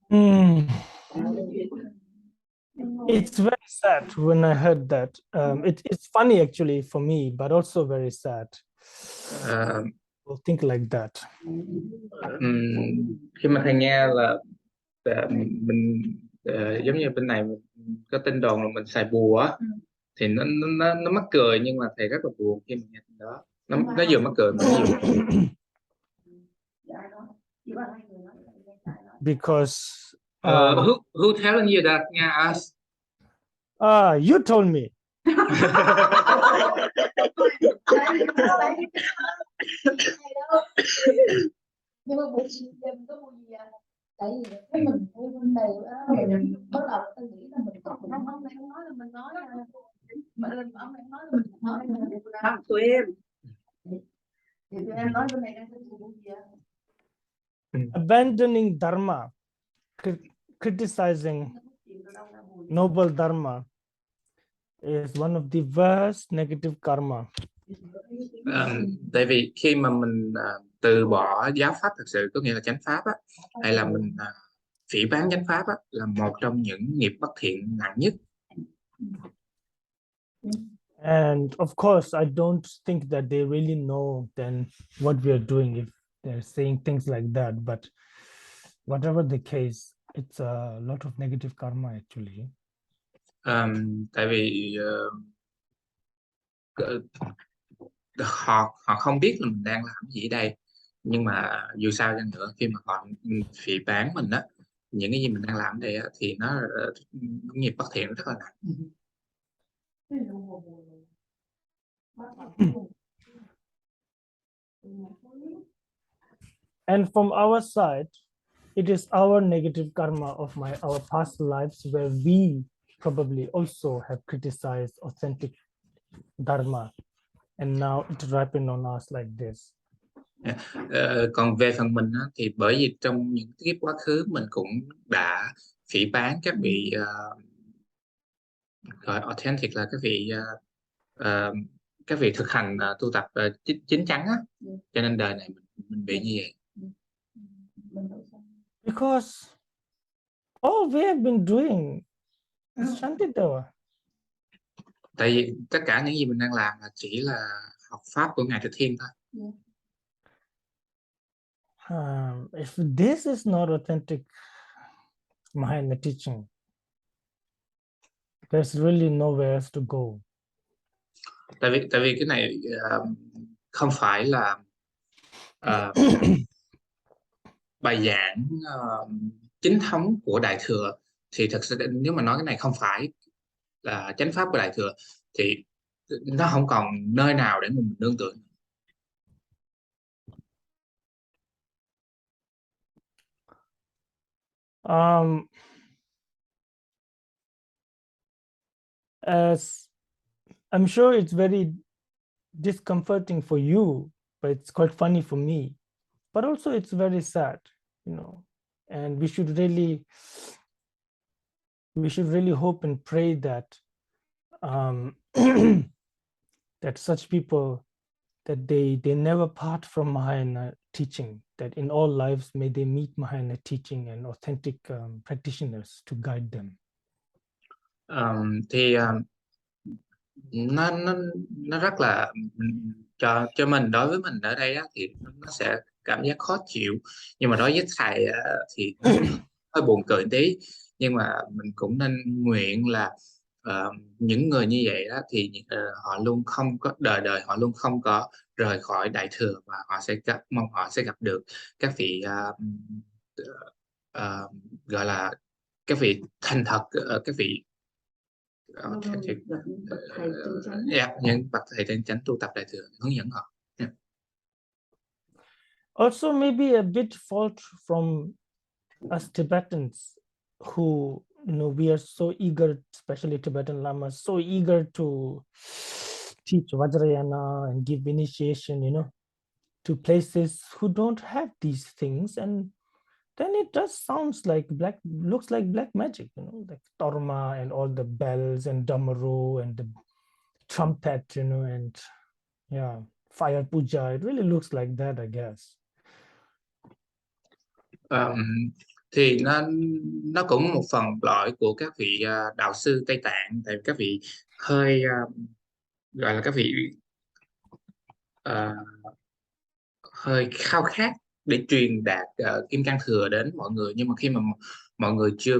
Mm. It's very sad when I heard that. It's funny actually for me, but also very sad. We'll think like that. Khi mà thầy nghe là mình giống như bên này mình có tin đồn là mình xài bùa á, thì nó mắc cười, nhưng mà thầy rất là buồn khi mà nghe tin đó. Nó vừa mắc cười mà nó vừa because who telling you that? Yeah, us. You told me. Nhưng mà buồn gì có buồn gì à? Tại vì cái mình vui bên này mình bắt đầu tôi nghĩ là mình có không nói là mình nói mà lên ông này nói là mình nói không tụi em thì tụi em nói bên này đang có buồn gì à? Abandoning dharma, criticizing noble dharma is one of the worst negative karma. Tại vì khi mà mình từ bỏ giáo pháp thực sự, có nghĩa là chánh pháp á, hay là mình phỉ báng chánh pháp á, là một trong những nghiệp bất thiện nặng nhất. And of course, I don't think that they really know then what we are doing if they're saying things like that. But whatever the case, it's a lot of negative karma actually. Tại vì họ không biết là mình đang làm gì ở đây, nhưng mà dù sao chăng nữa, khi mà họ phỉ báng mình á, những cái gì mình đang làm ở đây á, thì nó nghiệp bất thiện rất là nặng. And from our side, it is our negative karma of our past lives where we probably also have criticized authentic dharma, and now it ripened on us like this. Còn về phần mình á, thì bởi vì trong những kiếp quá khứ mình cũng đã phỉ báng các vị gọi authentic là các vị thực hành tu tập chính chắn á, cho nên đời này mình bị như vậy. Because all we have been doing is Shantideva. Tại vì tất cả những gì mình đang làm là chỉ là học pháp của Ngài Từ Thiên thôi. If this is not authentic Mahayana teaching, there's really nowhere else to go. Tại vì cái này không phải là bài giảng chính thống của Đại Thừa, thì thật sự nếu mà nói cái này không phải là chánh pháp của Đại Thừa thì nó không còn nơi nào để mình nương tựa. As I'm sure it's very discomforting for you, but it's quite funny for me. But also it's very sad, you know, and we should really hope and pray that that such people, that they never part from Mahayana teaching, that in all lives may they meet Mahayana teaching and authentic practitioners to guide them. Thì nó rất là cho mình, đối với mình ở đây á, thì nó sẽ cảm giác khó chịu, nhưng mà đối với thầy thì hơi buồn cười tí, nhưng mà mình cũng nên nguyện là những người như vậy đó thì họ luôn không có đời họ luôn không có rời khỏi Đại Thừa, và mong họ sẽ gặp được các vị gọi là các vị thành thật, các vị những bậc thầy chân chánh tu tập Đại Thừa hướng dẫn họ. Also maybe a bit fault from us Tibetans who, you know, we are so eager, especially Tibetan lamas, so eager to teach Vajrayana and give initiation, you know, to places who don't have these things, and then it just looks like black magic, you know, like torma and all the bells and damaru and the trumpet, you know, and yeah, fire puja. It really looks like that, I guess. Thì nó cũng một phần loại của các vị đạo sư Tây Tạng, tại vì các vị hơi gọi là các vị hơi khao khát để truyền đạt kim cang thừa đến mọi người, nhưng mà khi mà mọi người chưa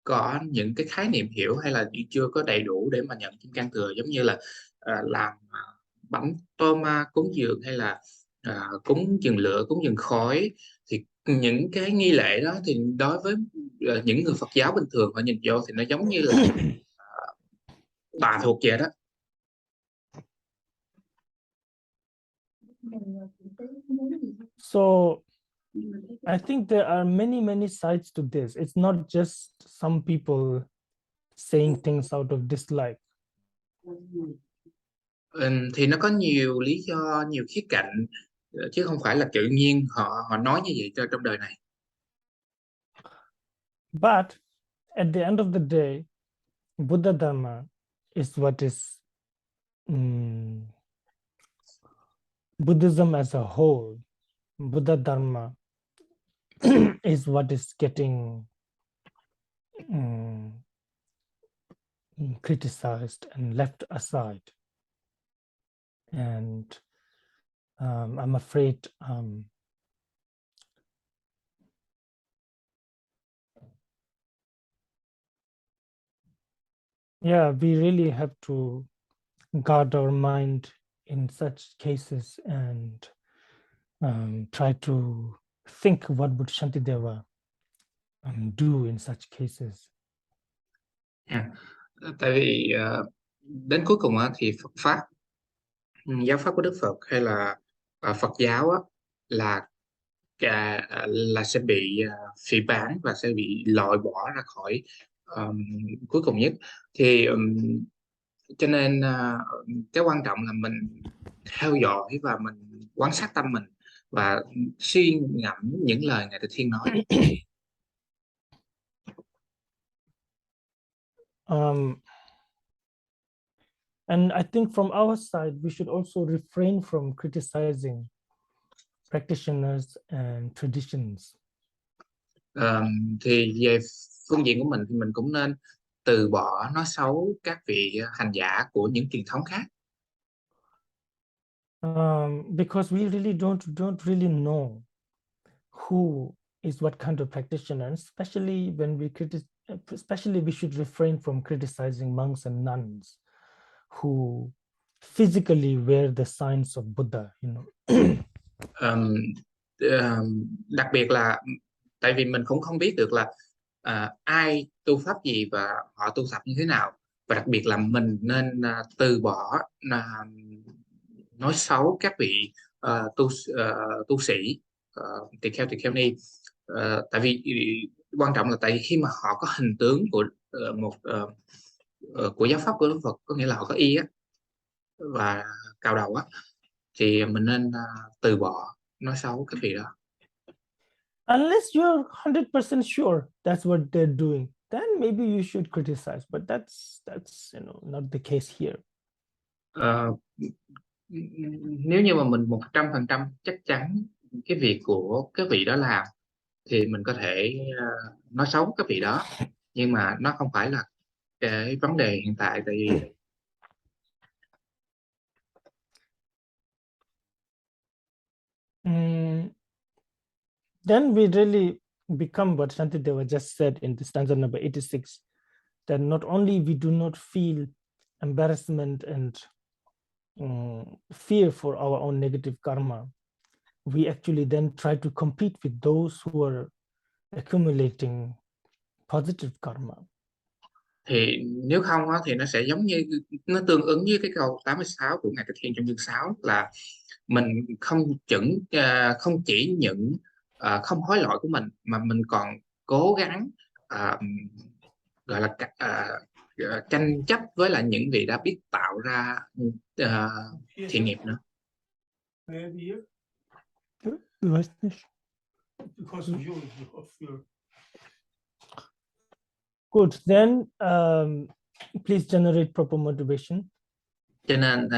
có những cái khái niệm hiểu hay là chưa có đầy đủ để mà nhận kim cang thừa, giống như là làm bánh tô ma cúng dường hay là cúng dường lửa, cúng dường khói, thì những cái nghi lễ đó thì đối với những người Phật giáo bình thường họ nhìn vô thì nó giống như là tà thuộc vậy đó. So I think there are many sides to this. It's not just some people saying things out of dislike. Thì nó có nhiều lý do, nhiều khía cạnh, chứ không phải là tự nhiên họ nói như vậy trong đời này. But at the end of the day, Buddha Dharma is what is Buddhism as a whole. Buddha Dharma is what is getting criticized and left aside. And I'm afraid we really have to guard our mind in such cases and try to think what would Shantideva do in such cases. Tại vì đến cuối cùng thì Phật pháp, giáo pháp của Đức Phật hay là Phật giáo là sẽ bị phỉ báng và sẽ bị loại bỏ ra khỏi cuối cùng nhất. Thì cho nên cái quan trọng là mình theo dõi và mình quan sát tâm mình và suy ngẫm những lời Ngài Từ Thiên nói. And I think from our side, we should also refrain from criticizing practitioners and traditions. Thì về phương diện của mình thì mình cũng nên từ bỏ nói xấu các vị hành giả của những truyền thống khác. Because we really don't really know who is what kind of practitioner, especially when we should refrain from criticizing monks and nuns who physically wear the signs of Buddha, Đặc biệt là tại vì mình cũng không biết được là ai tu pháp gì và họ tu tập như thế nào, và đặc biệt là mình nên từ bỏ nói xấu các vị tu sĩ tỳ kheo ni, tại vì quan trọng là tại vì khi mà họ có hình tướng của của giáo pháp của Đức Phật, có nghĩa là họ có y và cạo đầu thì mình nên từ bỏ nói xấu các vị đó. Unless you're 100% sure that's what they're doing, then maybe you should criticize, but that's not the case here. Nếu như mà mình 100% chắc chắn cái việc của các vị đó làm thì mình có thể nói xấu các vị đó, nhưng mà nó không phải là cái vấn đề hiện tại. Tại vì then we really become what Shantideva just said in the stanza number 86, that not only we do not feel embarrassment and fear for our own negative karma, we actually then try to compete with those who are accumulating positive karma. Thì nếu không thì nó sẽ giống như, nó tương ứng với cái câu 86 của Ngài Từ Thiên trong chương 6 là mình không chỉ những không hối lỗi của mình, mà mình còn cố gắng gọi là tranh chấp với lại những vị đã biết tạo ra thiện nghiệp nữa. Good, then please generate proper motivation. Cho nên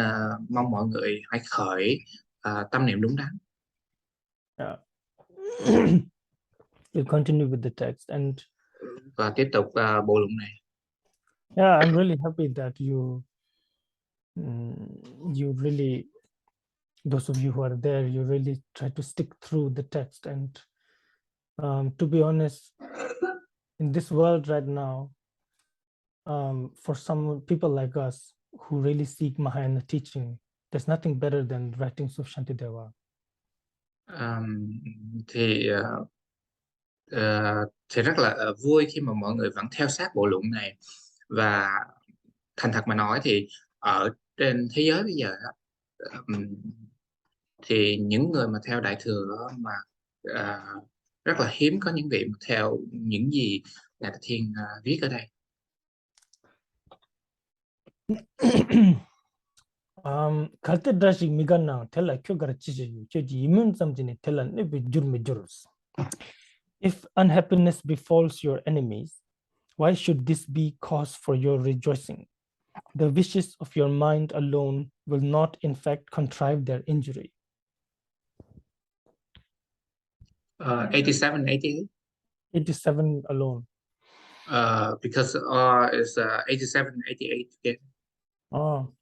mong mọi người hãy khởi tâm niệm đúng đắn. Yeah. We'll continue with the text and Và tiếp tục bộ luận này. yeah, I'm really happy that you really, those of you who are there, you really try to stick through the text. And to be honest, in this world right now, for some people like us who really seek Mahayana teaching, there's nothing better than writings of Shantideva. Thì rất là vui khi mà mọi người vẫn theo sát bộ luận này. Và thành thật mà nói thì ở trên thế giới bây giờ thì những người mà theo Đại Thừa mà rất là hiếm có những vị mà theo những gì Ngài Tịch Thiên viết ở đây. 갈대다식 미간나 텔라 쿄가르치지 저지 이문삼진이 텔라 네비 줄메줄스. If unhappiness befalls your enemies, why should this be cause for your rejoicing? The wishes of your mind alone will not in fact contrive their injury. 87, 88. 87 alone. Because it's 87, 88 again. Oh.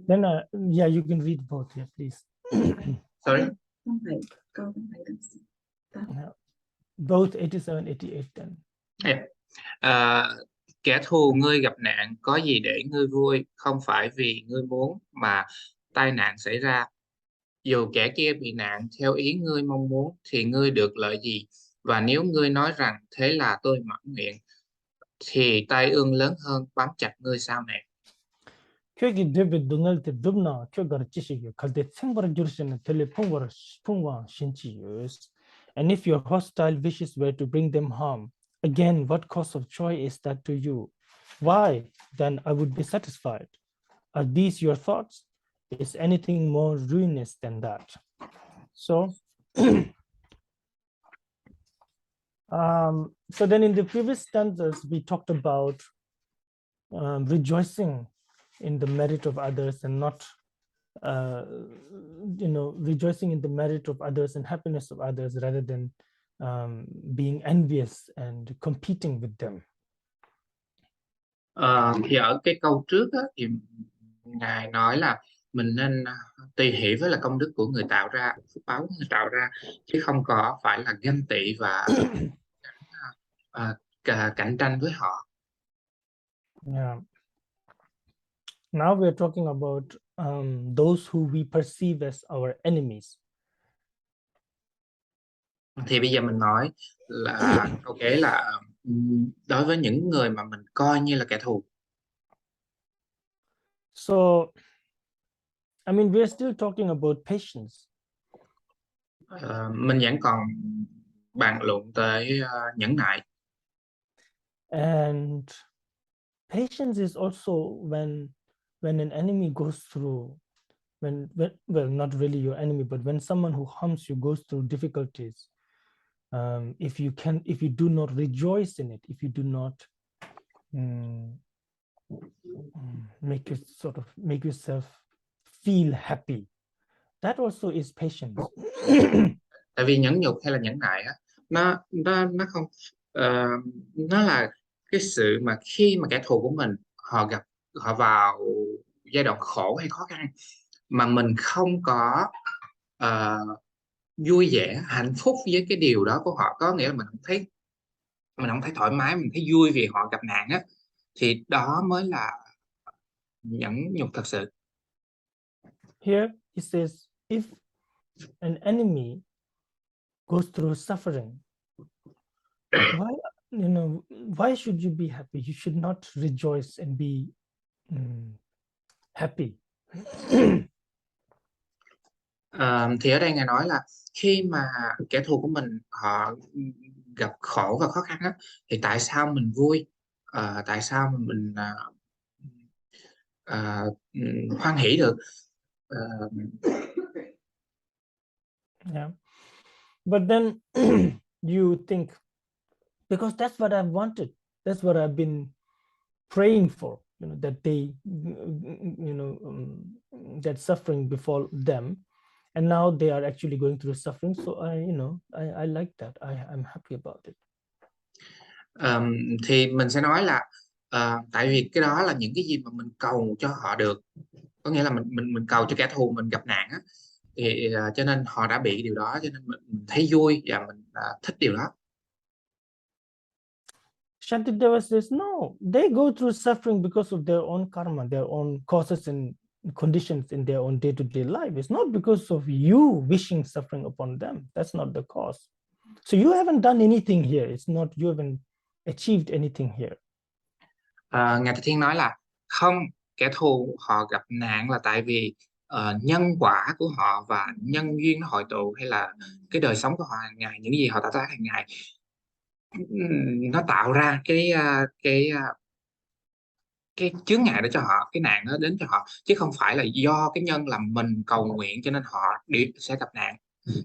Then yeah, you can read both here, please. Sorry. Both 87, 88 then. Yeah. Kẻ thù ngươi gặp nạn có gì để ngươi vui, không phải vì ngươi muốn mà tai nạn xảy ra. Dù kẻ kia bị nạn theo ý ngươi mong muốn thì ngươi được lợi gì? Và nếu ngươi nói rằng thế là tôi mãn nguyện thì tai ương lớn hơn bám chặt ngươi sau này. 쾌기 데베 동할 때 덥나 쾌가르 지시게 갈때 생바르 주르시는 텔레폰바르 풍와 신치유스. And if your hostile wishes were to bring them harm, again, what cause of joy is that to you? Why, then, I would be satisfied. Are these your thoughts? Is anything more ruinous than that? So, so then in the previous stanzas, we talked about rejoicing in the merit of others and not, rejoicing in the merit of others and happiness of others rather than being envious and competing with them. Thì ở cái câu trước á, thì Ngài nói là mình nên tùy hỷ với là công đức của người tạo ra, phước báo của người tạo ra, chứ không có phải là ganh tị và cạnh tranh với họ. Yeah. Now we're talking about those who we perceive as our enemies. Thì bây giờ mình nói là câu kế là đối với những người mà mình coi như là kẻ thù. So, I mean, we're still talking about patience. Mình vẫn còn bàn luận tới nhẫn nại. And patience is also when an enemy goes through, when well, not really your enemy, but when someone who harms you goes through difficulties. If you do not rejoice in it, if you do not make yourself feel happy, that also is patience. Tại vì nhẫn nhục hay là nhẫn nại á, nó không nó là cái sự mà khi mà kẻ thù của mình họ vào giai đoạn khổ hay khó khăn mà mình không có vui vẻ hạnh phúc với cái điều đó của họ, có nghĩa là mình không thấy thoải mái, mình thấy vui vì họ gặp nạn á, thì đó mới là nhẫn nhục thật sự. Here it says, if an enemy goes through suffering, why should you be happy? You should not rejoice and be happy. Thì ở đây Ngài nói là khi mà kẻ thù của mình họ gặp khổ và khó khăn á, thì tại sao mình vui, tại sao mà mình hoan hỷ được? Yeah, but then you think, because that's what I've wanted, that's what I've been praying for, that they, that suffering befall them, and now they are actually going through suffering. So I like that. I'm happy about it. Thì mình sẽ nói là tại vì cái đó là những cái gì mà mình cầu cho họ được, có nghĩa là mình cầu cho kẻ thù mình gặp nạn á, thì cho nên họ đã bị điều đó, cho nên mình thấy vui và mình thích điều đó. Shantideva says, no, they go through suffering because of their own karma, their own causes and conditions in their own day-to-day life. It's not because of you wishing suffering upon them. That's not the cause. So you haven't done anything here. It's not, you haven't achieved anything here. Ngài Thầy Thiên nói là không, kẻ thù họ gặp nạn là tại vì nhân quả của họ và nhân duyên nó hội tụ, hay là cái đời sống của họ hàng ngày, những gì họ tạo ra hàng ngày, nó tạo ra cái chướng ngại để cho họ, cái nạn nó đến cho họ, chứ không phải là do cái nhân làm mình cầu nguyện cho nên họ sẽ gặp nạn.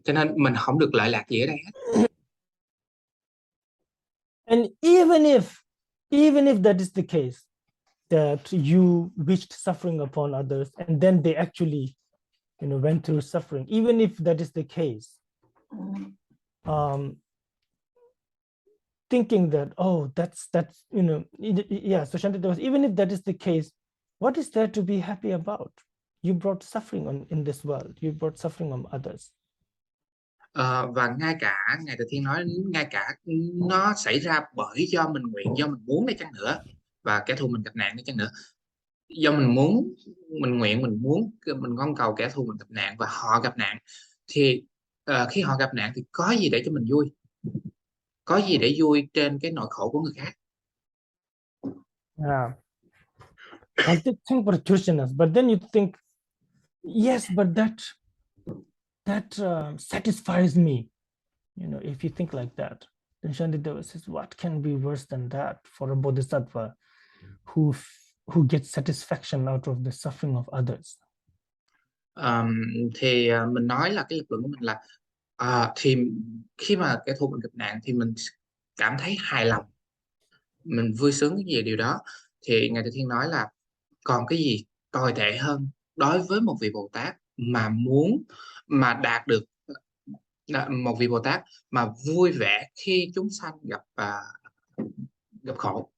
Cho nên mình không được lợi lạc gì ở đây hết. And even if that is the case, that you wished suffering upon others and then they actually went through suffering, even if that is the case, thinking that, oh, that's so Shantideva, even if that is the case, what is there to be happy about? You brought suffering in this world, you brought suffering on others. Và ngay cả Ngài Từ Thiên nói, ngay cả nó xảy ra bởi do mình nguyện, do mình muốn đi chăng nữa, và kẻ thù mình gặp nạn đi chăng nữa, do mình muốn, mình nguyện, mình con cầu kẻ thù mình gặp nạn và họ gặp nạn, thì khi họ gặp nạn thì có gì để cho mình vui, có gì để vui trên cái nỗi khổ của người khác. Yeah. I did think about Krishnas, but then you think, yes, but that satisfies me. If you think like that, then Shantideva says, what can be worse than that for a bodhisattva who gets satisfaction out of the suffering of others? Thì mình nói là cái lập luận của mình là thì khi mà kẻ thù mình gặp nạn thì mình cảm thấy hài lòng, mình vui sướng về điều đó. Thì Ngài Từ Thiên nói là còn cái gì tồi tệ hơn đối với một vị Bồ Tát mà đạt được, một vị Bồ Tát mà vui vẻ khi chúng sanh gặp khổ.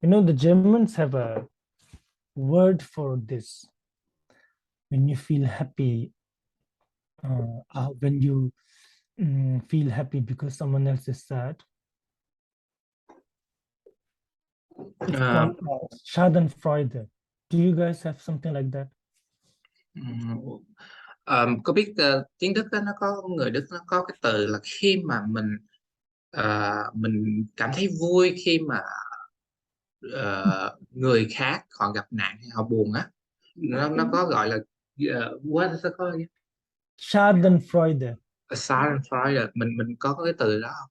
The Germans have a word for this. When you feel happy, when you feel happy because someone else is sad, it's called Schadenfreude. Do you guys have something like that? Có biết tiếng Đức đó, nó có, người Đức nó có cái từ là khi mà mình cảm thấy vui khi mà người khác họ gặp nạn hay họ buồn á, nó có gọi là what is it called? Schadenfreude. Schadenfreude. Mình có cái từ đó không?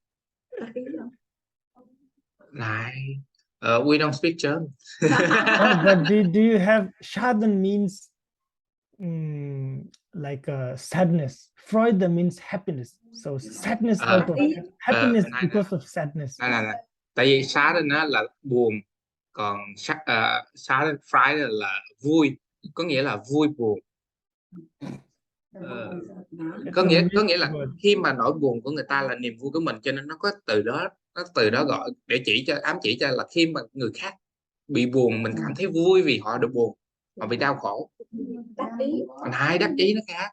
Này, we don't speak German. No, but do you have, Schaden means like sadness. Freude means happiness. So sadness out of happiness because of sadness. Này. Tại vì Schaden là buồn, còn Schadenfreude là vui, có nghĩa là vui buồn. Có nghĩa là khi mà nỗi buồn của người ta là niềm vui của mình, cho nên nó có từ đó gọi để ám chỉ cho là khi mà người khác bị buồn, mình cảm thấy vui vì họ được buồn, họ bị đau khổ. Còn hai đắc ý nó khác.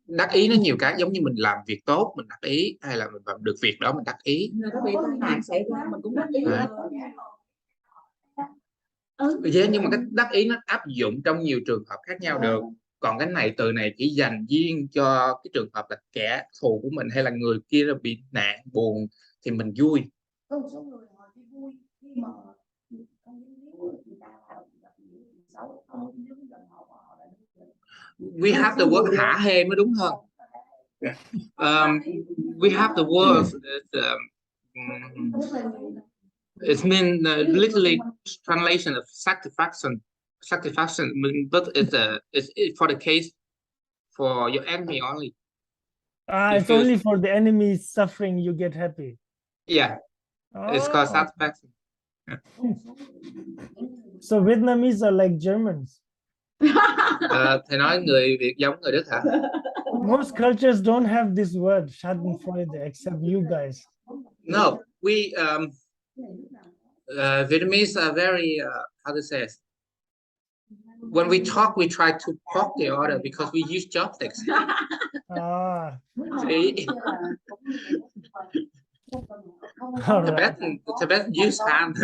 Đắc ý nó nhiều cái, giống như mình làm việc tốt mình đắc ý, hay là mình làm được việc đó mình đắc ý. Nhưng mà cái đắc ý nó áp dụng trong nhiều trường hợp khác nhau được. Còn cái này, từ này chỉ dành riêng cho cái trường hợp là kẻ thù của mình hay là người kia bị nạn buồn thì mình vui. We have the word hả hê mới đúng hơn. We have the word it means literally translation of satisfaction, but it's for the case for your enemy only. It's only for the enemy's suffering you get happy. Yeah, it's called Oh, satisfaction. so Vietnamese are like Germans. Thầy nói người Việt giống người Đức hả? Most cultures don't have this word Schadenfreude except you guys. No, we Vietnamese are very how to say it? When we talk, we try to poke the other because we use chopsticks. Ah, See? all The right. best use hand.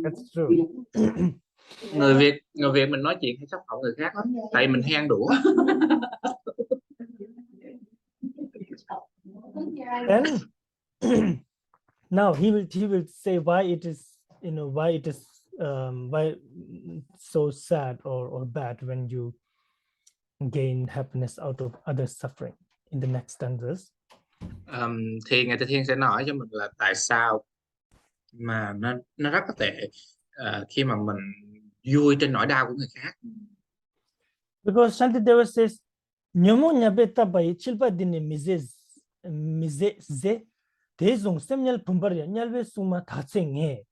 That's true. Người Việt mình nói chuyện hay xúc phạm người khác lắm, tại mình hay ăn đũa. Then now he will say why it is, you know, why it is why so sad or bad when you gain happiness out of others' suffering in the next stanzas. Thì Ngài Từ Thiên sẽ nói cho mình là tại sao mà nó rất là tệ khi mà mình vui trên nỗi đau của người khác. Because Shantideva says, "Nyomo nyabeta bai chilpa dine mize ze dezong semnyal pumbarya nyalve suma thatse nge."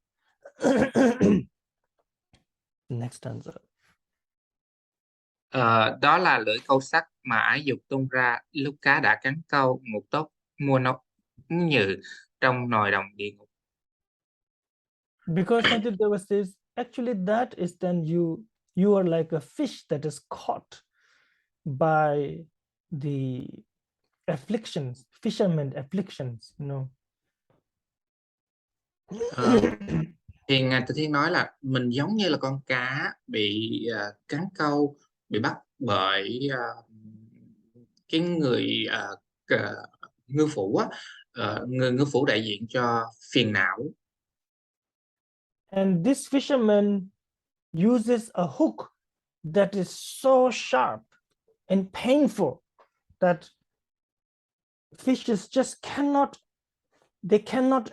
Next stanza. Đó là lưỡi câu sắt mà ái dục tung ra lúc cá đã cắn câu, ngục tốt mua nóc nhừ trong nồi đồng địa ngục. Because Shantideva says, actually that is then you are like a fish that is caught by the afflictions, fishermen afflictions, you know. Thì Ngài Từ Thiên nói là mình giống như là con cá bị cắn câu, bị bắt bởi cái người ngư phủ á, người ngư phủ đại diện cho phiền não. And this fisherman uses a hook that is so sharp and painful that fishes just cannot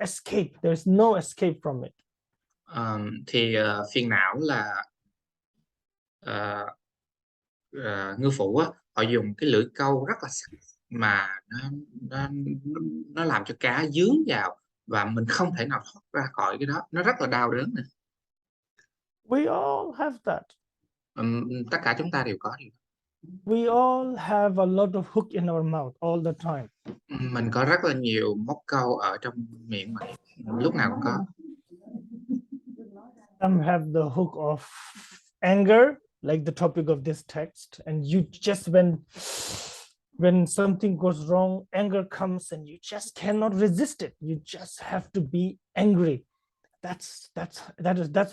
escape. There's no escape from it. Thì phiền não là ngư phủ á, họ dùng cái lưỡi câu rất là sắc mà nó làm cho cá dướng vào và mình không thể nào thoát ra khỏi cái đó, nó rất là đau đớn này. We all have that. Tất cả chúng ta đều có điều. We all have a lot of hook in our mouth all the time. Mình có rất là nhiều móc câu ở trong miệng mình, lúc nào cũng có. Some have the hook of anger, like the topic of this text, and you just when something goes wrong, anger comes and you just cannot resist it. You just have to be angry. That's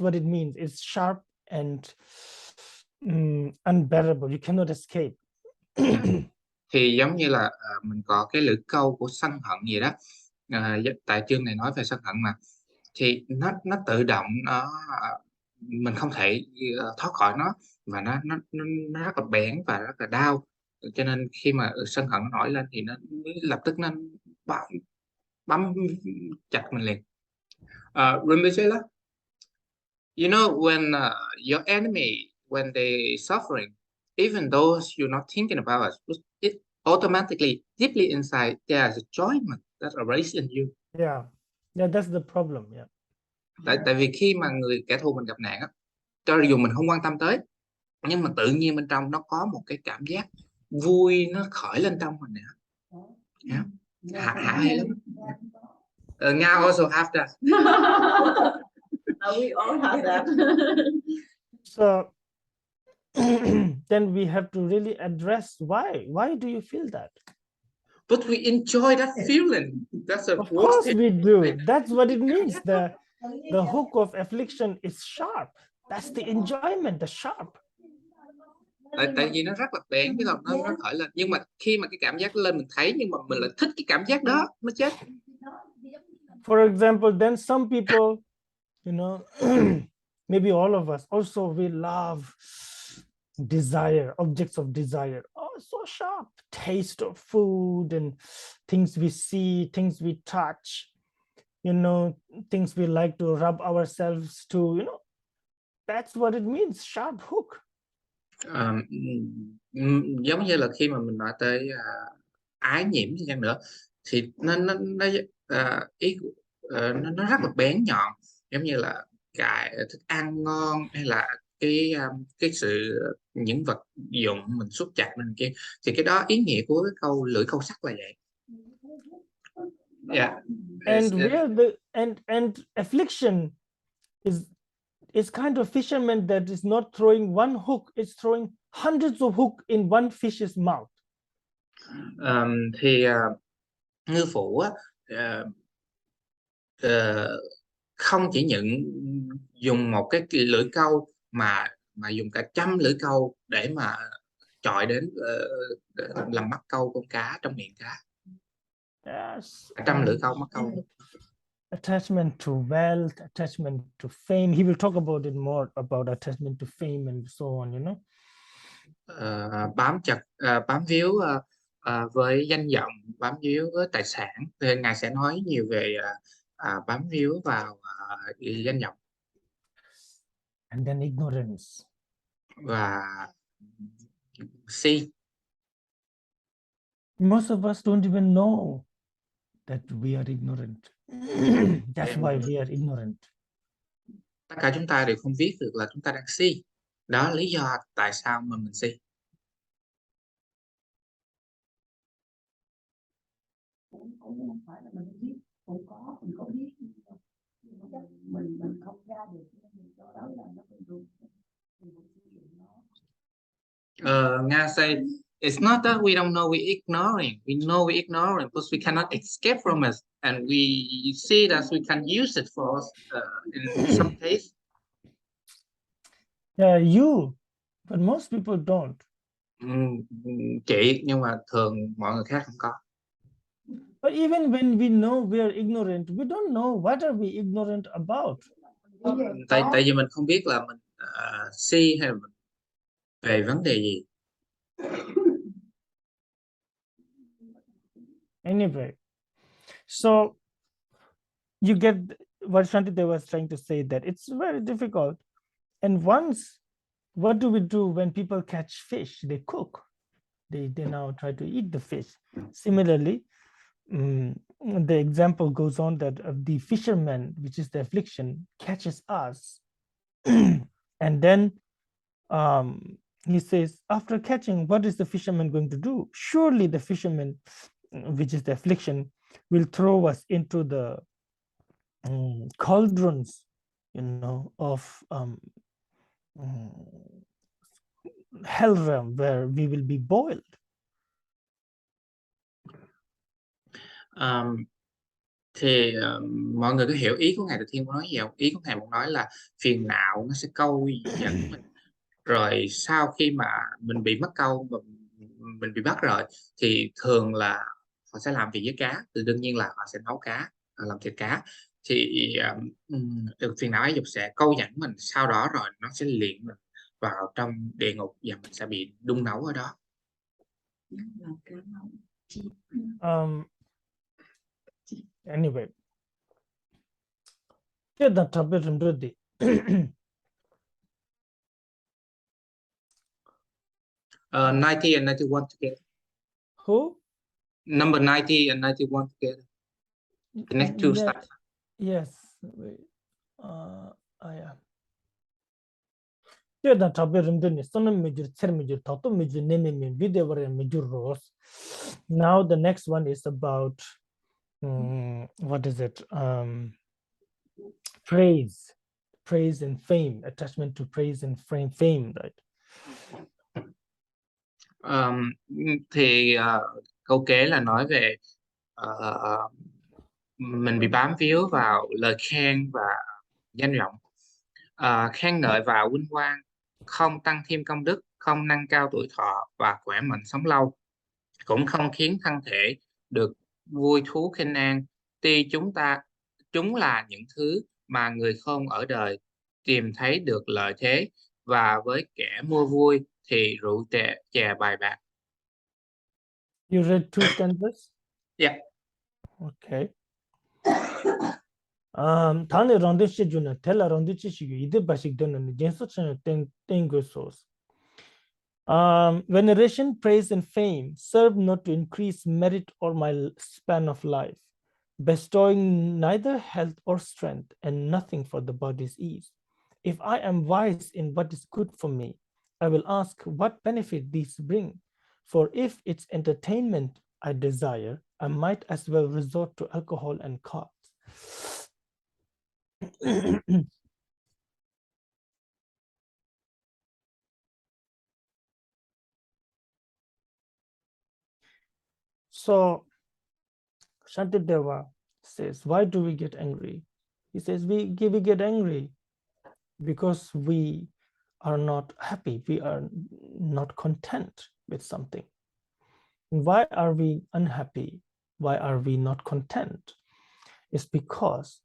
what it means. It's sharp and unbearable. You cannot escape. Thì giống như là mình có cái lưỡi câu của sân hận gì đó. Tại chương này nói về sân hận mà, thì nó tự động, mình không thể thoát khỏi nó, và nó rất là bén và rất là đau, cho nên khi mà sân hận nó nổi lên thì nó lập tức nó bấm chặt mình liền. Rinpoche, you know when your enemy, when they suffering, even those you're not thinking about it, automatically deeply inside there's a enjoyment that arises in you. Yeah, that's the problem. Yeah. Tại vì khi mà kẻ thù mình gặp nạn á, cho dù mình không quan tâm tới, nhưng mà tự nhiên bên trong nó có một cái cảm giác vui nó khởi lên trong mình nè. Hay lắm. Ngao also have that. We all have that. So then we have to really address why do you feel that? But we enjoy that feeling. That's Of course we do. That's what it means. The hook of affliction is sharp. That's the enjoyment, the sharp. Tại vì nó rất là bén, cái nó khởi lên, nhưng mà khi mà cái cảm giác lên mình thấy, nhưng mà mình lại thích cái cảm giác đó mới chết. For example, then some people, you know, maybe all of us also, we love desire, objects of desire. Oh, so sharp, taste of food and things we see, things we touch, you know, things we like to rub ourselves to, you know, that's what it means, sharp hook. Giống như là khi mà mình nói tới ái nhiễm gì chăng nữa, thì nó ý nó rất là bén nhọn, giống như là thức ăn ngon, hay là cái sự những vật dụng mình xúc chạm mình kia, thì cái đó ý nghĩa của cái câu lưỡi câu sắc là vậy. Yeah. And where the and affliction is kind of fisherman that is not throwing one hook, it's throwing hundreds of hook in one fish's mouth. Thì ngư phủ á, không chỉ những dùng một cái lưỡi câu mà dùng cả trăm lưỡi câu để mà chọi đến làm mắc câu con cá trong miệng cá. Yes. Cả trăm lưỡi câu mắc câu. Attachment to wealth, attachment to fame. He will talk about it more, about attachment to fame and so on, you know. Bám víu với danh vọng, bám víu với tài sản. Thì Ngài sẽ nói nhiều về bám víu vào danh vọng. And then ignorance. Và si. Most of us don't even know that we are ignorant. That's why we are ignorant. Tất cả chúng ta đều không biết được là chúng ta đang si. Đó là lý do tại sao mà mình si. Cũng không phải là mình biết, cũng có mình biết, mình không ra được, mình cho đó là nó bình thường. Nga say, it's not that we don't know, we're ignoring. We know we're ignoring because we cannot escape from it, and we see that we can use it for us in some case. Yeah, you, but most people don't. Chị, nhưng mà thường mọi người khác không có. But even when we know we are ignorant, we don't know what are we ignorant about. Tại vì mình không biết là mình si hay là mình về vấn đề gì. Anyway, so you get what Shantideva was trying to say, that it's very difficult. And once, what do we do when people catch fish? They cook. They now try to eat the fish. Similarly, the example goes on that the fisherman, which is the affliction, catches us. And then he says, after catching, what is the fisherman going to do? Surely the fisherman, which is the affliction, will throw us into the cauldrons, you know, of hell realm, where we will be boiled. Thì mọi người có hiểu ý của Ngài Từ Thiên muốn nói gì không? Ý của Ngài muốn nói là phiền não nó sẽ câu dẫn mình. Rồi sau khi mà mình bị mắc câu, mình bị bắt rồi, thì thường là họ sẽ làm việc với cá. Thì đương nhiên là họ sẽ nấu cá, làm thịt cá. Thì phiền não ái dục sẽ câu dẫn mình, sau đó rồi nó sẽ luyện mình vào trong địa ngục và mình sẽ bị đun nấu ở đó. Anyway, get the topic into the 90 and 91 together. who? Number 90 and 91 together. The next two slides. Yes. Wait. I am. Get the topic into the son major, third major, toto major, name, video, major rose. Now the next one is about what is it? Praise and fame, attachment to praise and fame, right? Thì câu kế là nói về mình bị bám víu vào lời khen và danh vọng. Khen ngợi và vinh quang không tăng thêm công đức, không nâng cao tuổi thọ và khỏe mạnh sống lâu, cũng không khiến thân thể được vui thú khinh an. Tuy chúng là những thứ mà người khôn ở đời tìm thấy được lợi thế, và với kẻ mua vui thì rượu chè bài bạc. You read two stanzas? Yeah. Okay. Thane rondeche juna tela rondeche shigu ide bashik dona jenso chana tengo source. Veneration, praise, and fame serve not to increase merit or my span of life, bestowing neither health or strength, and nothing for the body's ease. If I am wise in what is good for me, I will ask what benefit these bring. For if it's entertainment I desire, I might as well resort to alcohol and cards. So Shantideva says, why do we get angry? He says, we get angry because we are not happy. We are not content with something. Why are we unhappy? Why are we not content? It's because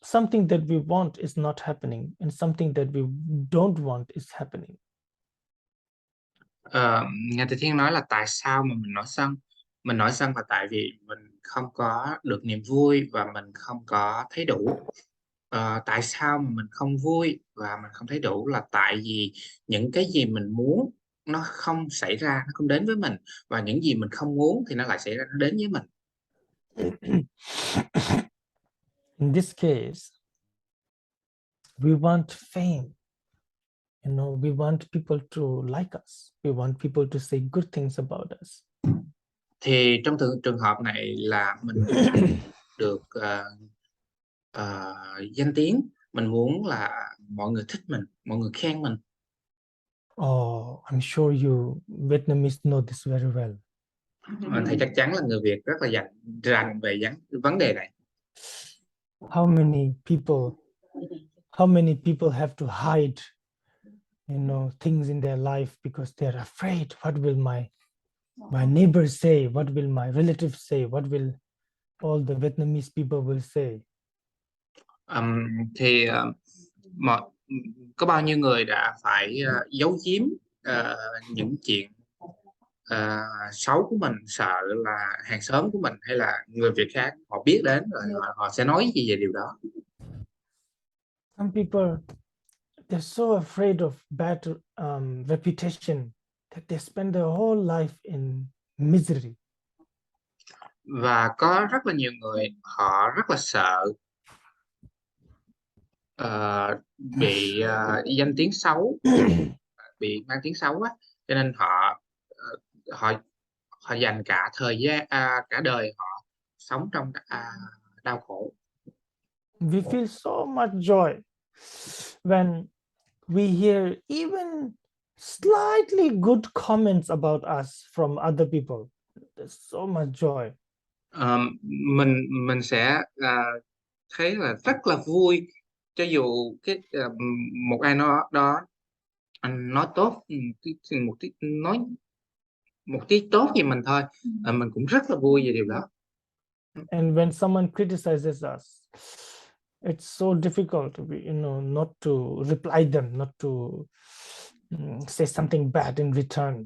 something that we want is not happening, and something that we don't want is happening. Ngài Từ Thiên nói là tại sao mà mình nổi sân? Mình nổi sân là tại vì mình không có được niềm vui và mình không có thấy đủ. Tại sao mà mình không vui và mình không thấy đủ là tại vì những cái gì mình muốn nó không xảy ra, nó không đến với mình, và những gì mình không muốn thì nó lại xảy ra, nó đến với mình. In this case, we want fame. We want people to like us. We want people to say good things about us. Thì trong trường hợp này là mình được danh tiếng, mình muốn là mọi người thích mình, mọi người khen mình. Oh, I'm sure you Vietnamese know this very well. Thầy chắc chắn là người Việt rất là rành về vấn đề này. How many people have to hide, things in their life because they're afraid. What will my neighbors say? What will my relatives say? What will all the Vietnamese people will say? Có bao nhiêu người đã phải giấu giếm những chuyện xấu của mình, sợ là hàng xóm của mình hay là người Việt khác họ biết đến rồi họ sẽ nói gì về điều đó. Some people, they're so afraid of bad reputation that they spend their whole life in misery. Và có rất là nhiều người họ rất là sợ bị danh tiếng xấu, bị mang tiếng xấu á, cho nên họ dành cả thời gian cả đời họ sống trong đau khổ. We feel so much joy when we hear even slightly good comments about us from other people. There's so much joy. Mình sẽ thấy là rất là vui cho dù một ai đó nói tốt một tí tốt về mình thôi, mình cũng rất là vui về điều đó. And when someone criticizes us, it's so difficult to be, not to reply them, not to say something bad in return.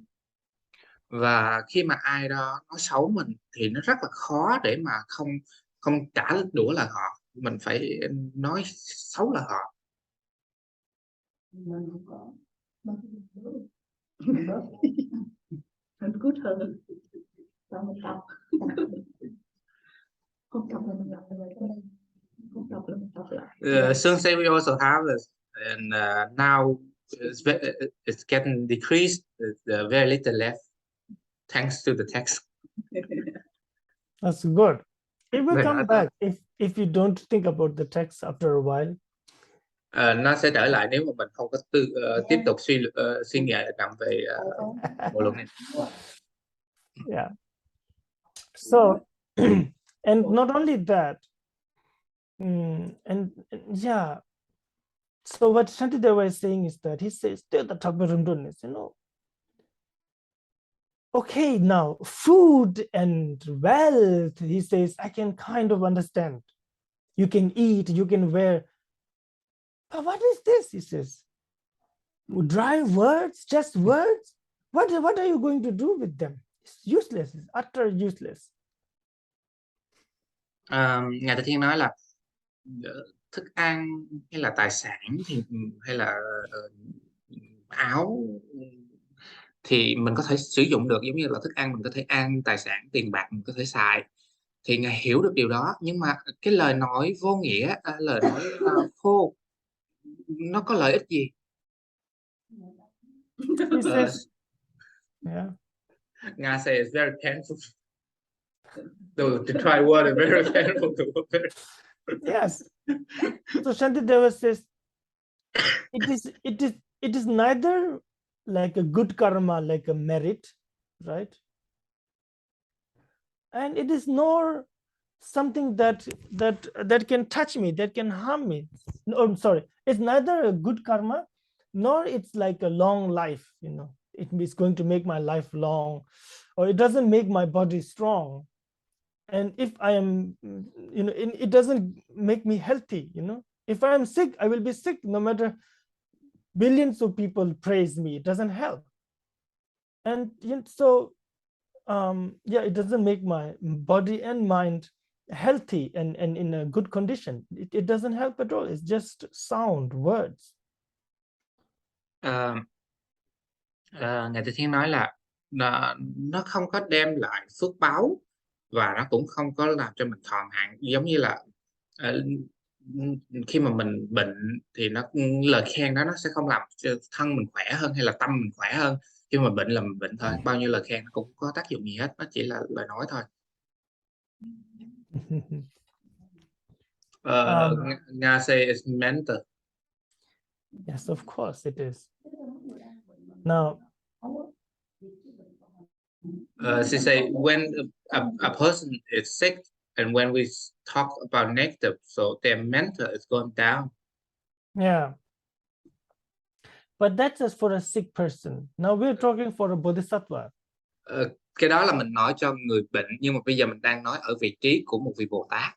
Và khi mà ai đó nói xấu mình thì nó rất là khó để mà không trả đũa là họ, mình phải nói xấu là họ. Soon say we also have this, and now it's getting decreased. There's very little left, thanks to the text. That's good. It will come back if you don't think about the text after a while. Nó sẽ trở lại nếu mà mình không có tiếp tục suy nghĩ nằm về bộ luật này. Yeah. So, and not only that, and yeah. So what Shantideva is saying is that he says, okay, now food and wealth, he says, I can kind of understand. You can eat, you can wear. But what is this? He says, dry words, just words. What are you going to do with them? It's useless, it's utter useless. Ngài Từ Thiên nói là thức ăn hay là tài sản thì hay là áo thì mình có thể sử dụng được, giống như là thức ăn mình có thể ăn, tài sản tiền bạc mình có thể xài, thì Ngài hiểu được điều đó. Nhưng mà cái lời nói vô nghĩa, lời nói khô, nó có lợi ích gì? He says, yeah. Nga say it's very painful to try word is very painful to Yes. So Shantideva says, it is neither like a good karma, like a merit, right? And it is nor something that can touch me, that can harm me. No, I'm sorry. It's neither a good karma, nor it's like a long life. It is going to make my life long, or it doesn't make my body strong. And if I am, it doesn't make me healthy. If I am sick, I will be sick no matter billions of people praise me. It doesn't help. And so it doesn't make my body and mind healthy and in a good condition. It doesn't help at all. It's just sound words. Ngài Từ Thiên nói là nó không có đem lại phước báo, và nó cũng không có làm cho mình thọ hạn. Giống như là khi mà mình bệnh thì lời khen đó nó sẽ không làm cho thân mình khỏe hơn hay là tâm mình khỏe hơn. Khi mà bệnh là mình bệnh thôi, bao nhiêu lời khen nó cũng có tác dụng gì hết, nó chỉ là lời nói thôi. Nga say it's mental. Yes, of course it is. Now, she say when a person is sick, and when we talk about negative, so their mental is going down. Yeah. But that's just for a sick person. Now we're talking for a bodhisattva. Cái đó là mình nói cho người bệnh, nhưng mà bây giờ mình đang nói ở vị trí của một vị Bồ Tát.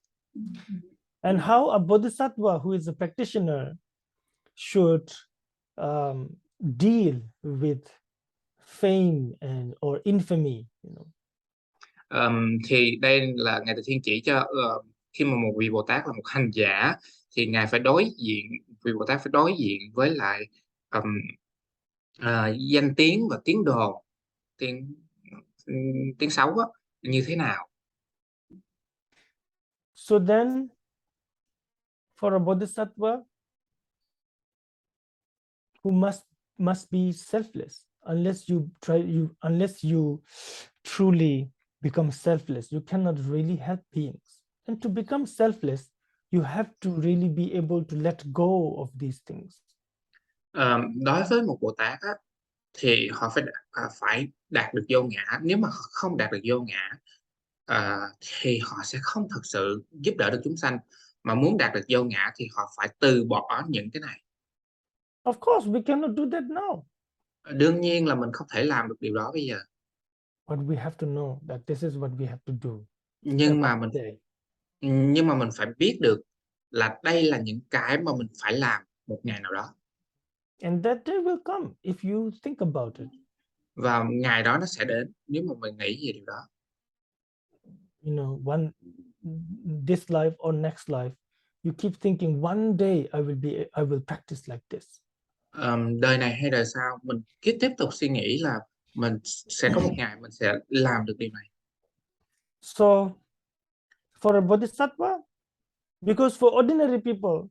And how a bodhisattva who is a practitioner should deal with fame or infamy, Thì đây là Ngài Từ Thiên chỉ cho khi mà một vị Bồ Tát là một hành giả, thì Ngài phải vị Bồ Tát phải đối diện với lại danh tiếng và tiếng đồn, tiếng xấu á, như thế nào. So then for a bodhisattva who must be selfless, unless you truly become selfless, you cannot really help beings. And to become selfless, you have to really be able to let go of these things. Đối với một Bồ Tát á, thì họ phải đạt được vô ngã. Nếu mà họ không đạt được vô ngã, thì họ sẽ không thực sự giúp đỡ được chúng sanh. Mà muốn đạt được vô ngã thì họ phải từ bỏ những cái này. Of course, we cannot do that now. Đương nhiên là mình không thể làm được điều đó bây giờ. But we have to know that this is what we have to do. Nhưng mà mình phải biết được là đây là những cái mà mình phải làm một ngày nào đó. And that day will come if you think about it. Và ngày đó nó sẽ đến nếu mà mình nghĩ về điều đó. This life or next life, you keep thinking one day I will practice like this. Đời này hay đời sau, mình cứ tiếp tục suy nghĩ là mình sẽ có một ngày mình sẽ làm được điều này. So for a bodhisattva, because for ordinary people,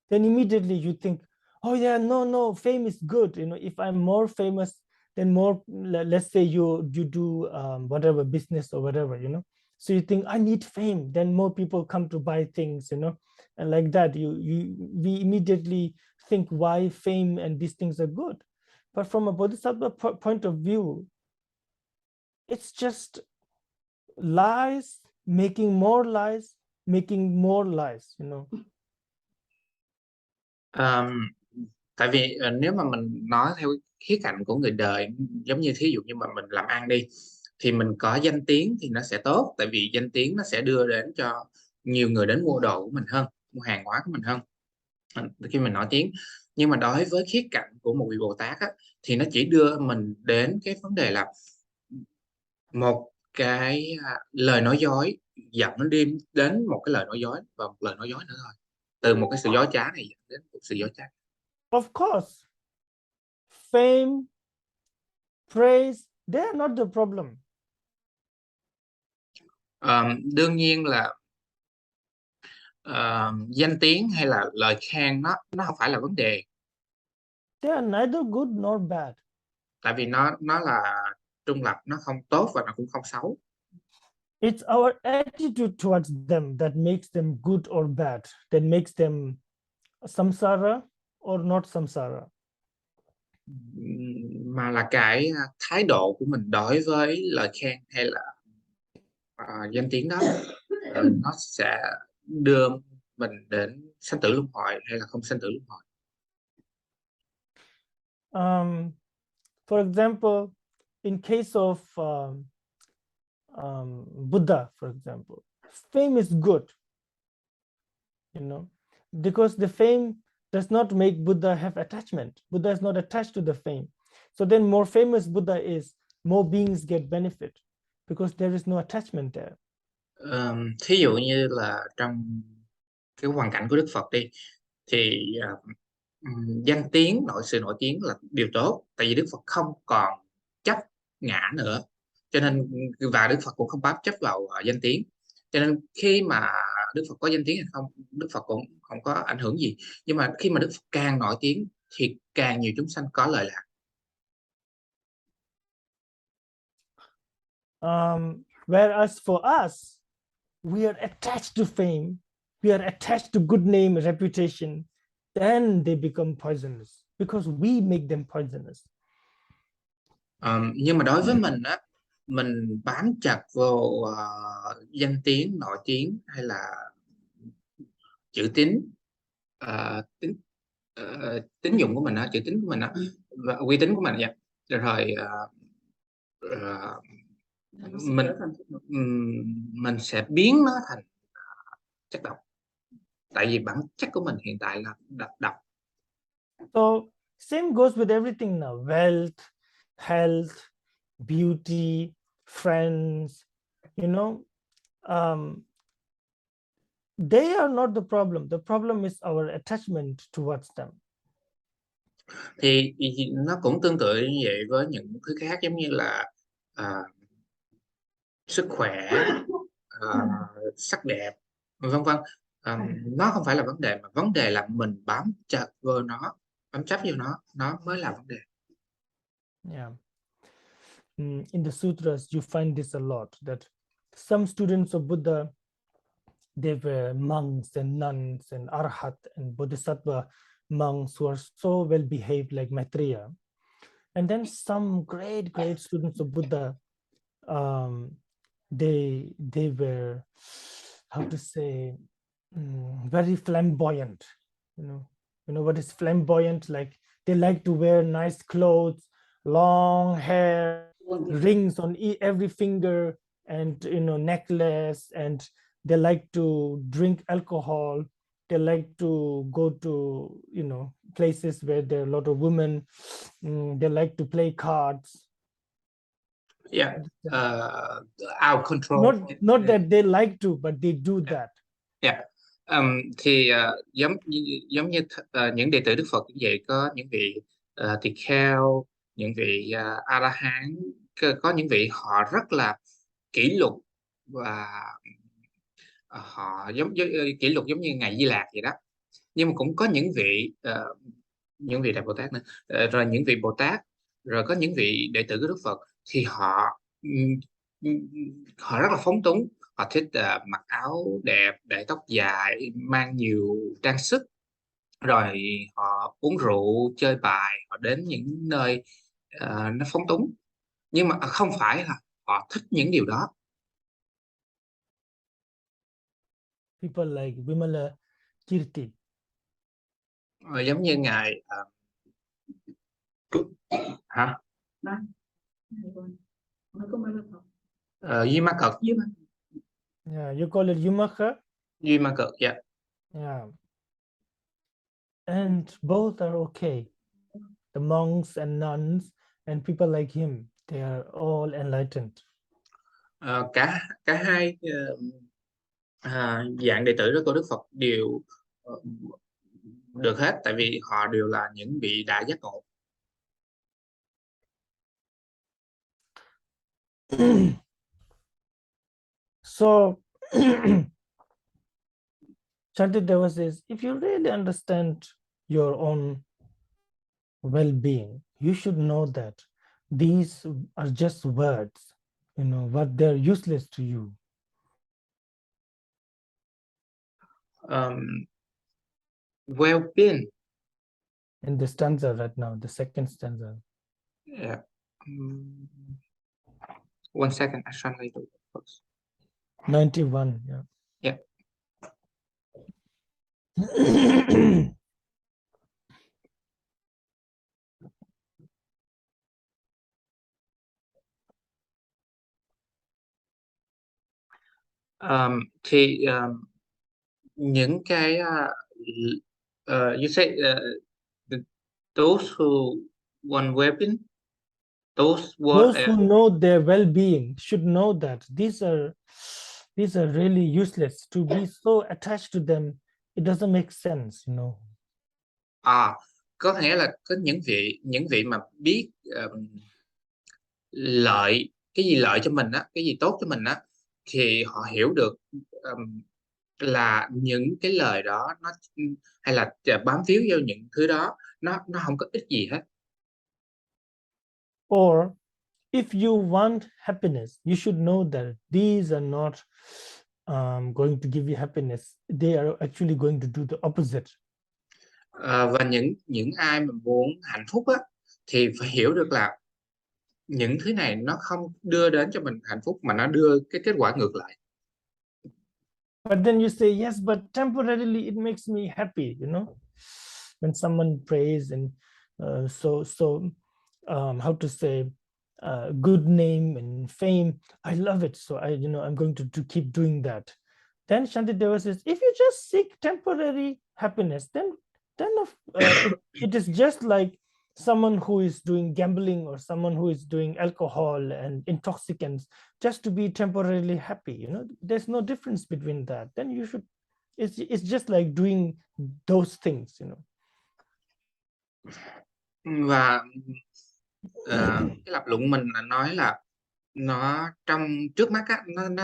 then immediately you think, oh yeah, no, fame is good. If I'm more famous, then more, let's say you do whatever business or whatever, so you think I need fame, then more people come to buy things, and like that we immediately think why fame and these things are good. But from a bodhisattva point of view, it's just lies making more lies. Tại vì nếu mà mình nói theo khía cạnh của người đời, giống như thí dụ như mà mình làm ăn đi, thì mình có danh tiếng thì nó sẽ tốt, tại vì danh tiếng nó sẽ đưa đến cho nhiều người đến mua đồ của mình hơn, mua hàng hóa của mình hơn khi mình nổi tiếng. Nhưng mà đối với khía cạnh của một vị Bồ Tát á, thì nó chỉ đưa mình đến cái vấn đề là một cái lời nói dối dẫn đi đến một cái lời nói dối và một lời nói dối nữa thôi. Từ một cái sự dối trá này dẫn đến một sự dối trá. Of course, fame, praise, they are not the problem. Đương nhiên là danh tiếng hay là lời khen nó không phải là vấn đề, They are neither good nor bad. tại vì nó là trung lập, nó không tốt và nó cũng không xấu. It's our attitude towards them that makes them good or bad, that makes them samsara or not samsara. Mà là cái thái độ của mình đối với lời khen hay là danh tiếng đó, nó sẽ đưa mình đến sanh tử luân hồi hay là không sanh tử luân hồi. For example, in case of Buddha, for example, fame is good, because the fame does not make Buddha have attachment. Buddha is not attached to the fame. So then more famous Buddha is, more beings get benefit because there is no attachment there. Thí dụ như là trong cái hoàn cảnh của Đức Phật đi, thì danh tiếng, sự nổi tiếng là điều tốt, tại vì Đức Phật không còn chấp ngã nữa, cho nên và Đức Phật cũng không bám chấp vào danh tiếng, cho nên khi mà Đức Phật có danh tiếng hay không, Đức Phật cũng không có ảnh hưởng gì. Nhưng mà khi mà Đức Phật càng nổi tiếng thì càng nhiều chúng sanh có lợi lạc. Whereas for us, we are attached to fame, we are attached to good name, reputation, then they become poisonous because we make them poisonous. Nhưng mà đối với mình á, mình bám chặt vào danh tiếng, nổi tiếng hay là chữ tín, tín dụng của mình á, chữ tín của mình á, và uy tín của mình vậy. Rồi mình sẽ biến nó thành chất độc, tại vì bản chất của mình hiện tại là độc. So same goes with everything now: wealth, health, beauty, friends. They are not the problem. The problem is our attachment towards them. Thì nó cũng tương tự như vậy với những thứ khác, giống như là sức khỏe, sắc đẹp, vân vân. Nó không phải là vấn đề, mà vấn đề là mình bám chặt vô nó, bám chấp vô nó mới là vấn đề. Yeah. In the sutras, you find this a lot, that some students of Buddha, they were monks and nuns and arhat and bodhisattva monks who are so well behaved, like Maitreya. And then some great students of Buddha, they were, how to say, very flamboyant. You know what is flamboyant? Like, they like to wear nice clothes, long hair, rings on every finger, and necklace, and they like to drink alcohol. They like to go to places where there are a lot of women. They like to play cards. Yeah, out of control. Not that they like to, but they do that. Yeah. Thì giống như những đệ tử Đức Phật như vậy, có những vị tỳ kheo, những vị a la hán, có những vị họ rất là kỷ luật, và họ kỷ luật giống như ngài Di Lạc vậy đó. Nhưng mà cũng có những vị đại Bồ Tát nữa, rồi những vị Bồ Tát, rồi có những vị đệ tử của Đức Phật, thì họ rất là phóng túng. Họ thích mặc áo đẹp, để tóc dài, mang nhiều trang sức, rồi họ uống rượu, chơi bài, họ đến những nơi nó phóng túng. Nhưng mà không phải là họ thích những điều đó. People like Vimala Kirti. Giống như ngài hả? Duy Ma Cật. Yeah, you call it Yumaka? Duy Ma Cật, yeah. Yeah. And both are okay. The monks and nuns and people like him, they are all enlightened. Cả hai dạng đệ tử đó của Đức Phật đều được hết, tại vì họ đều là những vị đã giác ngộ. So Shantideva says, if you really understand your own well-being, you should know that these are just words, but they're useless to you. Well-being. In the stanza right now, the second stanza. Yeah. 1 second, I translate it first. 91, yeah. Yeah. Thì những cái you say those who want well-being, those who know their well-being should know that these are really useless. To be so attached to them, it doesn't make sense, có nghĩa là có những vị mà biết lợi, cái gì lợi cho mình á, cái gì tốt cho mình á, thì họ hiểu được là những cái lời đó nó hay là bám víu vào những thứ đó nó không có ích gì hết. Or if you want happiness, you should know that these are not going to give you happiness. They are actually going to do the opposite. Và những ai mà muốn hạnh phúc á, thì phải hiểu được là những thứ này nó không đưa đến cho mình hạnh phúc mà nó đưa cái kết quả ngược lại. But then you say, yes, but temporarily it makes me happy, when someone prays and how to say, good name and fame, I love it, so I'm going to keep doing that. Then Shantideva says, if you just seek temporary happiness, then it is just like someone who is doing gambling or someone who is doing alcohol and intoxicants just to be temporarily happy. There's no difference between that. Then you should, it's just like doing those things. Và cái lập luận mình là nói là nó trong trước mắt á,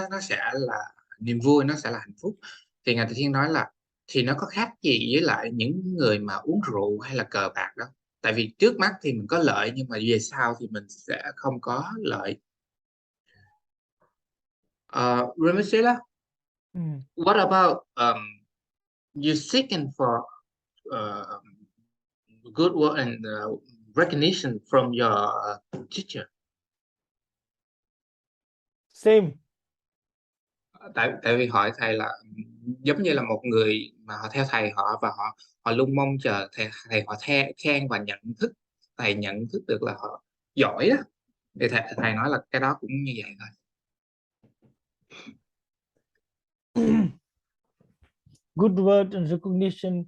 nó sẽ là niềm vui, nó sẽ là hạnh phúc. Thì Ngài Từ Thiên nói là thì nó có khác gì với lại những người mà uống rượu hay là cờ bạc đâu. Tại vì trước mắt thì mình có lợi, nhưng mà về sau thì mình sẽ không có lợi. Ramasela, what about you seeking for good work and recognition from your teacher? Same. Tại vì hỏi thầy là giống như là một người mà họ theo thầy họ, và họ luôn mong chờ thầy họ khen và nhận thức, thầy nhận thức được là họ giỏi đó, thì thầy nói là cái đó cũng như vậy thôi. Good word and recognition,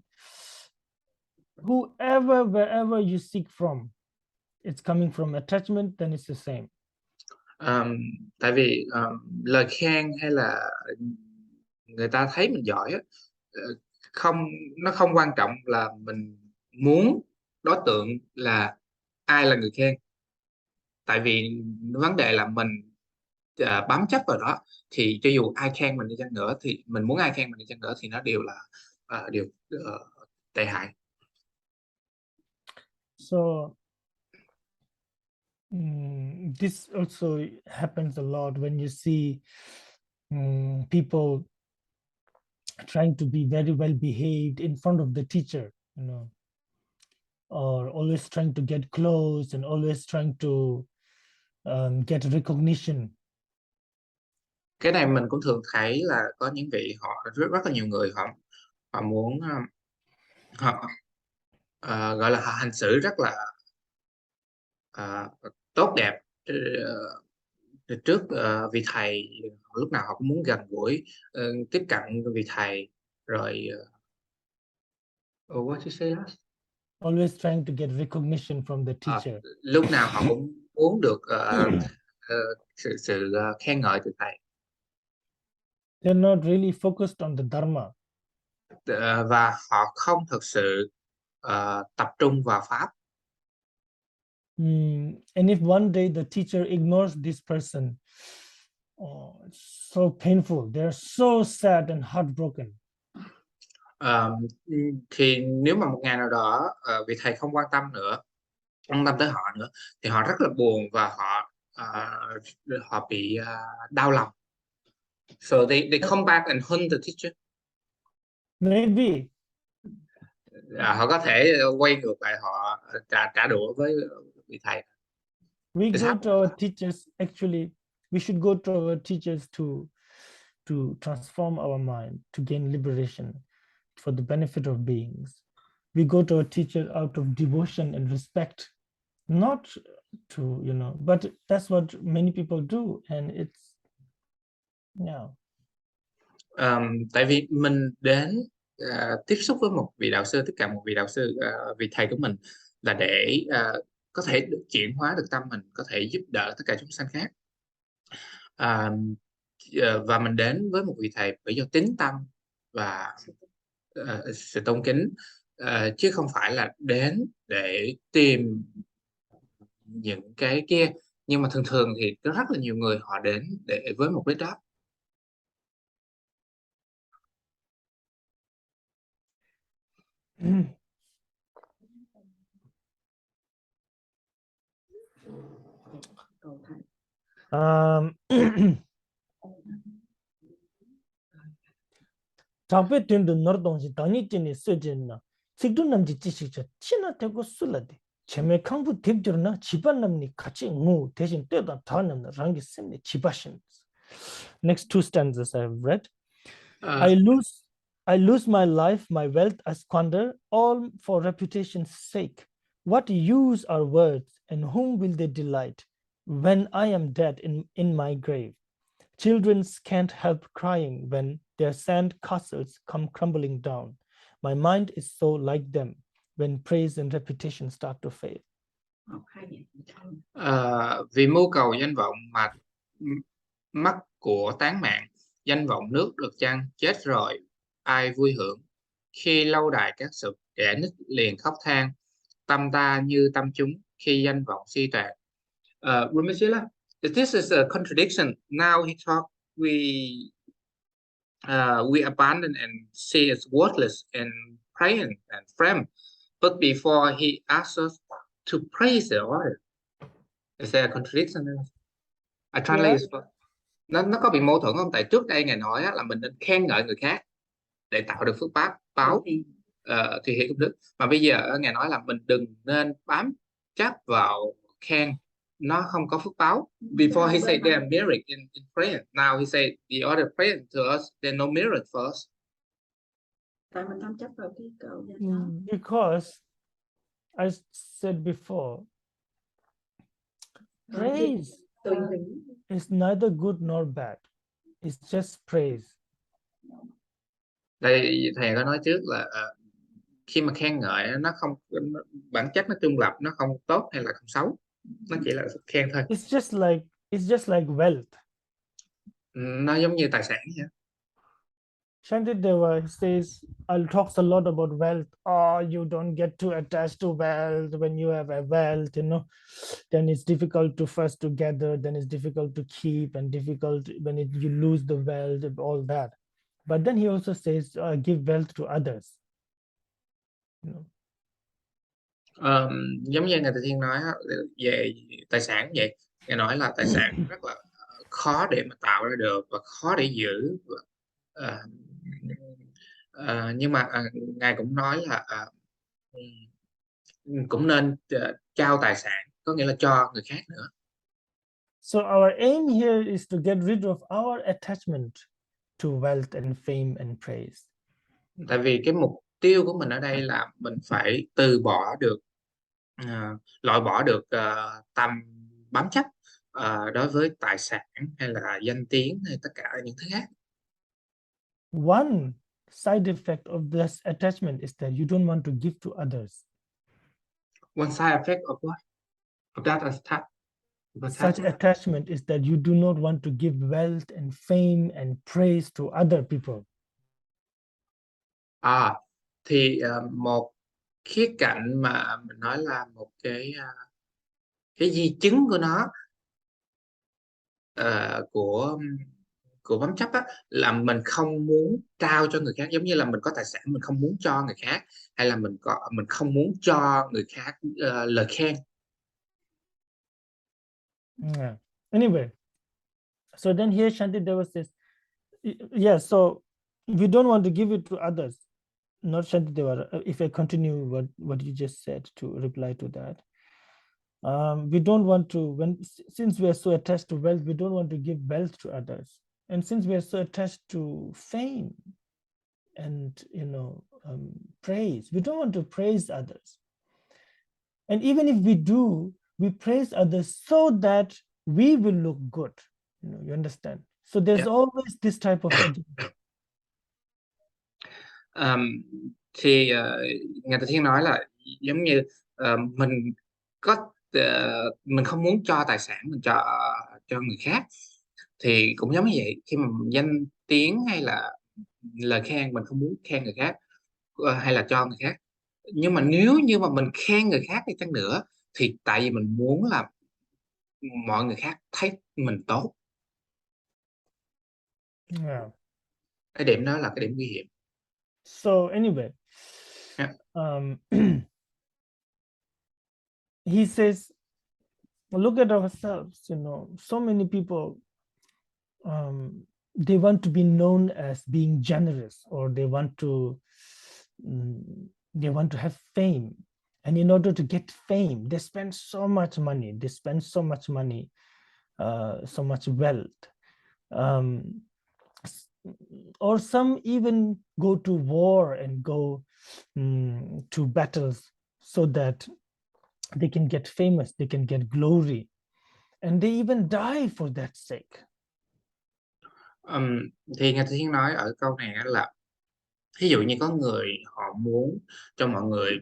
wherever you seek from, it's coming from attachment, then it's the same. Tại vì lời khen hay là người ta thấy mình giỏi á, nó không quan trọng là mình muốn đối tượng là ai là người khen. Tại vì vấn đề là mình bám chấp vào đó, thì cho dù ai khen mình đi chăng nữa, thì mình muốn ai khen mình đi chăng nữa, thì nó đều là điều tệ hại. So this also happens a lot when you see people trying to be very well behaved in front of the teacher, or always trying to get close and always trying to get recognition. Cái này mình cũng thường thấy là có những vị họ rất là nhiều người họ muốn họ gọi là họ hành xử rất là tốt đẹp trước vị thầy, lúc nào họ cũng muốn gần gũi, tiếp cận vị thầy, rồi what you say last? Always trying to get recognition from the teacher. Lúc nào họ cũng muốn được sự khen ngợi từ thầy. They're not really focused on the dharma. Và họ không thực sự tập trung vào pháp. And if one day the teacher ignores this person, oh, it's so painful. They're so sad and heartbroken. Thì nếu mà một ngày nào đó vị thầy không quan tâm tới họ nữa, thì họ rất là buồn và họ bị đau lòng. So they come back and hunt the teacher. Maybe. Họ có thể quay ngược lại, họ trả đũa với vị thầy. We It's go happening. to our teachers. Actually, we should go to our teachers to transform our mind, to gain liberation for the benefit of beings. We go to our teacher out of devotion and respect, not to, but that's what many people do. And it's, yeah. Tại vì mình đến tiếp xúc với một vị đạo sư, tất cả một vị đạo sư, vị thầy của mình, là để có thể được chuyển hóa được tâm mình, có thể giúp đỡ tất cả chúng sanh khác. Và mình đến với một vị thầy bởi do tín tâm và sự tôn kính, chứ không phải là đến để tìm những cái kia. Nhưng mà thường thường thì có rất là nhiều người họ đến với mục đích đó. 작배 된도 너동지 당니진이 쓰진나 직도 남지 지식저 친나 되고 술라데 제메 강부 딥저나 집안 남니 같이 무 대신 때다 다 남나 랑기 셈니 집하신. Next two stanzas I've read. I lose my life, my wealth I squander, all for reputation's sake. What use are words, and whom will they delight when I am dead in my grave? Children can't help crying when their sand castles come crumbling down. My mind is so like them when praise and reputation start to fade. Vì mưu cầu danh vọng mà mắt của tán mạng, danh vọng nước được chăng, chết rồi ai vui hưởng. Khi lâu đài các sụp, kẻ nít liền khóc than, tâm ta như tâm chúng khi danh vọng suy tàn. This is a contradiction. Now he talk, we abandon and see it's worthless and praying and frame, but before he asks us to praise the order. Is there a contradiction? I translate it. Nó có bị mâu thuẫn không? Tại trước đây Ngài nói là mình nên khen ngợi người khác để tạo được phước báo thì hiện công đức. Mà bây giờ Ngài nói là mình đừng nên bám chấp vào khen, nó không có phước báo. Before he said they are merit in prayer. Now he said the order praying to us, there's no merit for us. Tại mình tham chấp vào cái câu Because I said before, praise is neither good nor bad. It's just praise. Đây thầy có nói trước là khi mà khen ngợi nó không, bản chất nó trung lập, nó không tốt hay là không xấu, nó chỉ là khen thôi. It's just like wealth. Nó giống như tài sản vậy. Shantideva says, I'll talk a lot about wealth. Oh, you don't get too attached to wealth. When you have a wealth, then it's difficult to first to gather, then it's difficult to keep, and difficult when you lose the wealth, all that. But then he also says, give wealth to others. Giống như Ngài Từ Thiên nói về tài sản vậy. Ngài nói là tài sản rất là khó để mà tạo ra được và khó để giữ. Nhưng mà Ngài cũng nói là cũng nên trao tài sản, có nghĩa là cho người khác nữa. So our aim here is to get rid of our attachment to wealth and fame and praise. Tại vì cái mục tiêu của mình ở đây là mình phải từ bỏ được, loại bỏ được tâm bám chấp đối với tài sản hay là danh tiếng hay tất cả những thứ khác. One side effect of this attachment is that you don't want to give to others. One side effect of what? Of that attachment? Such attachment is that you do not want to give wealth and fame and praise to other people. Thì một khía cạnh mà mình nói là một cái cái di chứng của nó, của bám chấp á, là mình không muốn trao cho người khác, giống như là mình có tài sản mình không muốn cho người khác, hay là mình không muốn cho người khác lời khen. Yeah. Anyway, so then here Shantideva says, yeah, so we don't want to give it to others. Not Shantideva. If I continue what you just said to reply to that, we don't want to, since we are so attached to wealth, we don't want to give wealth to others. And since we are so attached to fame and praise, we don't want to praise others. And even if we do, we praise others so that we will look good. You understand? So there's always this type of agenda. Thì Ngài Từ Thiên nói là giống như mình mình không muốn cho tài sản mình cho người khác, thì cũng giống như vậy, khi mà danh tiếng hay là lời khen mình không muốn khen người khác hay là cho người khác. Nhưng mà nếu như mà mình khen người khác đi chăng nữa thì tại vì mình muốn là mọi người khác thấy mình tốt. Yeah. Cái điểm đó là cái điểm nguy hiểm. So anyway, he says, look at ourselves, so many people, they want to be known as being generous, or they want to have fame. And in order to get fame, they spend so much money, so much wealth. Or some even go to war and go to battles so that they can get famous, they can get glory, and they even die for that sake. Thì Ngài Từ Thiên nói ở câu này là ví dụ như có người họ muốn cho mọi người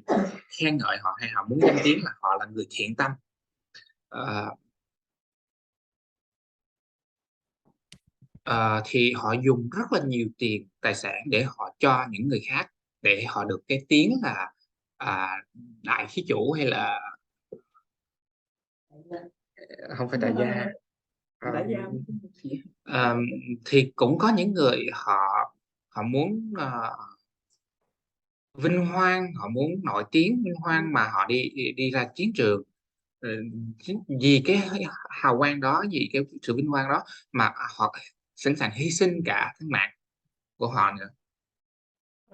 khen ngợi họ, hay họ muốn danh tiếng là họ là người thiện tâm, thì họ dùng rất là nhiều tiền tài sản để họ cho những người khác, để họ được cái tiếng là đại thí chủ, hay là không phải đại gia. Thì cũng có những người họ muốn vinh quang, họ muốn nổi tiếng vinh quang mà họ đi ra chiến trường, vì cái hào quang đó, vì cái sự vinh quang đó mà họ sẵn sàng hy sinh cả tính mạng của họ nữa.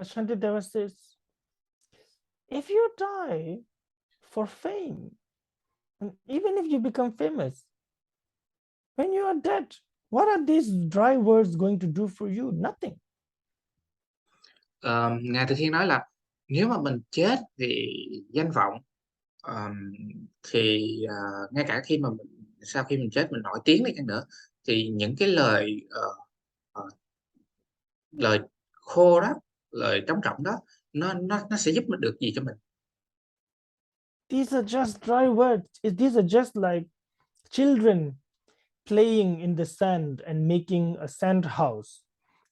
Shantideva says, if you die for fame, and even if you become famous, when you are dead, what are these dry words going to do for you? Nothing. Ngài Từ Thiên nói là nếu mà mình chết vì danh vọng, thì ngay cả khi mà sau khi mình chết mình nổi tiếng đi chăng nữa, thì những cái lời khô đó, lời trống rỗng đó, nó sẽ giúp mình được gì cho mình? These are just dry words. These are just like children playing in the sand and making a sand house,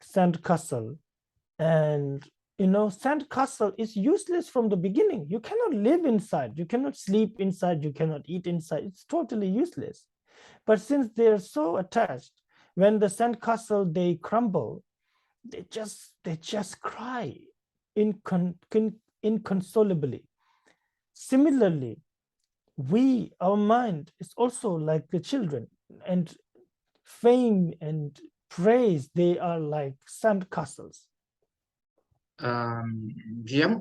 sand castle. And sand castle is useless from the beginning. You cannot live inside, you cannot sleep inside, you cannot eat inside. It's totally useless. But since they're so attached, when the sand castle they crumble, they just cry inconsolably. Similarly, our mind is also like the children, and fame and praise, they are like sand castles.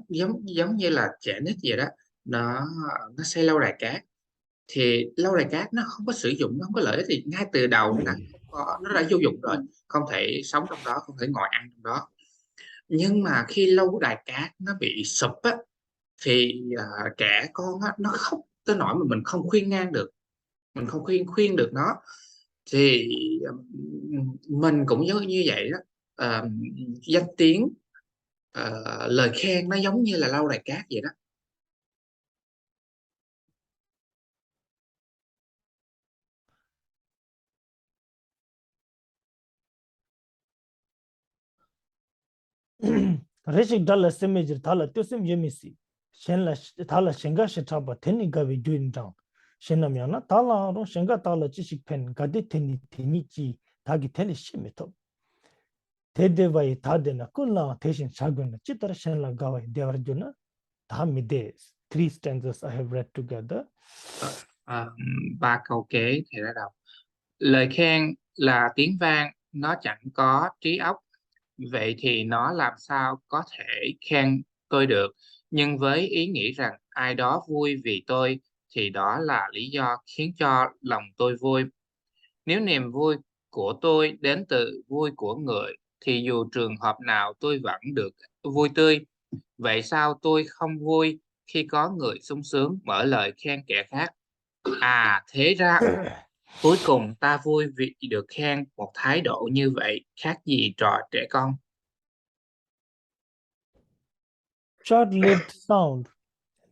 Giống như là trẻ nít vậy đó, nó xây lâu đài cát, thì lâu đài cát nó không có sử dụng, nó không có lợi ích gì, ngay từ đầu nó đã vô dụng rồi, không thể sống trong đó, không thể ngồi ăn trong đó. Nhưng mà khi lâu đài cát nó bị sụp á, thì trẻ con á, nó khóc tới nỗi mà mình không khuyên ngang được, mình không khuyên được nó. Thì mình cũng giống như vậy đó. Danh tiếng, lời khen nó giống như là lâu đài cát vậy đó. Rishik dala semejir thala tyosim yemisi. Shenla thala shenga shetaba teni gavi doing down. 신나면은 달라로 생각 달라 지식 펜 가디 테니 테니지 다기 텔리 심이토 대대바이 다데나 꿀라 대신 작은 찌따라 신라 가와이 데버주나 다 미데스. 3 stanzas I have read together. Ba câu kế thì đã đọc: lời khen là tiếng vang, nó chẳng có trí óc, vậy thì nó làm sao có thể khen tôi được. Nhưng với ý nghĩ rằng ai đó vui vì tôi thì đó là lý do khiến cho lòng tôi vui. Nếu niềm vui của tôi đến từ vui của người thì dù trường hợp nào tôi vẫn được vui tươi. Vậy sao tôi không vui khi có người sung sướng mở lời khen kẻ khác? À, thế ra cuối cùng ta vui vì được khen. Một thái độ như vậy khác gì trò trẻ con. Short-lived sound,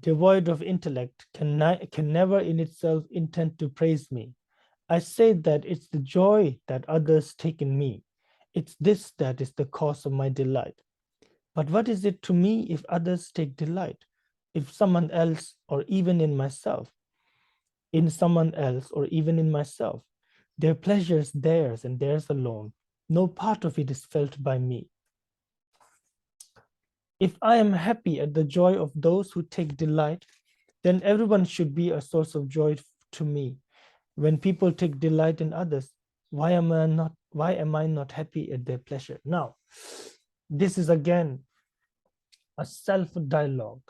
devoid of intellect, can never in itself intend to praise me. I say that it's the joy that others take in me. It's this that is the cause of my delight. But what is it to me if others take delight? If someone else, or even in myself, their pleasure is theirs and theirs alone. No part of it is felt by me. If I am happy at the joy of those who take delight, then everyone should be a source of joy to me. When people take delight in others, why am I not happy at their pleasure? Now, this is again a self-dialogue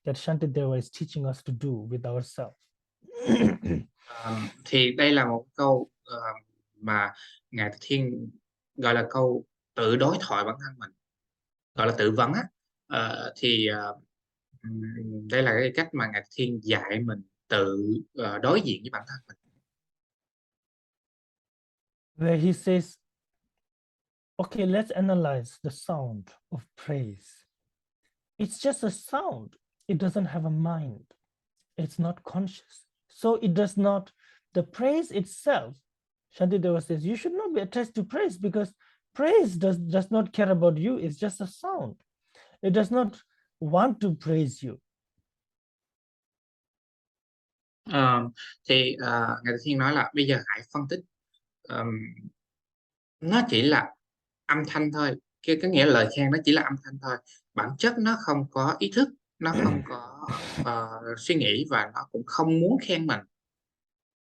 that Shantideva is teaching us to do with ourselves. Thì đây là một câu mà Ngài Thiên gọi là câu tự đối thoại bản thân mình, gọi là tự vấn á. Đây là cái cách mà Ngài Thiên dạy mình tự đối diện với bản thân mình. Where he says, okay, let's analyze the sound of praise. It's just a sound. It doesn't have a mind. It's not conscious. So it does not, the praise itself, Shantideva says, you should not be attached to praise because praise does not care about you. It's just a sound. It does not want to praise you. Ngài Thiên nói là bây giờ hãy phân tích, nó chỉ là âm thanh thôi, cái nghĩa là lời khen nó chỉ là âm thanh thôi, bản chất nó không có ý thức, nó không có suy nghĩ và nó cũng không muốn khen mình,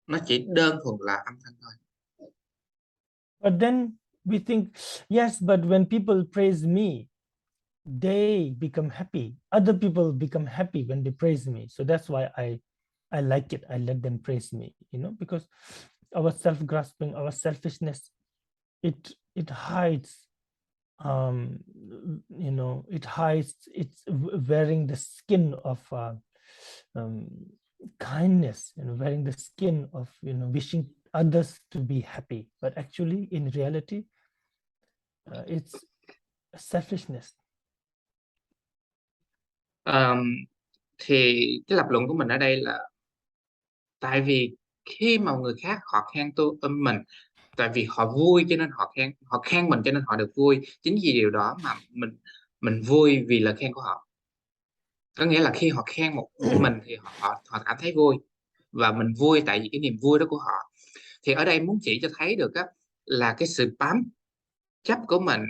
nó chỉ đơn thuần là âm thanh thôi. But then we think, yes, but when people praise me, they become happy. Other people become happy when they praise me. So that's why I like it. I let them praise me, because our self-grasping, our selfishness, it hides, it hides, it's wearing the skin of kindness, wearing the skin of, wishing others to be happy. But actually, in reality, it's selfishness. Thì cái lập luận của mình ở đây là tại vì khi mà người khác họ khen mình, tại vì họ vui cho nên họ khen mình cho nên họ được vui. Chính vì điều đó mà mình vui vì lời khen của họ. Có nghĩa là khi họ khen mình thì họ cảm thấy vui, và mình vui tại vì cái niềm vui đó của họ. Thì ở đây muốn chỉ cho thấy được á, là cái sự bám chấp của mình,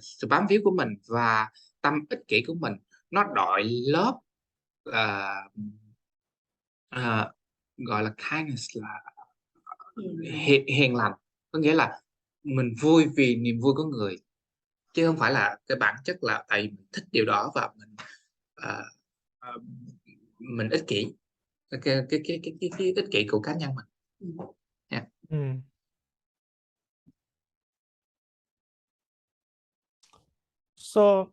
sự bám víu của mình và tâm ích kỷ của mình, nó đội lớp gọi là kindness, là hiền lành. Có nghĩa là mình vui vì niềm vui của người, chứ không phải là cái bản chất là tại vì mình thích điều đó và mình ích kỷ, cái ích kỷ của cá nhân mình. Yeah. So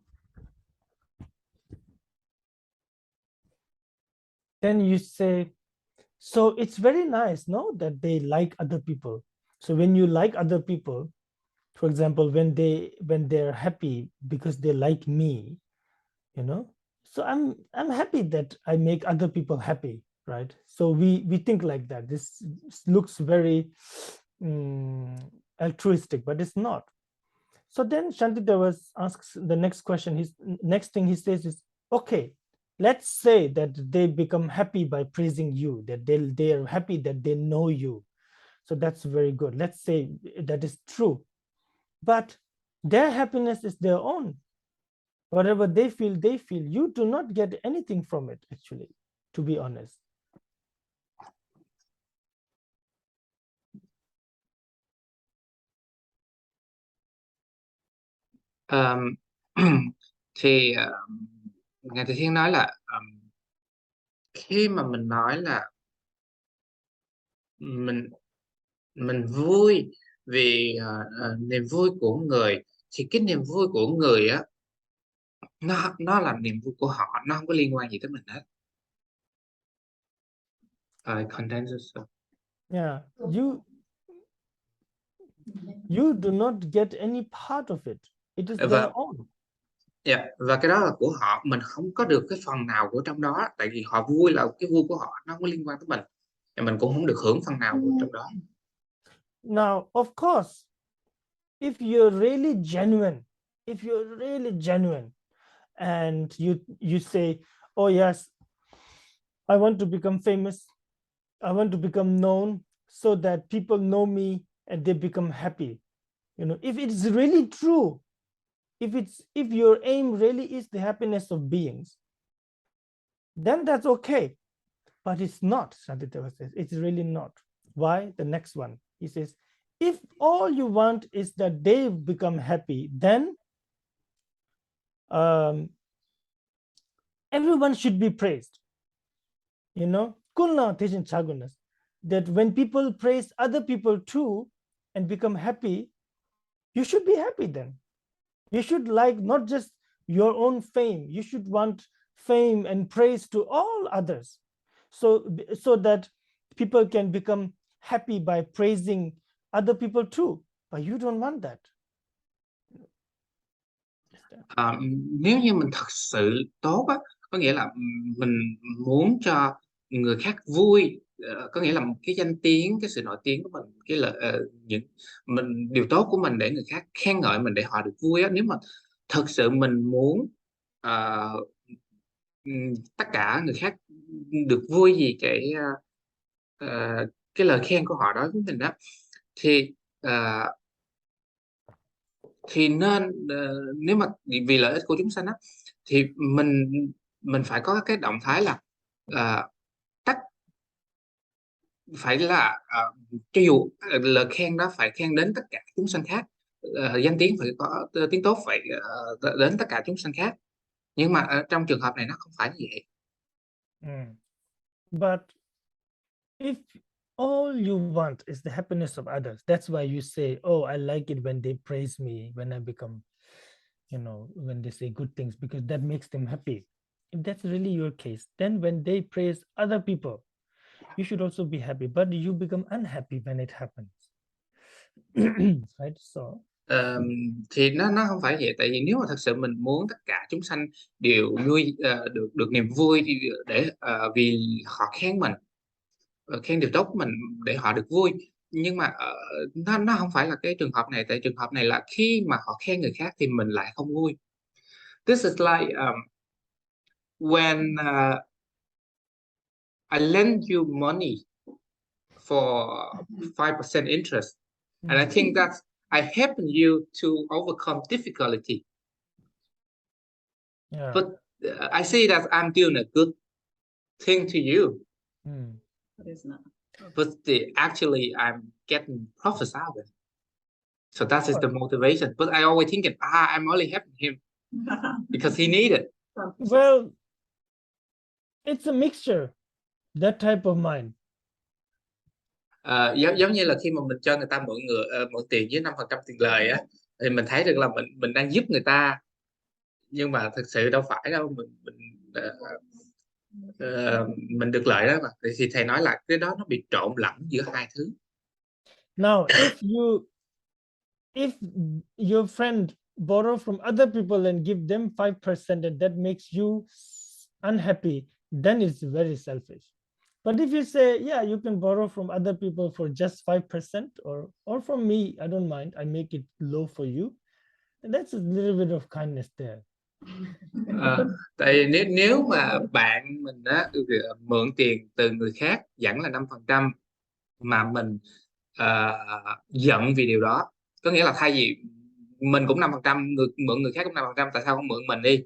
then you say, so it's very nice, no, that they like other people. So when you like other people, for example, when they're happy because they like me, so I'm happy that I make other people happy, right? So we think like that. This looks very altruistic, but it's not. So then Shantideva asks the next question. His next thing he says is, okay, let's say that they become happy by praising you, that they are happy that they know you. So that's very good. Let's say that is true. But their happiness is their own. Whatever they feel, they feel. You do not get anything from it, actually, to be honest. Ờm, thì Ngài Từ Thiên nói là khi mà mình nói là mình mình vui vì niềm vui của người, thì cái niềm vui của người á, nó là niềm vui của họ, nó không có liên quan gì tới mình hết. Condenses. Yeah, you do not get any part of it. It is their Và own. và cái đó là của họ, mình không có được cái phần nào của trong đó, tại vì họ vui là cái vui của họ, nó không có liên quan tới mình, và mình cũng không được hưởng phần nào của trong đó. Now, of course, if you're really genuine, and you say, oh yes, I want to become famous, I want to become known so that people know me and they become happy. If it's really true, if your aim really is the happiness of beings, then that's okay. But it's not, Shantideva says, it's really not. Why? The next one, he says, if all you want is that they become happy, then everyone should be praised. Kulna Tejin Chagunas, that when people praise other people too and become happy, you should be happy then. You should like not just your own fame, you should want fame and praise to all others, so that people can become happy by praising other people too. But you don't want that. Nếu như mình thật sự tốt á, có nghĩa là mình muốn cho người khác vui, có nghĩa là cái danh tiếng, cái sự nổi tiếng của mình, điều tốt của mình để người khác khen ngợi mình, để họ được vui á. Nếu mà thật sự mình muốn tất cả người khác được vui vì cái lời khen của họ đối với mình đó, thì nên nếu mà vì lợi ích của chúng sanh á, thì mình phải có cái động thái là phải là cho dù lời khen đó phải khen đến tất cả chúng sanh khác, danh tiếng phải có tiếng tốt phải đến tất cả chúng sanh khác, nhưng mà trong trường hợp này nó không phải như vậy. But if all you want is the happiness of others, that's why you say, oh, I like it when they praise me, when I become, when they say good things, because that makes them happy. If that's really your case, then when they praise other people, you should also be happy, but you become unhappy when it happens. Right? So thì nó không phải vậy, tại vì nếu mà thật sự mình muốn tất cả chúng sanh đều được niềm vui để vì họ khen mình, khen điều tốt của mình để họ được vui, nhưng mà nó không phải là cái trường hợp này. Tại trường hợp này là khi mà họ khen người khác thì mình lại không vui. This is like when I lend you money for 5% interest, and I think that I help you to overcome difficulty. yeah. But I say that I'm doing a good thing to you. It is not. But actually I'm getting profits out of it. So that is the motivation. But I always thinking, I'm only helping him because he needed it. Well, it's a mixture, that type of mind. Giống như là khi mà mình cho người ta mượn tiền với 5% tiền lời á, thì mình thấy được là mình đang giúp người ta, nhưng mà thực sự đâu phải đâu, mình được lợi đó mà. Thì thầy nói là cái đó nó bị trộn lẫn giữa hai thứ. Now, if your friend borrow from other people and give them 5% and that makes you unhappy, then it's very selfish. But if you say, yeah, you can borrow from other people for just 5%, or from me, I don't mind, I make it low for you, and that's a little bit of kindness there. Tại nếu mà bạn mình á mượn tiền từ người khác vẫn là 5%, mà mình giận vì điều đó, có nghĩa là thay vì mình cũng 5%, mượn người khác cũng 5%, tại sao không mượn mình đi?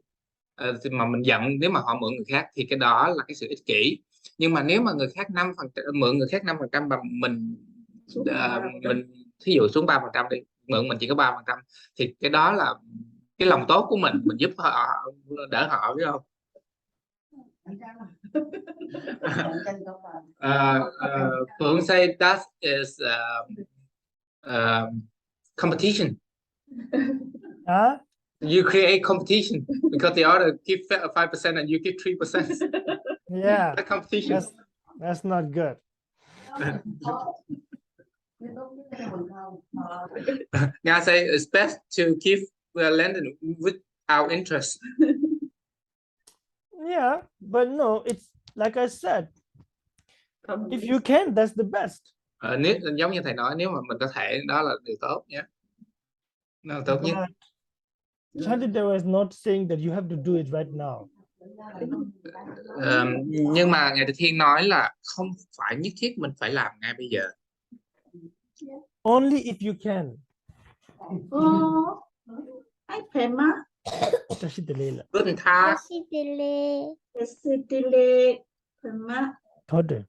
Mà mình giận nếu mà họ mượn người khác thì cái đó là cái sự ích kỷ. Nhưng mà nếu mà người khác 5%, mượn người khác 5% mà mình thí dụ xuống 3% đi, mượn mình chỉ có 3%, thì cái đó là cái lòng tốt của mình giúp họ, đỡ họ, biết không? Phượng say that is competition. You create competition because the other give 5% and you give 3%. Yeah, That competition. that's not good. Nga say it's best to give lending without interest. Yeah, but no, it's like I said, if you can, that's the best. Nếu giống như thầy nói, nếu mà mình có thể, đó là điều tốt nhé, đó là tốt nhất. Shantideva is not saying that you have to do it right now. Nhưng mà Ngài Từ Thiên nói là không phải nhất thiết mình phải làm ngay bây giờ. Only if you can. Ai phải mà? Good tha. Phải mà? Thôi được.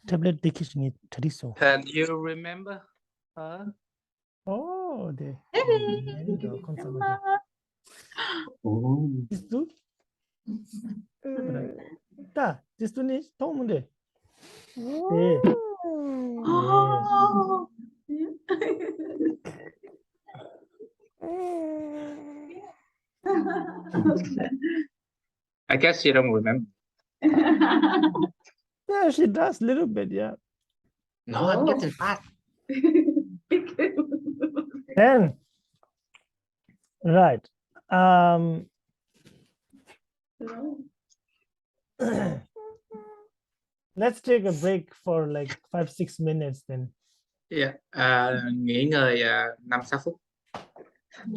Tablet देखिसुनी थरिसो. Can you remember her? Oh, de. Istu? Ta, istu ni tahu munde. I guess you don't remember. Yeah, she does a little bit, yeah. No, I'm getting fat. Then, right. Let's take a break for like 5-6 minutes then. Yeah. Nghỉ ngơi 5-6 phút.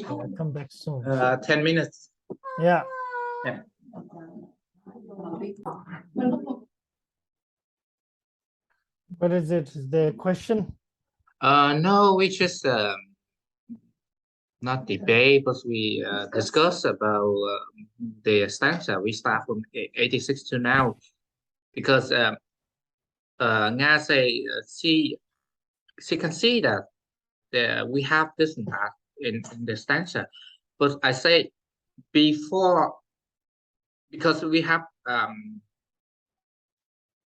I'll come back soon. 10 minutes. Yeah. Yeah. What is it? Is there a question? No, we just not debate, but we discuss about the stanza. We start from 86 to now, because Nga say she can see that we have this and that in the stanza, but I say before, because we have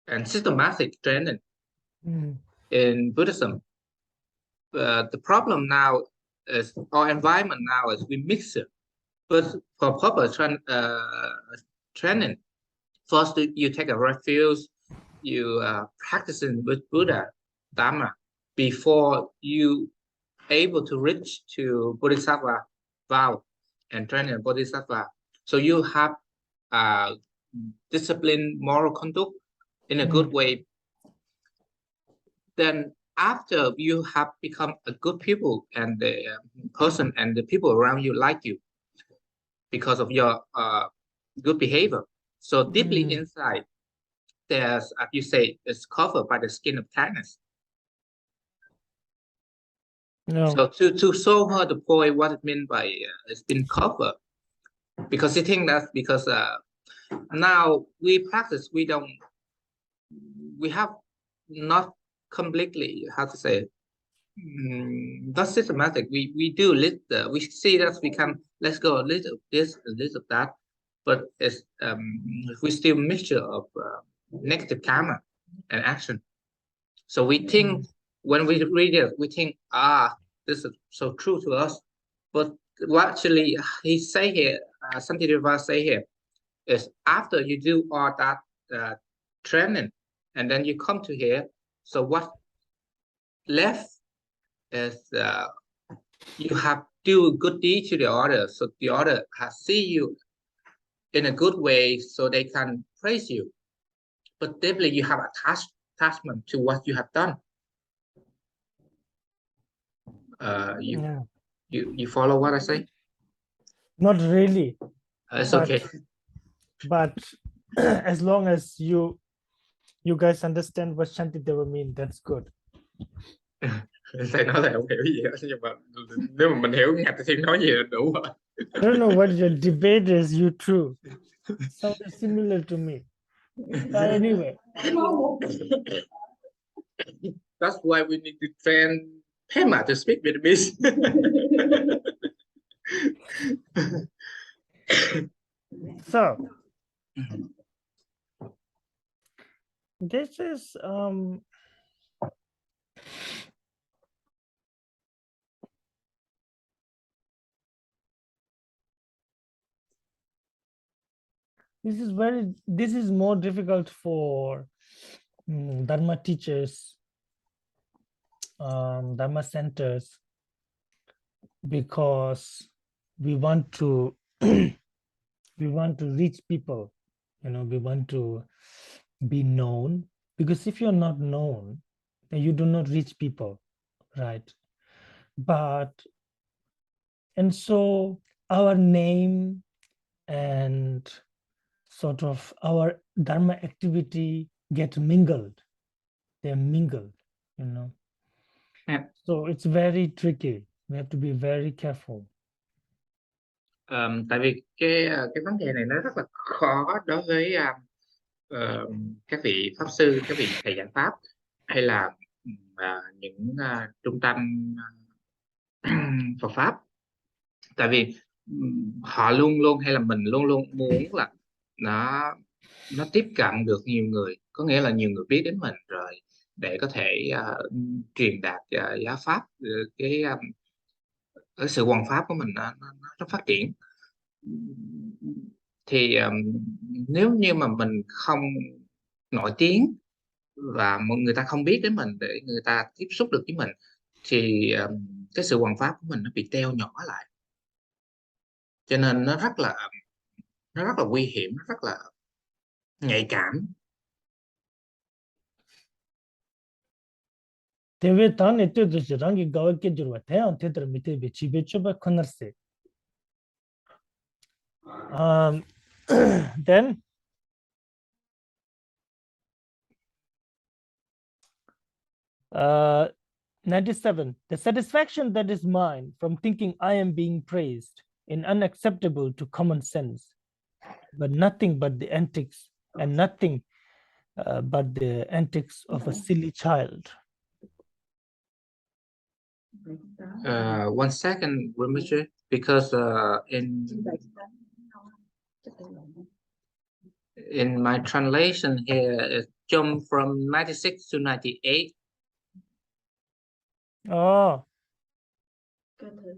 and systematic training in Buddhism. The problem now is our environment now is we mix it, but for proper training, first you take a refuge, you practicing with Buddha Dharma before you able to reach to Bodhisattva vow and training Bodhisattva. So you have discipline, moral conduct in a good way. Then after you have become a good people, and the person and the people around you like you because of your good behavior. So deeply inside, there's, as you say, it's covered by the skin of kindness. No. So to show her the point, what it means by it's been covered, because she think that's because now we practice, we have not completely, how to say, not systematic. We do we see that we can, let's go a little this, a little that, but it's we still mixture of negative karma and action. So we think when we read it, we think, this is so true to us. But what actually he say here, Santideva say here, is after you do all that training, and then you come to here, so what left is you have do a good deed to the other, so the other has see you in a good way, so they can praise you. But deeply you have attachment to what you have done. You follow what I say? Not really, It's but okay. but as long as you guys understand what Shantideva mean, that's good. Thầy nói thầy không hiểu gì hết, nhưng mà nếu mà mình hiểu ngạch thì Thiên nói gì là đủ rồi. I don't know what your debate is, you two. Sounded similar to me. But anyway, That's why we need to train Pema to speak Vietnamese. so this is this is more difficult for Dharma teachers, Dharma centers, because we want to we want to reach people, we want to be known, because if you're not known, then you do not reach people, right? And so our name and sort of our Dharma activity get mingled. They're mingled, Yeah. So it's very tricky. We have to be very careful. Tại vì cái vấn đề này nó rất là khó đối với các vị pháp sư, các vị thầy giảng pháp, hay là những trung tâm Phật pháp. Tại vì họ luôn luôn, hay là mình luôn luôn muốn là nó tiếp cận được nhiều người, có nghĩa là nhiều người biết đến mình rồi, để có thể truyền đạt giáo pháp, cái sự hoằng pháp của mình nó phát triển. Thì nếu như mà mình không nổi tiếng và mọi người ta không biết đến mình để người ta tiếp xúc được với mình, thì cái sự hoằng pháp của mình nó bị teo nhỏ lại, cho nên nó rất là nguy hiểm, nó rất là nhạy cảm. Tewe tane te doshi rangi gawa ke jirwa teyan tetra mite be chibe choba konarse. Then 97. The satisfaction that is mine from thinking I am being praised is unacceptable to common sense, but nothing but the antics and nothing but the antics of a silly child. 1 second, Rinpoche, because in my translation here, it jumped from 96 to 98. Oh.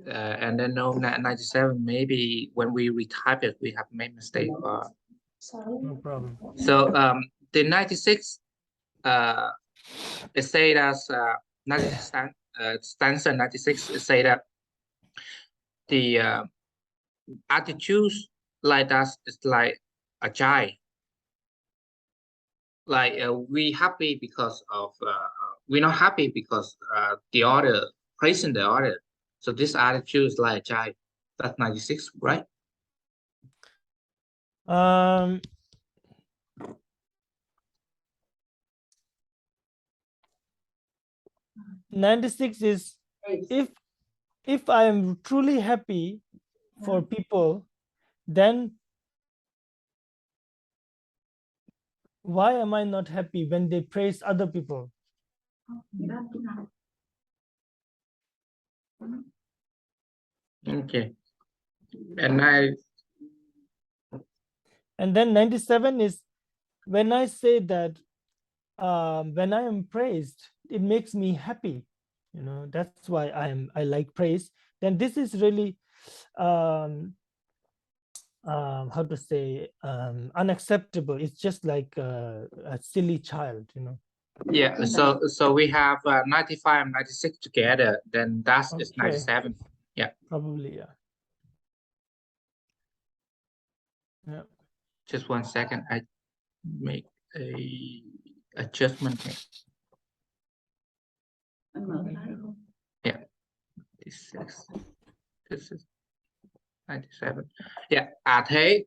And then on 97, maybe when we retype it, we have made mistake. No problem. So the 96, it said as 96, stanza 96, it say that the attitudes like that is like a child. Like we happy because of we're not happy because the order praising the order. So this attitude is like a child. That's 96, right? 96 is if I am truly happy for people, then why am I not happy when they praise other people? Okay. And then 97 is when I say that when I am praised, it makes me happy. That's why I like praise. Then this is really how to say unacceptable. It's just like a silly child. Yeah. So we have 95 and 96 together. Then that's Okay. 97. Yeah. Probably, yeah. Yeah. Just 1 second. I make a adjustment here. Yeah. 96. This is 97. Yeah. Thế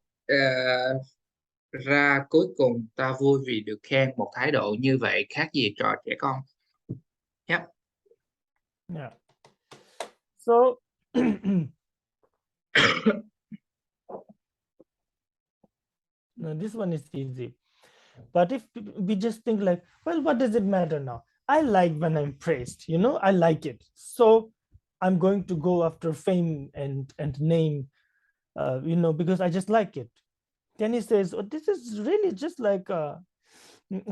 ra cuối cùng ta vui vì được khen, một thái độ như vậy khác gì trò trẻ con. Yep. Yeah. So now this one is easy. But if we just think like, well, what does it matter now? I like when I'm praised, you know, I like it. So I'm going to go after fame and name, you know, because I just like it. Then he says, oh, this is really just like,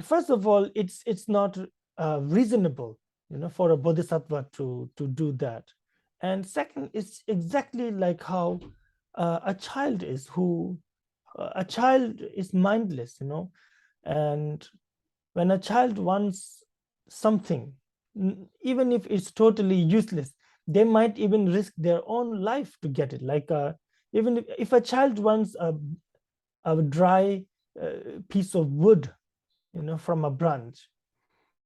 first of all, it's not reasonable, you know, for a bodhisattva to do that. And second, it's exactly like how a child is a child is mindless, you know, and when a child wants something, even if it's totally useless, they might even risk their own life to get it. Like even if a child wants a dry piece of wood, you know, from a branch,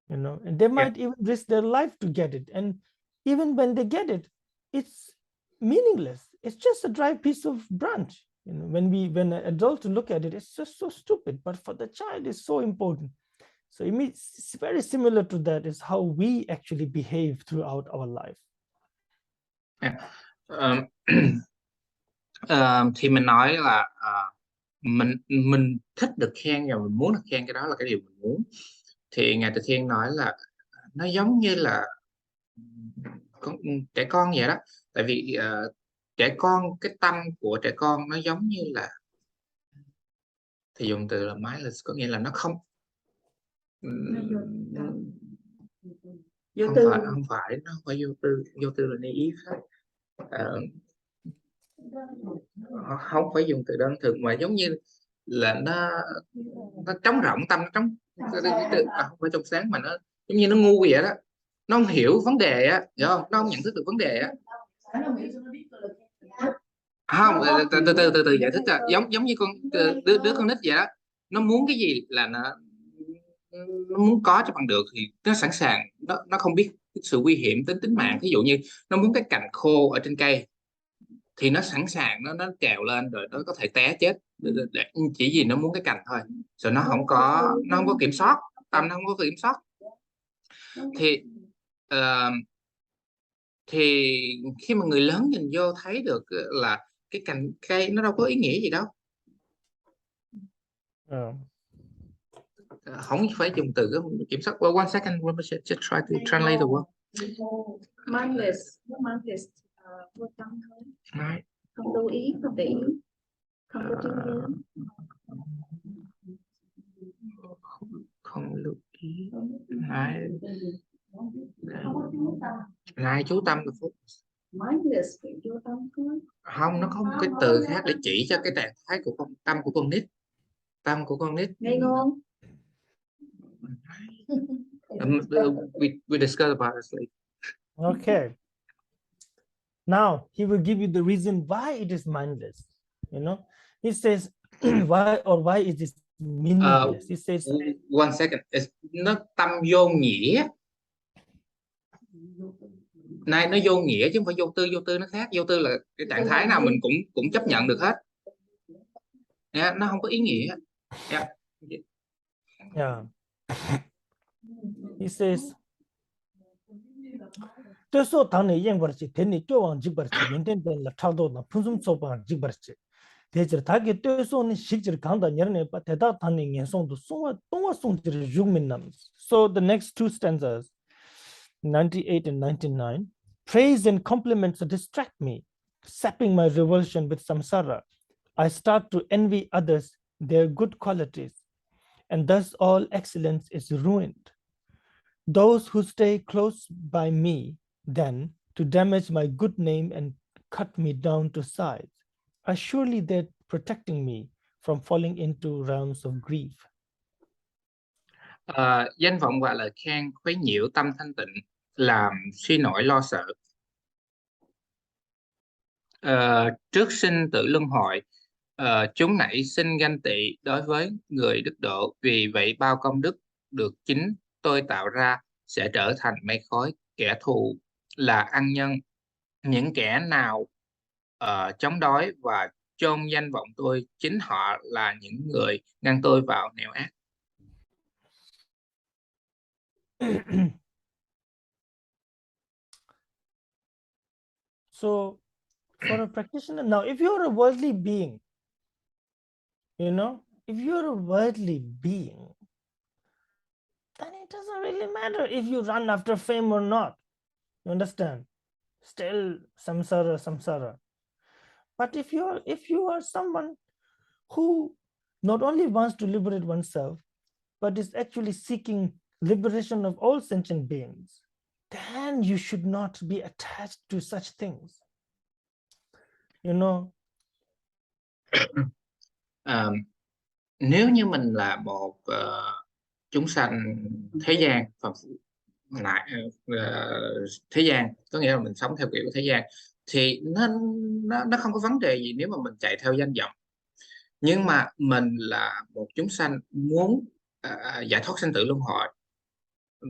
you know, and they might even risk their life to get it. And even when they get it, it's meaningless. It's just a dry piece of branch. You know, when an adult look at it, it's just so stupid. But for the child, it's so important. So it's very similar to that is how we actually behave throughout our life. Thì mình nói là mình thích được khen và mình muốn được khen, cái đó là cái điều mình muốn. Thì Ngài Từ Thiên nói là nó giống như là trẻ con vậy đó. Tại vì trẻ con, cái tâm của trẻ con nó giống như là, thì dùng từ là mindless, có nghĩa là nó không vô tư. Không phải nó không phải vô tư. Vô tư là naive. Không phải dùng từ đơn thuần mà giống như là nó trống rỗng, tâm nó trống, không phải trong sáng mà nó giống như nó ngu vậy đó. Nó không hiểu vấn đề á, hiểu không? Nó không nhận thức được vấn đề á. Không, từ giải thích là giống như đứa con nít vậy đó. Nó muốn cái gì là nó muốn có cho bằng được thì nó sẵn sàng, nó không biết sự nguy hiểm đến tính mạng. Ví dụ như nó muốn cái cành khô ở trên cây thì nó sẵn sàng, nó trèo lên rồi nó có thể té chết chỉ vì nó muốn cái cành thôi. Rồi nó không có kiểm soát, tâm nó không có kiểm soát. Thì khi mà người lớn nhìn vô thấy được là cái cành cây nó đâu có ý nghĩa gì đâu. Không phải dùng từ kiểm soát. Well, one second, just try to translate the word. Mindless, vô tâm thôi. Không lưu ý, không để ý, không có chú ý. Không lưu ý. Này chú tâm được phút. Mindless, vô tâm thôi. Không, nó có một cái từ khác để chỉ cho cái trạng thái của tâm của con nít. Tâm của con nít ngây ngô. We discussed about this later. Okay. Now he will give you the reason why it is mindless. You know, he says why is this meaningless? He says one second, nó tâm vô nghĩa. Này, nó vô nghĩa chứ không phải vô tư. Vô tư nó khác. Vô tư là cái trạng thái nào mình cũng chấp nhận được hết. Yeah, nó không có ý nghĩa. Yeah. He says so tane yang barchi teni chowang jigbarchi yenten den la thado na phunzum chobang jigbarchi 대저 다게 떼서는 실질 강다 열네 바 대다 타는 연송도 송아 동아 송지를 죽민남. So the next two stanzas 98 and 99, praise and compliments distract me, sapping my revulsion with samsara. I start to envy others their good qualities, and thus all excellence is ruined. Those who stay close by me then to damage my good name and cut me down to size are surely they're protecting me from falling into realms of grief. Danh vọng và lời khen khuấy nhiễu tâm thanh tịnh, làm suy nổi lo sợ. Trước sinh tử luân hồi, chúng nảy sinh ganh tị đối với người đức độ. Vì vậy bao công đức được chính tôi tạo ra sẽ trở thành mây khói. Kẻ thù là ăn nhân. Những kẻ nào chống đối và chôn danh vọng tôi. Chính họ là những người ngăn tôi vào nẻo ác. So for a practitioner, now if you're a worldly being, if you're a worldly being, then it doesn't really matter if you run after fame or not. You understand? Still samsara. But if you are someone who not only wants to liberate oneself, but is actually seeking liberation of all sentient beings, then you should not be attached to such things. Nếu như mình là một chúng sanh thế gian, thế gian, có nghĩa là mình sống theo kiểu thế gian, thì nó không có vấn đề gì nếu mà mình chạy theo danh vọng. Nhưng mà mình là một chúng sanh muốn giải thoát sinh tử luân hồi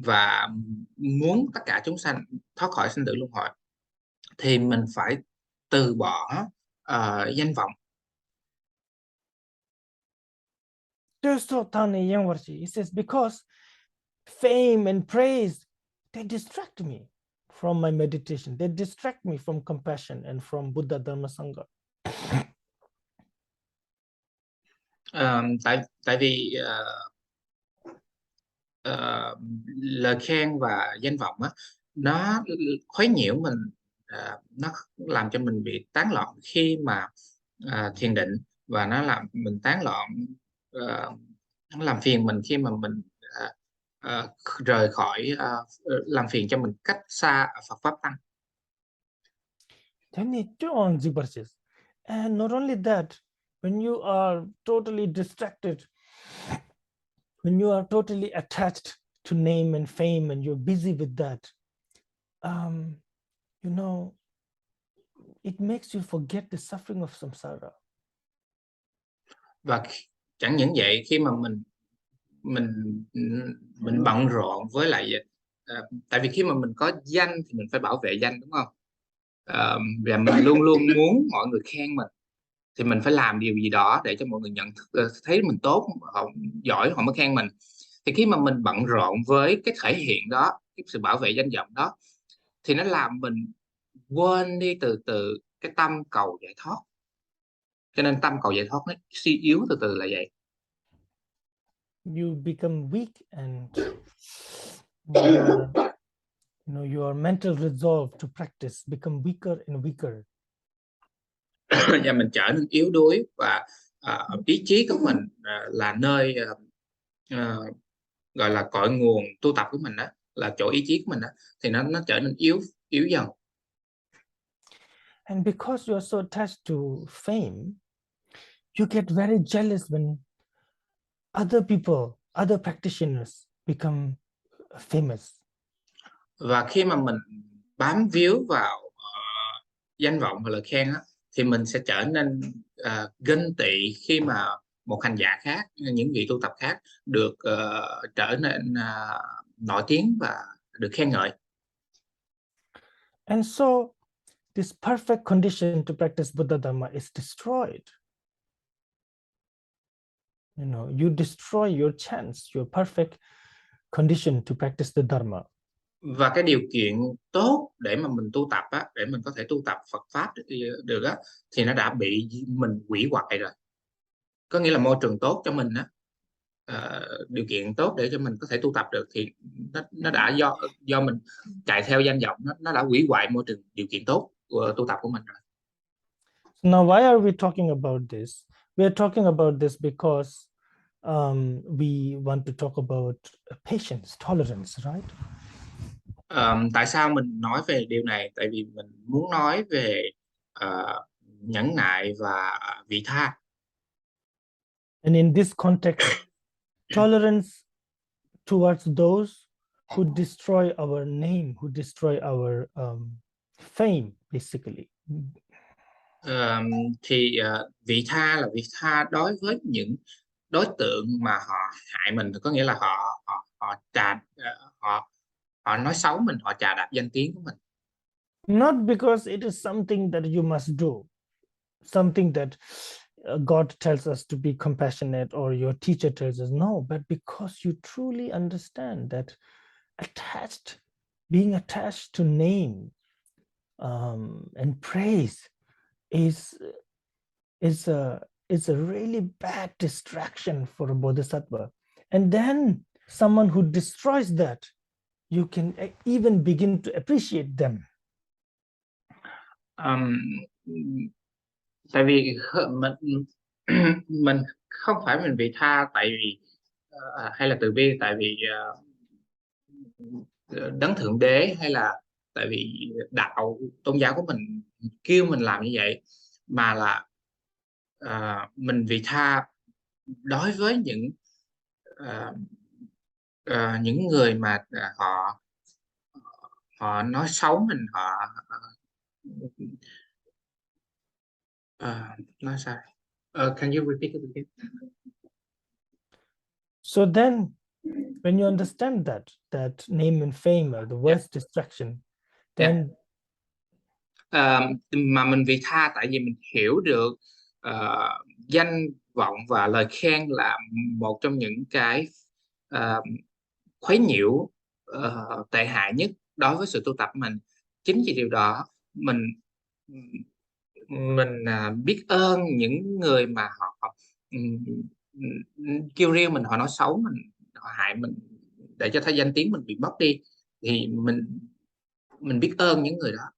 và muốn tất cả chúng sanh thoát khỏi sinh tử luân hồi, thì mình phải từ bỏ danh vọng. He says, because fame and praise, they distract me from my meditation. They distract me from compassion and from Buddha Dharma Sangha. Tại vì lời khen và danh vọng á, nó khuấy nhiễu mình, nó làm cho mình bị tán loạn khi mà thiền định, và nó làm mình tán loạn, nó làm phiền mình khi mà mình rời khỏi, làm phiền cho mình cách xa Phật pháp tăng. And not only that, when you are totally distracted, when you are totally attached to name and fame and you're busy with that, it makes you forget the suffering of samsara. Và chẳng những vậy, khi mà mình bận rộn với lại tại vì khi mà mình có danh thì mình phải bảo vệ danh, đúng không? Và mình luôn luôn muốn mọi người khen mình, thì mình phải làm điều gì đó để cho mọi người nhận thức, thấy mình tốt, họ giỏi họ mới khen mình. Thì khi mà mình bận rộn với cái thể hiện đó, cái sự bảo vệ danh vọng đó, thì nó làm mình quên đi từ từ cái tâm cầu giải thoát. Cho nên tâm cầu giải thoát nó suy yếu từ từ là vậy. You become weak and your mental resolve to practice become weaker and weaker. Và mình trở nên yếu đuối, và ý chí của mình là nơi gọi là cội nguồn tu tập của mình đó, là chỗ ý chí của mình đó, thì nó trở nên yếu dần. And because you are so attached to fame, you get very jealous when other practitioners become famous. Và khi mà mình bám víu vào danh vọng và lời khen á, thì mình sẽ trở nên ganh tị khi mà một hành giả khác, những vị tu tập khác được trở nên nổi tiếng và được khen ngợi. And so this perfect condition to practice Buddha Dharma is destroyed. You destroy your chance, your perfect condition to practice the Dharma. Và cái điều kiện tốt để mà mình tu tập á, để mình có thể tu tập Phật pháp được á, thì nó đã bị mình hủy hoại rồi. Có nghĩa là môi trường tốt cho mình á, điều kiện tốt để cho mình có thể tu tập được, thì nó đã do mình chạy theo danh vọng, nó đã hủy hoại môi trường, điều kiện tốt của tu tập của mình rồi. Now, why are we talking about this? We are talking about this because we want to talk about patience, tolerance, right? Tại sao mình nói về điều này? Tại vì mình muốn nói về nhẫn nại và vị tha. And in this context, tolerance towards those who destroy our name, who destroy our fame, basically. Thì vị tha là vị tha đối với những đối tượng mà họ hại mình, có nghĩa là họ nói xấu mình, họ chà đạp danh tiếng của mình. Not because it is something that you must do, something that God tells us to be compassionate, or your teacher tells us. No, but because you truly understand that being attached to name and praise is a really bad distraction for a bodhisattva. And then someone who destroys that, you can even begin to appreciate them. Tại vì mình mình không phải mình vị tha tại vì hay là từ bi tại vì đấng thượng đế, hay là tại vì đạo tôn giáo của mình kêu mình làm như vậy, mà là mình vị tha đối với những người mà họ nói xấu mình, nói sao? Can you repeat it again? So then when you understand that name and fame are the worst distraction, then mà mình vị tha tại vì mình hiểu được danh vọng và lời khen là một trong những cái khuấy nhiễu tệ hại nhất đối với sự tu tập mình. Chính vì điều đó mình biết ơn những người mà họ kêu riêng mình, họ nói xấu mình, họ hại mình để cho thấy danh tiếng mình bị mất đi, thì mình biết ơn những người đó.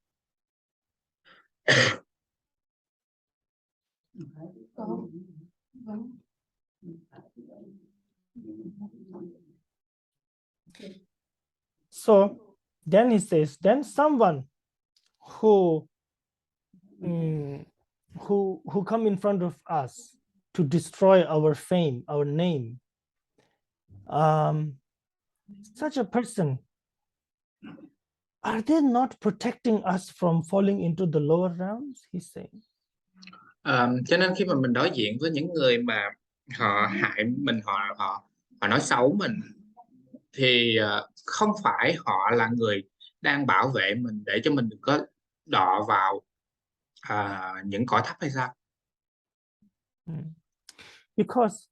So then he says, then someone who come in front of us to destroy our fame, our name, such a person, are they not protecting us from falling into the lower realms? He's saying. Cho nên khi mà mình đối diện với những người mà họ hại mình, họ nói xấu mình, thì không phải họ là người đang bảo vệ mình để cho mình đừng có đọa vào những cõi thấp hay sao? Because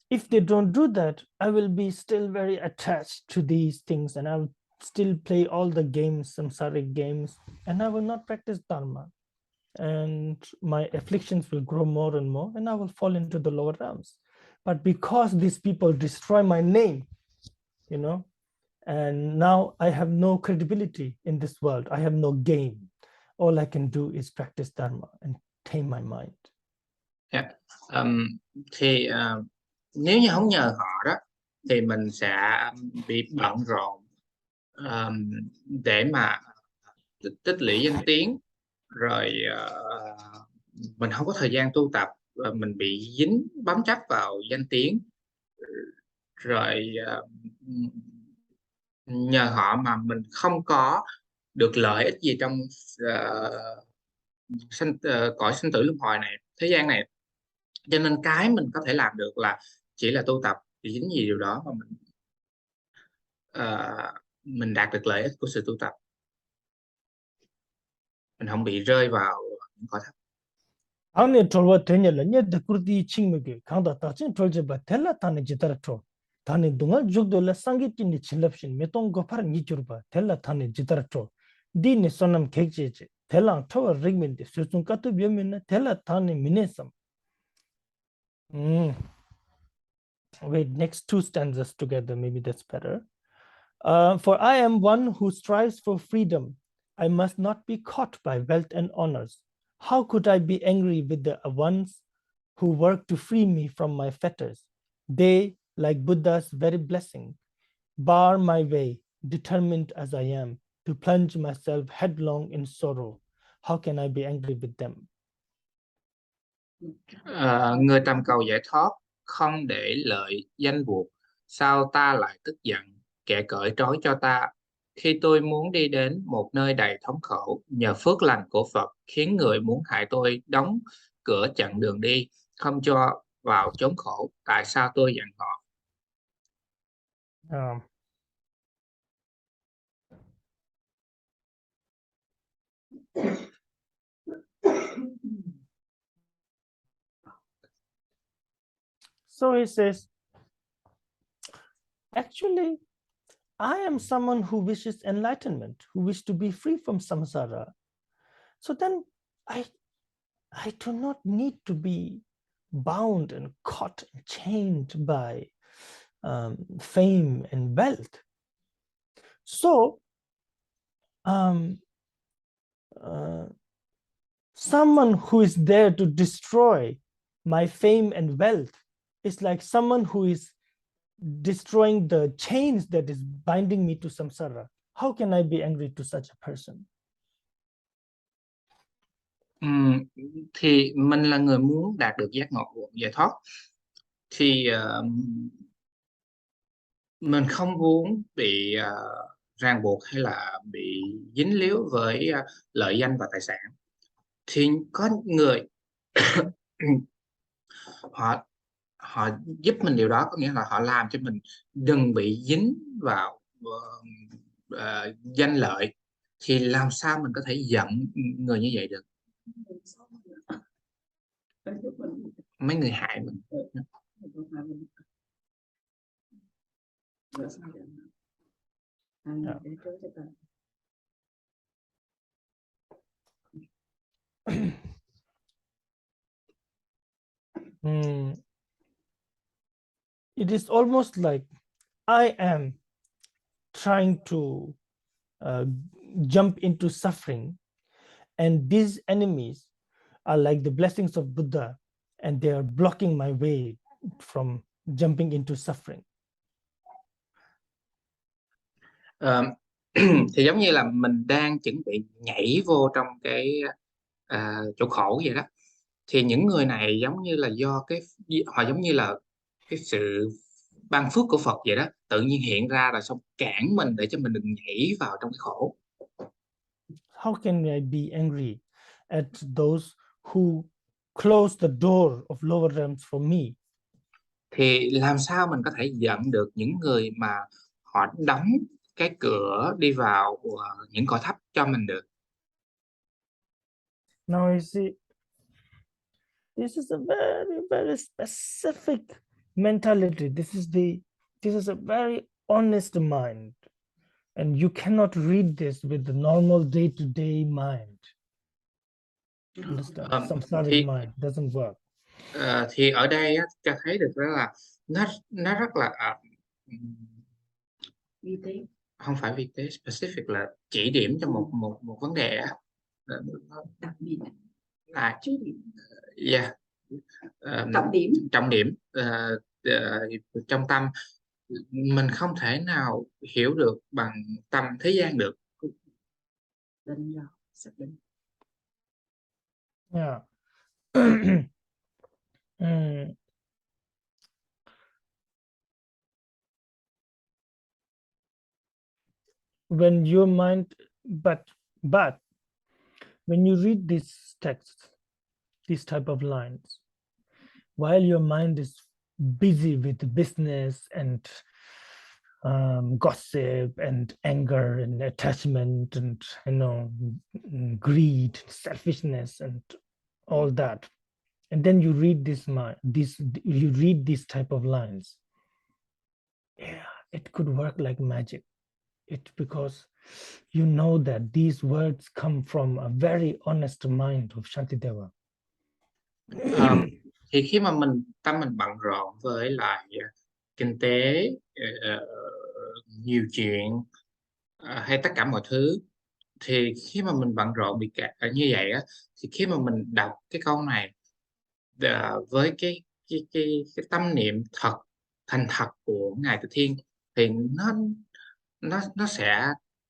if they don't do that, I will be still very attached to these things, and I'll still play all the games, samsaric games, and I will not practice dharma, and my afflictions will grow more and more, and I will fall into the lower realms. But because these people destroy my name, and now I have no credibility in this world, I have no gain. All I can do is practice dharma and tame my mind. Thì nếu như không nhờ họ đó thì mình sẽ bị bận rộn để mà tích lũy danh tiếng, rồi mình không có thời gian tu tập, mình bị dính bám chấp vào danh tiếng, rồi nhờ họ mà mình không có được lợi ích gì trong cõi sinh tử luân hồi này, thế gian này. Cho nên cái mình có thể làm được là chỉ là tu tập, thì chính vì điều đó mà mình đạt được lợi ích của sự tu tập, mình không bị rơi vào những cõi thấp. Ane trolwa tenya la nye dakurdi chingmege kanda tachin trolje ba tela tane jitara tro. Tane dunga jugdo la sangit ni chilapshin metong gopar ni churba tela tane jitara tro. Di ne sonam kekjeje tela tawa rigmen de susung katu biomina tela tane minesam. Wait, next two stanzas together, maybe that's better. For I am one who strives for freedom. I must not be caught by wealth and honors. How could I be angry with the ones who work to free me from my fetters? They, like Buddha's very blessing, bar my way, determined as I am to plunge myself headlong in sorrow. How can I be angry with them? Người tầm cầu giải thoát không để lợi danh buộc, sao ta lại tức giận, kẻ cởi trói cho ta. Khi tôi muốn đi đến một nơi đầy thống khổ, nhờ phước lành của Phật khiến người muốn hại tôi đóng cửa chặn đường đi, không cho vào chốn khổ. Tại sao tôi giận họ? So he says, actually, I am someone who wishes enlightenment, who wish to be free from samsara. So then I do not need to be bound and caught and chained by fame and wealth. So someone who is there to destroy my fame and wealth is like someone who is destroying the chains that is binding me to samsara. How can I be angry to such a person? Thì mình là người muốn đạt được giác ngộ, giải thoát, thì mình không muốn bị ràng buộc hay là bị dính líu với lợi danh và tài sản. Thì có người họ giúp mình điều đó, có nghĩa là họ làm cho mình đừng bị dính vào danh lợi. Thì làm sao mình có thể giận người như vậy được? Mấy người hại mình. It is almost like I am trying to jump into suffering, and these enemies are like the blessings of Buddha, and they are blocking my way from jumping into suffering. Thì giống như là mình đang chuẩn bị nhảy vô trong cái chỗ khổ vậy đó. Thì những người này giống như là họ giống như là cái sự ban phước của Phật vậy đó, tự nhiên hiện ra rồi xong cản mình để cho mình đừng nhảy vào trong cái khổ. How can I be angry at those who close the door of lower realms for me? Thì làm sao mình có thể giận được những người mà họ đóng cái cửa đi vào những cõi thấp cho mình được? Now you see, this is a very, very specific mentality. This is a very honest mind, and you cannot read this with the normal day-to-day mind. Understand? Samsaric mind doesn't work. Thì ở đây á, cho thấy được đó là nó rất là vi tế, không phải vi tế, specific là chỉ điểm cho một vấn đề á, đặc biệt là trọng điểm trong tâm. Mình không thể nào hiểu được bằng tâm thế gian được. Yeah. When your mind, but when you read these texts, these type of lines, while your mind is busy with business and gossip and anger and attachment and greed, selfishness and all that, and then you read you read these type of lines, yeah, it could work like magic. Because you know that these words come from a very honest mind of Shantideva. Thì khi mà tâm mình bận rộn với lại kinh tế, nhiều chuyện hay tất cả mọi thứ, thì khi mà mình bận rộn như vậy á, thì khi mà mình đọc cái câu này với cái tâm niệm thành thật của Ngài Từ Thiên, thì nó sẽ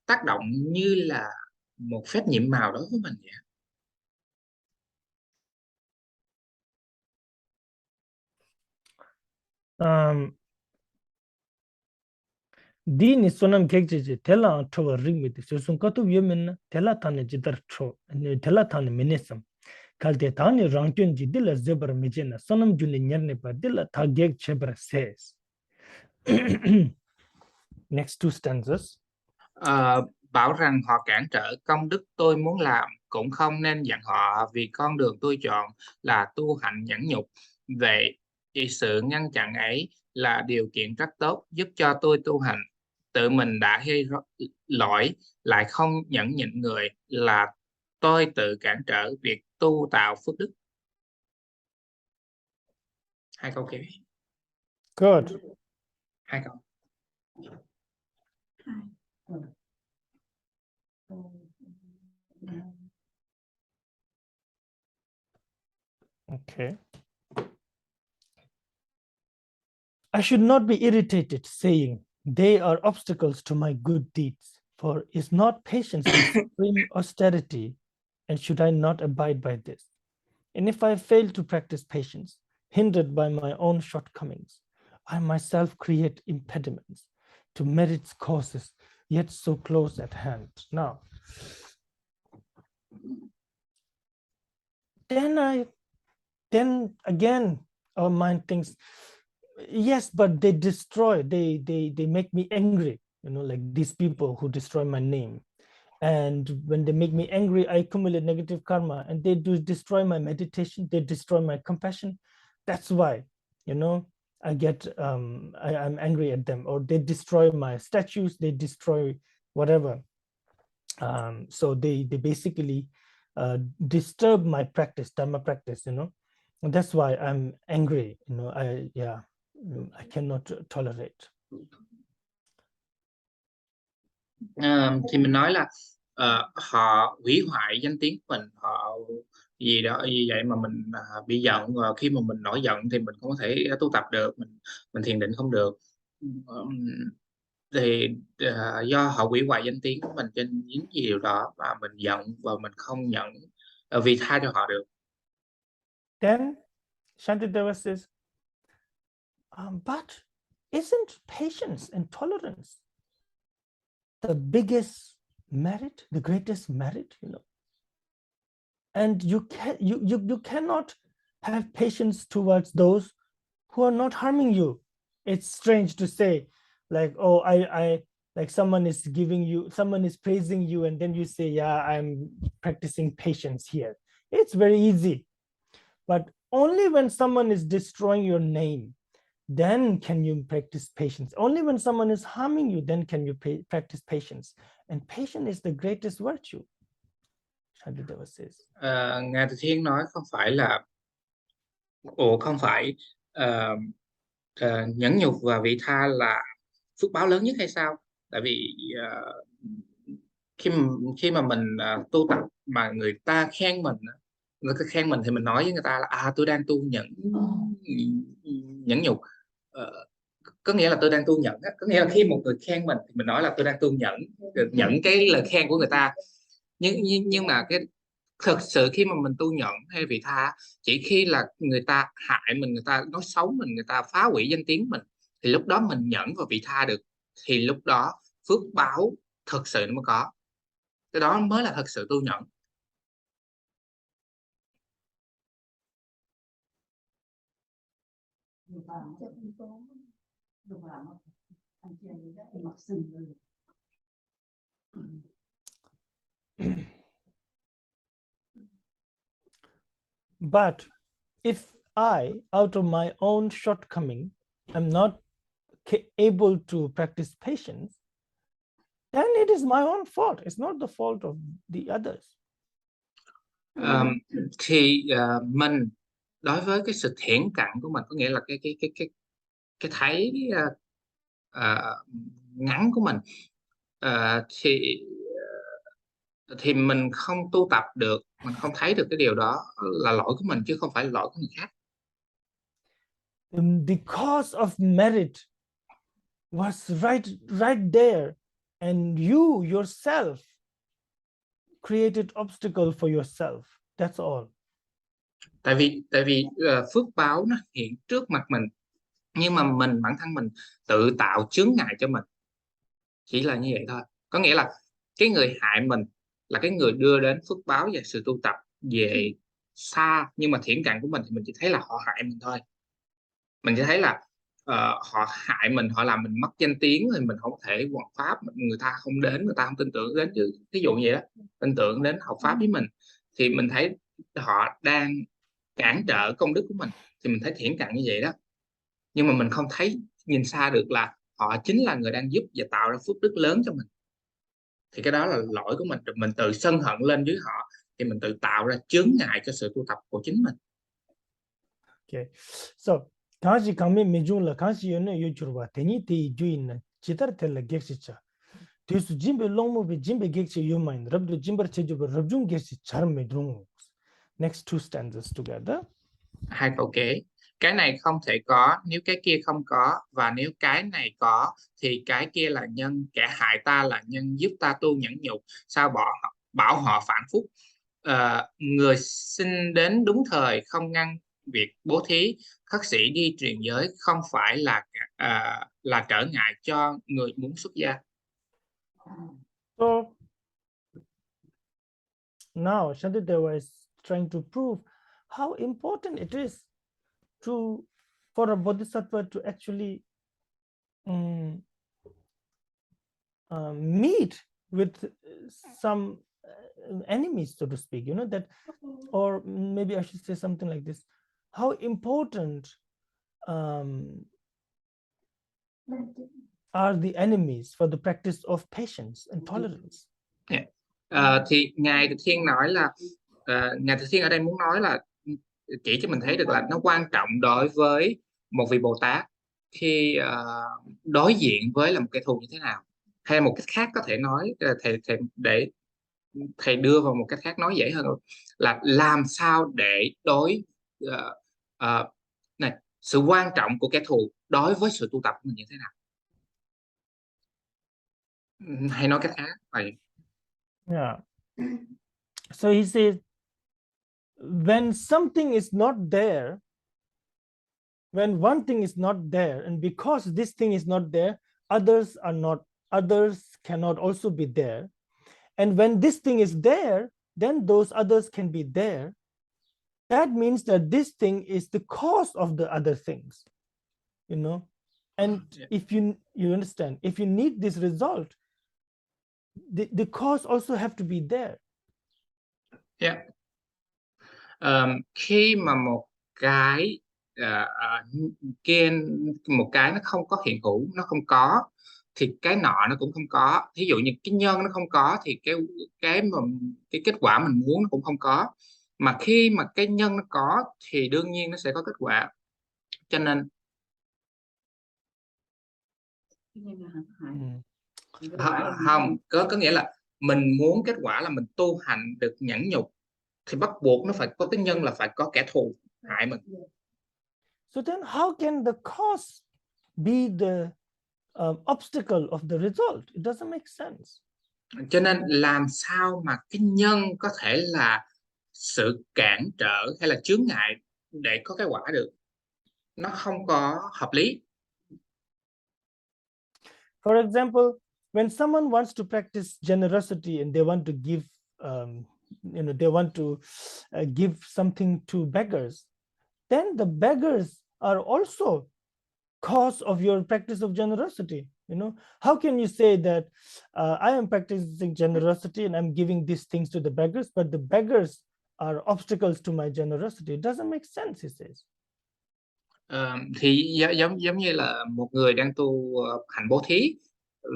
tác động như là một phép nhiệm màu đối với mình vậy. Dini sonam kekje tela towa ring mit so katu yemen tela tane jidar tro tela tane minesam kalte tane rangtun ji dilla zebar mejena sonam juni nyerne pa dilla thagek chebra says. Next two stanzas. Bảo rằng họ cản trở công đức tôi muốn làm, cũng không nên giận họ, vì con đường tôi chọn là tu hành nhẫn nhục. Vậy thì sự ngăn chặn ấy là điều kiện rất tốt giúp cho tôi tu hành. Tự mình đã gây lỗi lại không nhẫn nhịn người, là tôi tự cản trở việc tu tạo phước đức. Hai câu kia. Good. Hai câu. Okay. I should not be irritated, saying, they are obstacles to my good deeds, for is not patience the supreme austerity, and should I not abide by this? And if I fail to practice patience, hindered by my own shortcomings, I myself create impediments to merit's causes, yet so close at hand. Now, then again, our mind thinks, yes, but they destroy, they make me angry, like these people who destroy my name. And when they make me angry, I accumulate negative karma, and they do destroy my meditation, they destroy my compassion. That's why, I get I'm angry at them, or they destroy my statues, they destroy whatever. So they basically disturb my practice, dharma practice, and that's why I'm angry, I cannot tolerate. Thì mình nói là họ hủy hoại danh tiếng của mình, họ gì đó như vậy mà mình bị giận, và khi mà mình nổi giận thì mình không có thể tu tập được, mình thiền định không được. Thì do họ hủy hoại danh tiếng của mình, trên những điều đó mà mình giận và mình không nhận vì tha cho họ được. Then Shantideva says, but isn't patience and tolerance the biggest merit, the greatest merit, And you cannot have patience towards those who are not harming you. It's strange to say, like, oh, I like someone is praising you, and then you say, yeah, I'm practicing patience here. It's very easy. But only when someone is destroying your name, then can you practice patience. Only when someone is harming you, then can you practice patience. And patience is the greatest virtue. Shantideva says. Ngài Từ Thiên nói không phải nhẫn nhục và vị tha là phước báo lớn nhất hay sao? Tại vì khi mà mình tu tập mà người ta khen mình thì mình nói với người ta là tôi đang tu nhẫn nhục. Có nghĩa là tôi đang tu nhẫn. Có nghĩa là khi một người khen mình thì mình nói là tôi đang tu nhẫn cái lời khen của người ta. Nhưng mà cái thực sự khi mà mình tu nhẫn hay vị tha, chỉ khi là người ta hại mình, người ta nói xấu mình, người ta phá hủy danh tiếng mình, thì lúc đó mình nhẫn và vị tha được, thì lúc đó phước báo thực sự nó mới có. Cái đó mới là thật sự tu nhẫn. But if I, out of my own shortcoming, am not able to practice patience, then it is my own fault. It's not the fault of the others. Thì mình đối với cái sự thiển cận của mình, có nghĩa là cái thấy ngắn của mình, thì mình không tu tập được, mình không thấy được cái điều đó là lỗi của mình chứ không phải là lỗi của người khác. The cause of merit was right there, and you yourself created obstacle for yourself. That's all. Tại vì phước báo nó hiện trước mặt mình, nhưng mà bản thân mình tự tạo chướng ngại cho mình, chỉ là như vậy thôi. Có nghĩa là cái người hại mình là cái người đưa đến phước báo và sự tu tập về xa, nhưng mà thiển cận của mình thì mình chỉ thấy là họ hại mình thôi. Mình chỉ thấy là họ hại mình, họ làm mình mất danh tiếng, rồi mình không thể hoằng pháp, người ta không đến, người ta không tin tưởng đến, chứ ví dụ vậy đó, tin tưởng đến học pháp với mình, thì mình thấy họ đang cản trở công đức của mình, thì mình thấy thiển cận như vậy đó. Nhưng mà mình không thấy nhìn xa được là họ chính là người đang giúp và tạo ra phước đức lớn cho mình. Thì cái đó là lỗi của mình tự sân hận lên với họ, thì mình tự tạo ra chướng ngại cho sự tu tập của chính mình. Okay, so kaji kame mejung la kaji yone yochurwa teni ti juin na chitar tella geksicha tisu jimbe longmo be jimbe gekchi yumain rabdu jimbar cheju be rabjung geksi char medrung. Next two stanzas together. Hai câu kế: cái này không thể có nếu cái kia không có, và nếu cái này có thì cái kia là nhân, kẻ hại ta là nhân, giúp ta tu nhẫn nhục, sao bảo họ phản phúc. Người xin đến đúng thời, không ngăn việc bố thí, khất sĩ đi truyền giới không phải là trở ngại cho người muốn xuất gia. So now Shantideva is trying to prove how important it is for a bodhisattva to actually meet with some enemies, so to speak, that, or maybe I should say something like this: how important are the enemies for the practice of patience and tolerance? Thì Ngài Từ Thiên nói là Ngài Từ Thiên ở đây muốn nói là chỉ cho mình thấy được là nó quan trọng đối với một vị Bồ Tát khi đối diện với là một kẻ thù như thế nào. Hay một cách khác có thể nói, để thầy đưa vào một cách khác nói dễ hơn, là làm sao để này, sự quan trọng của kẻ thù đối với sự tu tập của mình như thế nào. Hay nói cách khác vậy. Yeah. So he says, when something is not there, when one thing is not there, and because this thing is not there, others cannot also be there. And when this thing is there, then those others can be there. That means that this thing is the cause of the other things, and if you understand, if you need this result, the cause also have to be there. Khi mà một cái một cái nó không có hiện hữu, nó không có, thì cái nọ nó cũng không có. Thí dụ như cái nhân nó không có thì cái kết quả mình muốn nó cũng không có. Mà khi mà cái nhân nó có thì đương nhiên nó sẽ có kết quả. Cho nên không có nghĩa là mình muốn kết quả là mình tu hành được nhẫn nhục, thì bắt buộc nó phải có cái nhân, là phải có kẻ thù hại mình. So then how can the cause be the obstacle of the result? It doesn't make sense. Cho nên làm sao mà cái nhân có thể là sự cản trở hay là chướng ngại để có cái quả được? Nó không có hợp lý. For example, when someone wants to practice generosity and they want to give, give something to beggars, then the beggars are also cause of your practice of generosity. How can you say that I am practicing generosity and I'm giving these things to the beggars, but the beggars are obstacles to my generosity? It doesn't make sense, he says. Thì giống như là một người đang tu hành bố thí,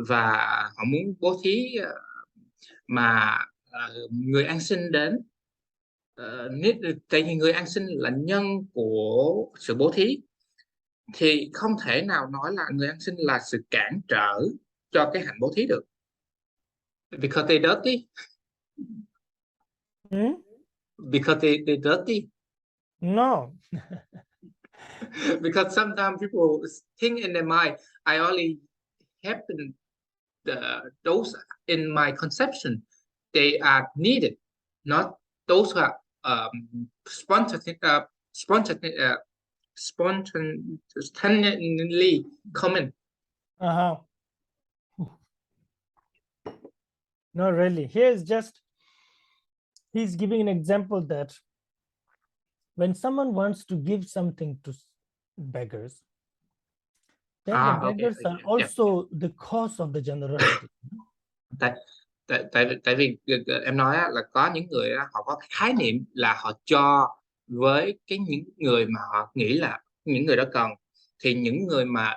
và họ muốn bố thí mà người ăn xin đến, tại vì người ăn xin là nhân của sự bố thí, thì không thể nào nói là người ăn xin là sự cản trở cho cái hạnh bố thí được. Because they dirty. Because they dirty. No. Because sometimes people think in their mind, I only happen those in my conception, they are needed, not those who are spontaneously common. No, really. He's giving an example that when someone wants to give something to beggars, then the Okay, beggars are yeah. also the cause of the generosity. Tại vì em nói á, là có những người á, họ có cái khái niệm là họ cho với những người mà họ nghĩ là những người đó cần, thì những người mà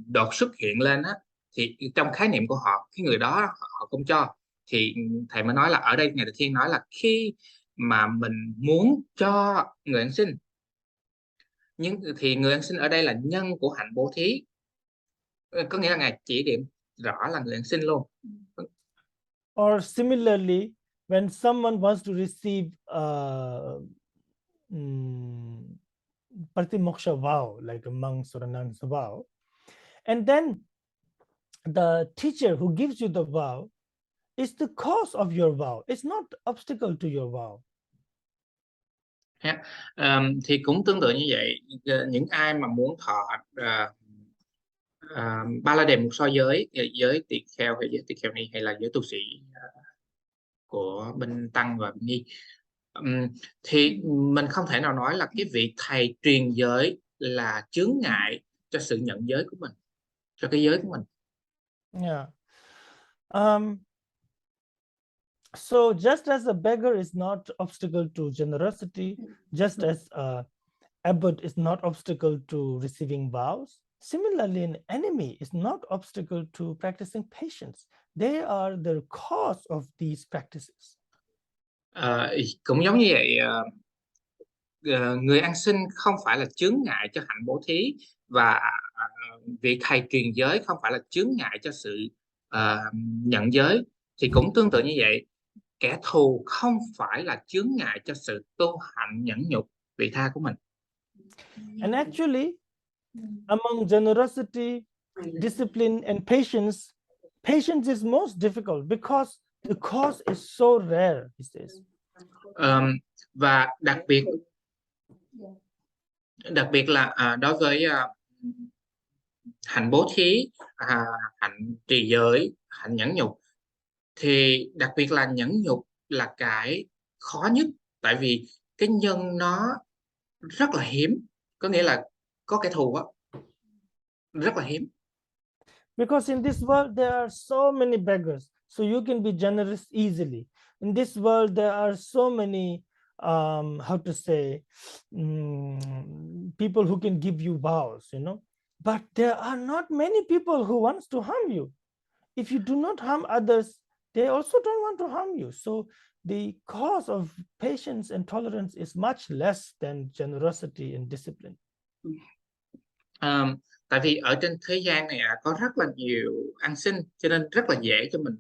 đột xuất hiện lên á, thì trong khái niệm của họ cái người đó họ không cho. Thì thầy mới nói là ở đây Ngài Từ Thiên nói là khi mà mình muốn cho người ăn xin, thì người ăn xin ở đây là nhân của hạnh bố thí. Có nghĩa là Ngài chỉ điểm rõ là người ăn xin luôn. Or similarly, when someone wants to receive Pratimoksha vow, like a monk's or a nun's vow, and then the teacher who gives you the vow is the cause of your vow. It's not obstacle to your vow. Thì cũng tương tự như vậy, những ai mà muốn thọ ba la đề mục so giới tỳ kheo hay giới tỳ kheo ni hay là giới tu sĩ của bên tăng và ni, thì mình không thể nào nói là cái vị thầy truyền giới là chướng ngại cho sự nhận giới của mình, cho cái giới của mình. Yeah. So just as a beggar is not obstacle to generosity, just as a abbot is not obstacle to receiving vows, similarly an enemy is not obstacle to practicing patience. They are the cause of these practices. Cũng giống như vậy, người ăn xin không phải là chướng ngại cho hạnh bố thí, và vị thầy truyền giới không phải là chướng ngại cho sự nhận giới. Thì cũng tương tự như vậy, kẻ thù không phải là chướng ngại cho sự tu hạnh nhẫn nhục vị tha của mình. And actually, among generosity, discipline, and patience, patience is most difficult because the cause is so rare, he says. Và đặc biệt là đối với hạnh bố thí, hạnh trì giới, hạnh nhẫn nhục, thì đặc biệt là nhẫn nhục là cái khó nhất, tại vì cái nhân nó rất là hiếm, có nghĩa là có kẻ thù á, rất là hiếm. Because in this world there are so many beggars, so you can be generous easily. In this world there are so many how to say people who can give you vows, you know, but there are not many people who wants to harm you. If you do not harm others, they also don't want to harm you. So the cause of patience and tolerance is much less than generosity and discipline. Tại vì ở trên thế gian này có rất là nhiều ăn xin, cho nên rất là dễ cho mình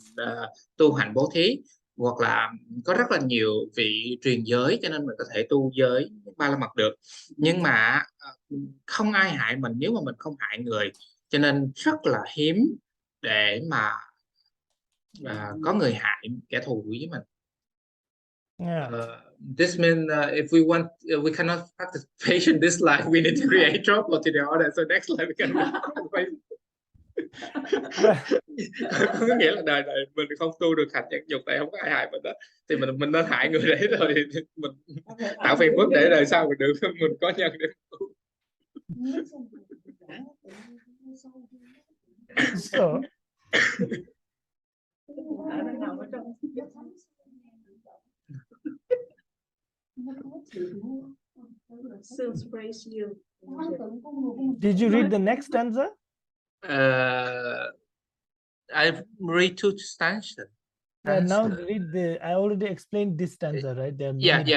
tu hành bố thí, hoặc là có rất là nhiều vị truyền giới, cho nên mình có thể tu giới ba la mật được. Nhưng mà không ai hại mình nếu mà mình không hại người, cho nên rất là hiếm để mà có người hại kẻ thù với mình. Yeah. This means if we want, we cannot practice patience this life. We need to create trouble to the other. So next life we can. Có nghĩa là đời mình không tu được hạnh nhẫn nhục, tại không có ai hại mình đó, thì mình nên hại người đấy rồi mình tạo phiền phức để đời sau mình được mình có nhân để tu. So praise you. did you read the next stanza? I've read two stanzas. Now read I already explained this stanza, right? There are many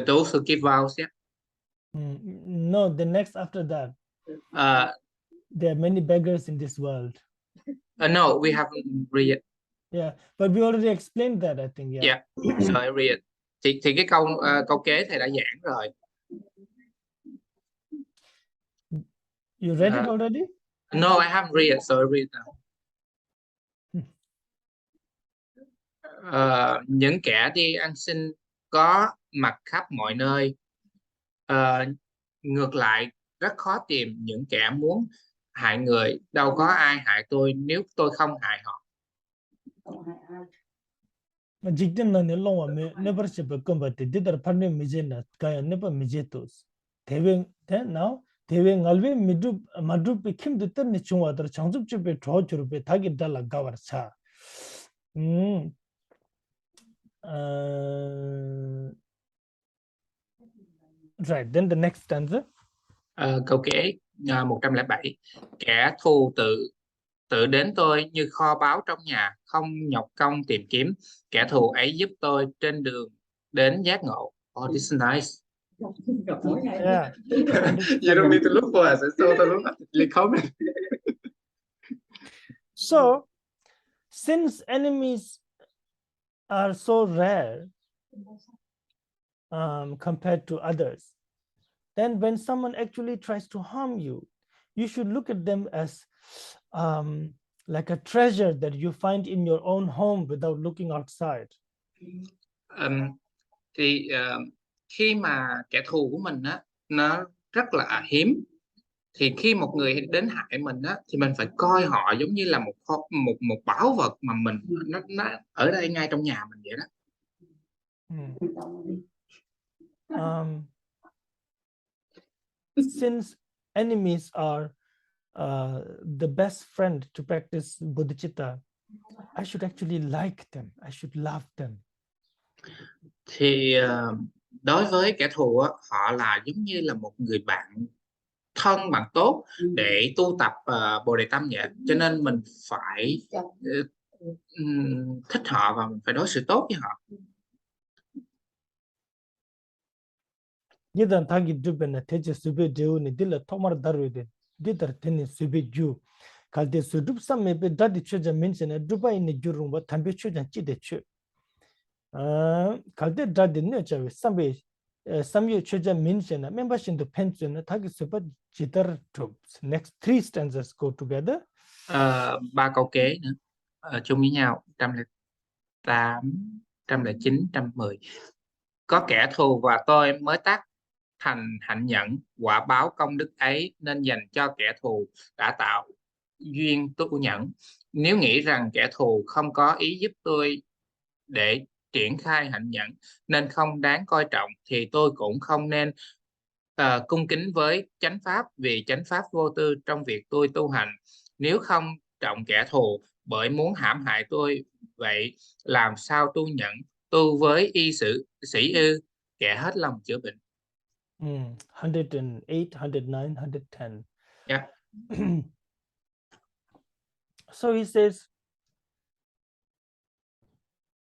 those who give vows, yeah. No, the next after that. There are many beggars in this world. No, we haven't read it. Yeah, but we already explained that, I think. Yeah. So I read it. Thì cái câu kế thầy đã giảng rồi. You read it already? No, I haven't read it, so I read it now. Những kẻ đi ăn xin có mặt khắp mọi nơi. Ngược lại, rất khó tìm những kẻ muốn hại người. Đâu có ai hại tôi nếu tôi không hại họ. Then now 대회 알베 마두 비킴 듣더니 중화들 장습집에 조주르베 다기 달라 가와차. Right, then the next stanza. Câu kế 107. Kẻ thù tự đến tôi như kho báu trong nhà, không nhọc công tìm kiếm. Kẻ thù ấy giúp tôi trên đường đến giác ngộ. Oh, this is nice. Yeah. You don't need to look for us. So tôi lúc liền không. So, since enemies are so rare compared to others, then when someone actually tries to harm you, you should look at them as like a treasure that you find in your own home without looking outside. Khi mà kẻ thù của mình á, nó rất là hiếm, thì khi một người đến hại mình á, thì mình phải coi họ giống như là một bảo vật mà mình nó ở đây ngay trong nhà mình vậy đó. Since enemies are the best friend to practice bodhicitta, I should actually like them. I should love them. Thì đối với kẻ thù á, họ là giống như là một người bạn thân, bạn tốt để tu tập Bồ Đề Tâm vậy. Cho nên mình phải thích họ và mình phải đối xử tốt với họ. Gidan thagi dubena teje sube deu ni dilla tomar darwede didar teni sube ju kalde sudup samme be dadi choja menchena dubai ni jurumba tambe choja chide chu kalde dadi ne chawe sambe samyo choja menchena membership the pension thagi super jitar troops. Next three stanzas go together. 3 câu kế nữa chung với nhau, 108, 109, 110. Có kẻ thù và tôi mới tác thành hạnh nhẫn, quả báo công đức ấy nên dành cho kẻ thù đã tạo duyên tu nhẫn. Nếu nghĩ rằng kẻ thù không có ý giúp tôi để triển khai hạnh nhẫn nên không đáng coi trọng, thì tôi cũng không nên cung kính với chánh pháp, vì chánh pháp vô tư trong việc tôi tu hành. Nếu không trọng kẻ thù bởi muốn hãm hại tôi, vậy làm sao tu nhẫn, tu với y sĩ ư, kẻ hết lòng chữa bệnh. 108, 109, 110. Yeah. So he says,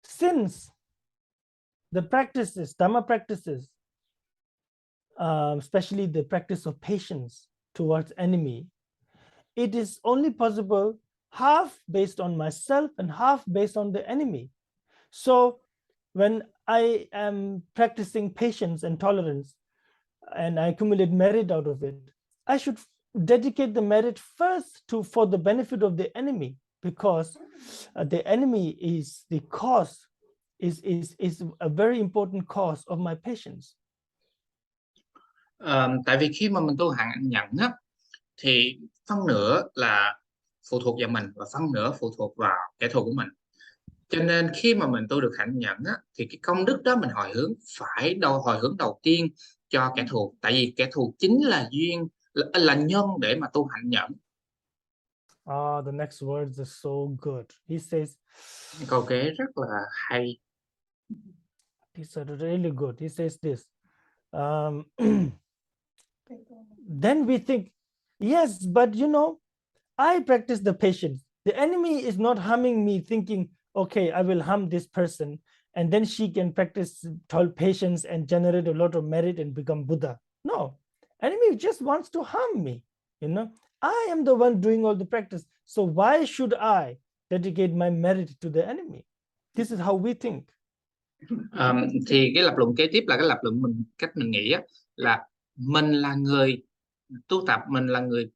since the practices, Dhamma practices, especially the practice of patience towards enemy, it is only possible half based on myself and half based on the enemy. So when I am practicing patience and tolerance and I accumulate merit out of it, I should dedicate the merit first for the benefit of the enemy, because the enemy is the cause, is a very important cause of my patience. Tại vì khi mà mình tu hạnh nhẫn á, thì phân nửa là phụ thuộc vào mình và phân nửa phụ thuộc vào kẻ thù của mình. Cho nên khi mà mình tu được hạnh nhẫn á, thì cái công đức đó mình phải hồi hướng đầu tiên cho kẻ thù, tại vì kẻ thù chính là duyên, là nhân để mà tu hạnh nhẫn. The next words are so good. He says, câu kế rất là hay. These are really good. He says this. Then we think, yes, but you know, I practice the patience. The enemy is not harming me, thinking, okay, I will harm this person, and then she can practice patience and generate a lot of merit and become Buddha. No, enemy just wants to harm me. You know, I am the one doing all the practice. So why should I dedicate my merit to the enemy? This is how we think. Thì cái lập luận kế tiếp là cái lập luận cách mình nghĩ á, là mình là người tu tập, mình là người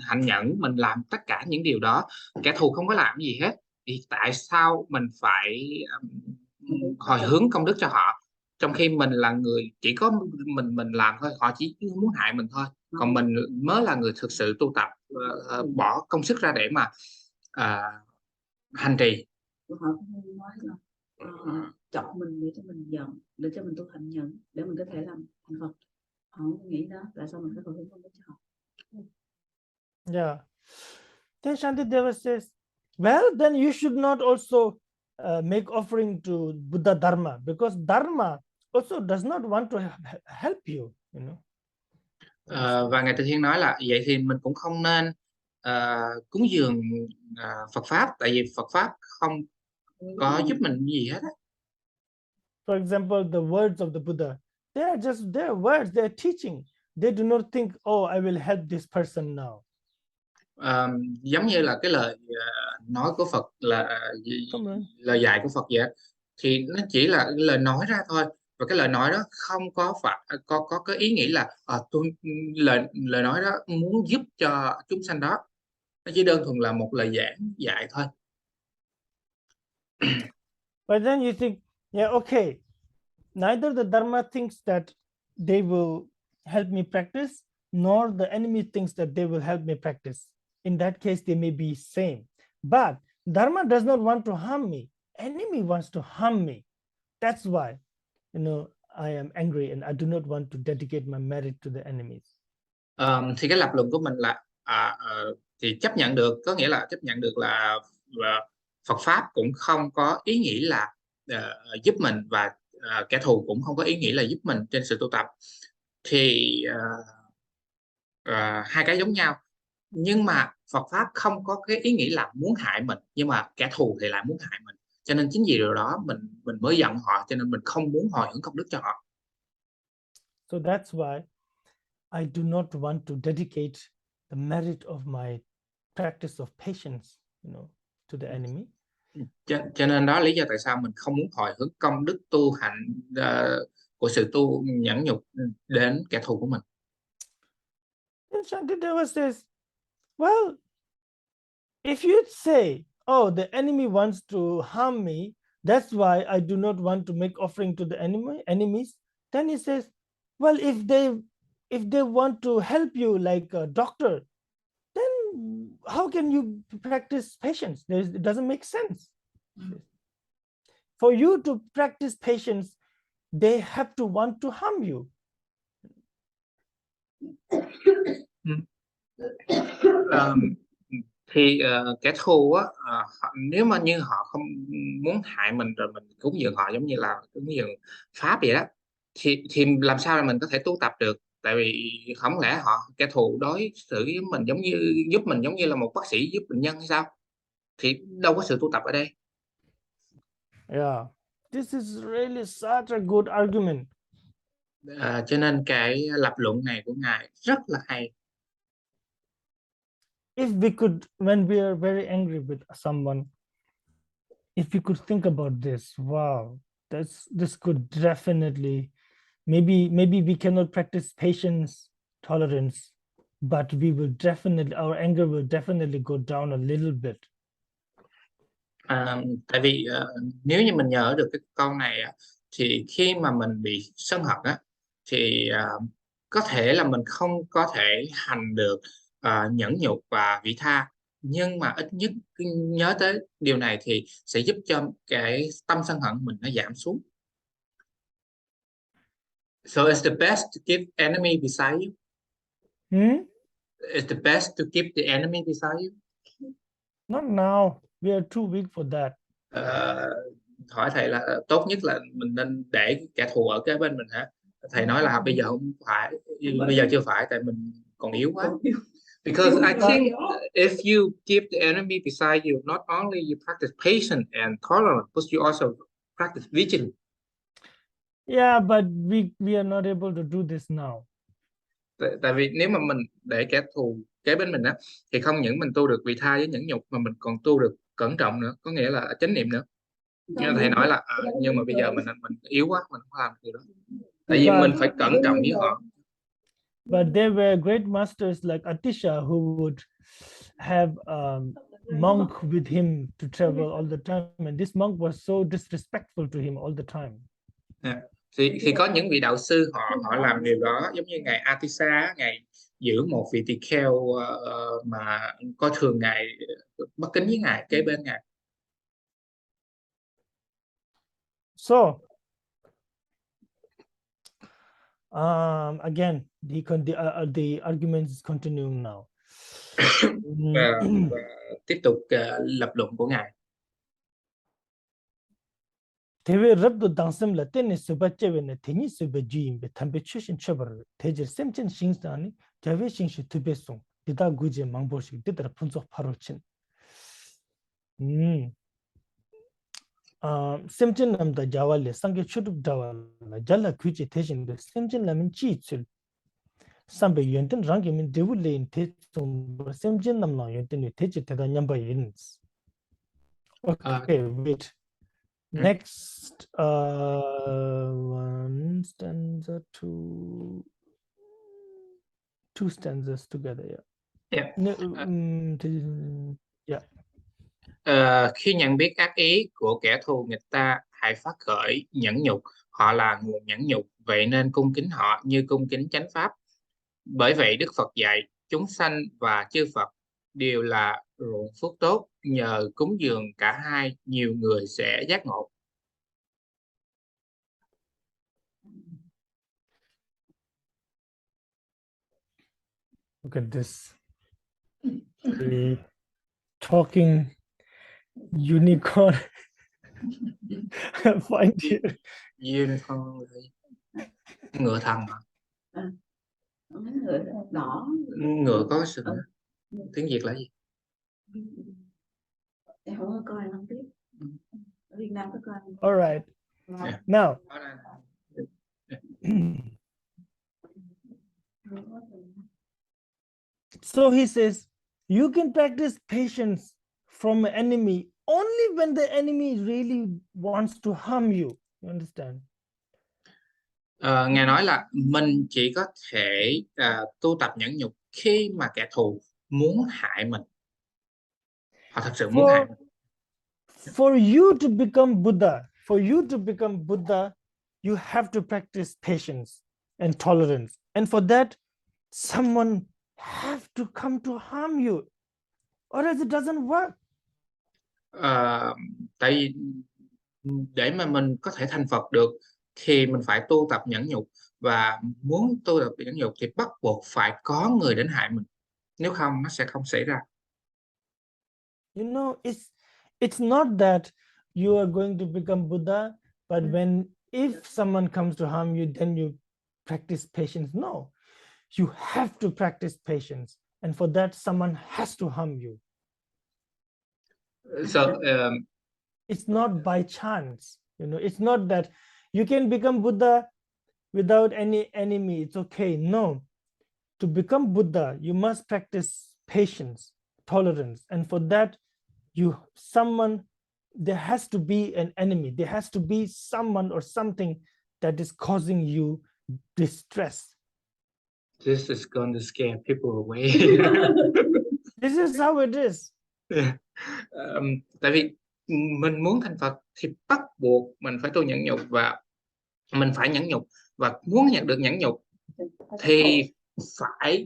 hạnh nhẫn, mình làm tất cả những điều đó, kẻ thù không có làm gì hết, thì tại sao mình phải hồi hướng công đức cho họ, trong khi mình là người chỉ có mình làm thôi, họ chỉ muốn hại mình thôi, còn mình mới là người thực sự tu tập, bỏ công sức ra để mà hành trì. Họ nói là chọc mình để cho mình giận, để cho mình tu hạnh nhẫn, để mình có thể làm Phật không nghĩ đó, tại sao mình phải hồi hướng công đức cho họ? Yeah. Then Shantideva says, well, then you should not also make offering to Buddha Dharma, because Dharma also does not want to help you, you know. Và Ngài Từ Thiên nói là vậy thì mình cũng không nên cúng dường Phật Pháp, tại vì Phật Pháp không có giúp mình gì hết á. For example, the words of the Buddha, they are just their words, they are teaching. They do not think, oh, I will help this person now. Giống như là cái lời nói của Phật là lời dạy của Phật vậy á, thì nó chỉ là lời nói ra thôi, và cái lời nói đó không có phải có cái ý nghĩ là lời nói đó muốn giúp cho chúng sanh đó, nó chỉ đơn thuần là một lời giảng dạy thôi. But then you think, yeah, okay, neither the Dharma thinks that they will help me practice, nor the enemy thinks that they will help me practice. In that case, they may be same. But Dharma does not want to harm me. Enemy wants to harm me. That's why, you know, I am angry and I do not want to dedicate my merit to the enemies. Thì cái lập luận của mình là thì chấp nhận được, có nghĩa là chấp nhận được là Phật Pháp cũng không có ý nghĩ là giúp mình, và kẻ thù cũng không có ý nghĩ là giúp mình trên sự tu tập, thì hai cái giống nhau. Nhưng mà Phật Pháp không có cái ý nghĩ là muốn hại mình, nhưng mà kẻ thù thì lại muốn hại mình, cho nên chính vì điều đó mình mới giận họ, cho nên mình không muốn hồi hướng công đức cho họ. So that's why I do not want to dedicate the merit of my practice of patience, you know, to the enemy. Cho nên đó lý do tại sao mình không muốn hồi hướng công đức tu hạnh của sự tu nhẫn nhục đến kẻ thù của mình. And Shantideva says, well, if you say, oh, the enemy wants to harm me, that's why I do not want to make offering to the enemies, then he says, well, if they want to help you like a doctor, then how can you practice patience? It doesn't make sense. For you to practice patience, they have to want to harm you. Thì kẻ thù á, nếu mà như họ không muốn hại mình rồi mình cúng dường họ giống như là cúng dường Pháp vậy đó, thì làm sao là mình có thể tu tập được? Tại vì không lẽ kẻ thù đối xử với mình giống như giúp mình giống như là một bác sĩ giúp bệnh nhân hay sao? Thì đâu có sự tu tập ở đây. Yeah, this is really such a good argument. Cho nên cái lập luận này của Ngài rất là hay. If we could, when we are very angry with someone, if we could think about this, wow, this could definitely, maybe we cannot practice patience, tolerance, but we will definitely, our anger will definitely go down a little bit. Tại vì nếu như mình nhớ được cái câu này thì khi mà mình bị sân hận á, thì có thể là mình không có thể hành được nhẫn nhục và vị tha, nhưng mà ít nhất nhớ tới điều này thì sẽ giúp cho cái tâm sân hận mình nó giảm xuống. So it's the best to keep enemy beside you. It's the best to keep the enemy beside you. Not now. We are too weak for that. Hỏi thầy là tốt nhất là mình nên để kẻ thù ở kế bên mình hả? Thầy nói là bây giờ không phải, bây giờ chưa phải, tại mình còn yếu quá. Because I think if you keep the enemy beside you, not only you practice patience and tolerance, but you also practice vigilance. Yeah, but we are not able to do this now. Tại vì nếu mà mình để kẻ thù kế bên mình á, thì không những mình tu được vị tha với nhẫn nhục, mà mình còn tu được cẩn trọng nữa, có nghĩa là chánh niệm nữa. Nhưng thầy nói là nhưng mà bây giờ mình yếu quá, mình không làm được đó. Tại vì mình phải cẩn trọng với họ. But there were great masters like Atisha who would have a monk with him to travel all the time, and this monk was so disrespectful to him all the time. Thì có những vị đạo sư họ làm điều đó, giống như ngài Atisha, ngài giữ một vị tỳ kheo mà coi thường ngài, bất kính với ngài, kế bên ngài. So Again, the argument is continuing now. Và tiếp tục lập luận của ngài. 대외 럽도 당섬라 때네 수바체베네 테니 수바주임베 탐베 출신 처벌 대질 셈친 싱스다니 대외 싱시 두배송 디다 구제 망보식 디다 분석 파로친 셈친 남다 자왈레 상게 추룹 자왈라 잘라 구제 대신데 셈친 남인 지출 삼베 연든 랑게민 데불레인 대송 셈친 남나 연든 대지 대다 냠바인 okay wait. Next, one stanza, two stanzas together. Yeah. Khi nhận biết ác ý của kẻ thù nghịch ta, hãy phát khởi nhẫn nhục. Họ là nguồn nhẫn nhục, vậy nên cung kính họ như cung kính chánh pháp. Bởi vậy Đức Phật dạy chúng sanh và chư Phật đều là ruộng phước tốt, nhờ cúng dường cả hai nhiều người sẽ giác ngộ. Look at this. The talking unicorn. Find here. Unicorn. Ngựa thần hả? Ngựa đỏ. Ngựa có sừng. Tiếng Việt là gì? Em không có coi, không biết. Ở Việt Nam có coi. All right. Yeah. Now. So he says, you can practice patience from an enemy only when the enemy really wants to harm you. You understand? Ngài nói là mình chỉ có thể tu tập nhẫn nhục khi mà kẻ thù muốn hại mình. Họ thật sự muốn hại mình. For you to become Buddha, you have to practice patience and tolerance. And for that, someone have to come to harm you, or else it doesn't work. Tại vì để mà mình có thể thành Phật được thì mình phải tu tập nhẫn nhục, và muốn tu tập nhẫn nhục thì bắt buộc phải có người đến hại mình, nếu không nó sẽ không xảy ra. You know, it's not that you are going to become Buddha, but if someone comes to harm you, then you practice patience. No, you have to practice patience, and for that someone has to harm you. So it's not by chance, you know. It's not that you can become Buddha without any enemy. It's okay. No, to become Buddha, you must practice patience, tolerance, and for that, there has to be an enemy. There has to be someone or something that is causing you distress. This is going to scare people away. This is how it is. Tại vì mình muốn thành Phật thì bắt buộc mình phải tu nhẫn nhục, và mình phải nhẫn nhục, và muốn nhận được nhẫn nhục thì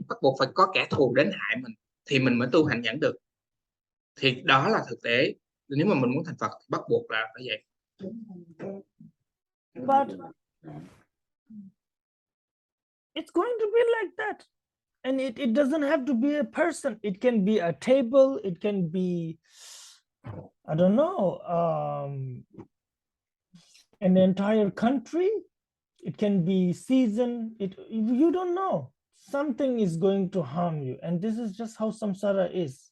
bắt buộc phải có kẻ thù đến hại mình thì mình mới tu hành nhẫn được. Thì đó là thực tế. Nếu mà mình muốn thành Phật thì bắt buộc là phải vậy. But it's going to be like that, and it doesn't have to be a person. It can be a table. It can be, I don't know, an entire country. It can be season. You don't know. Something is going to harm you, and this is just how samsara is.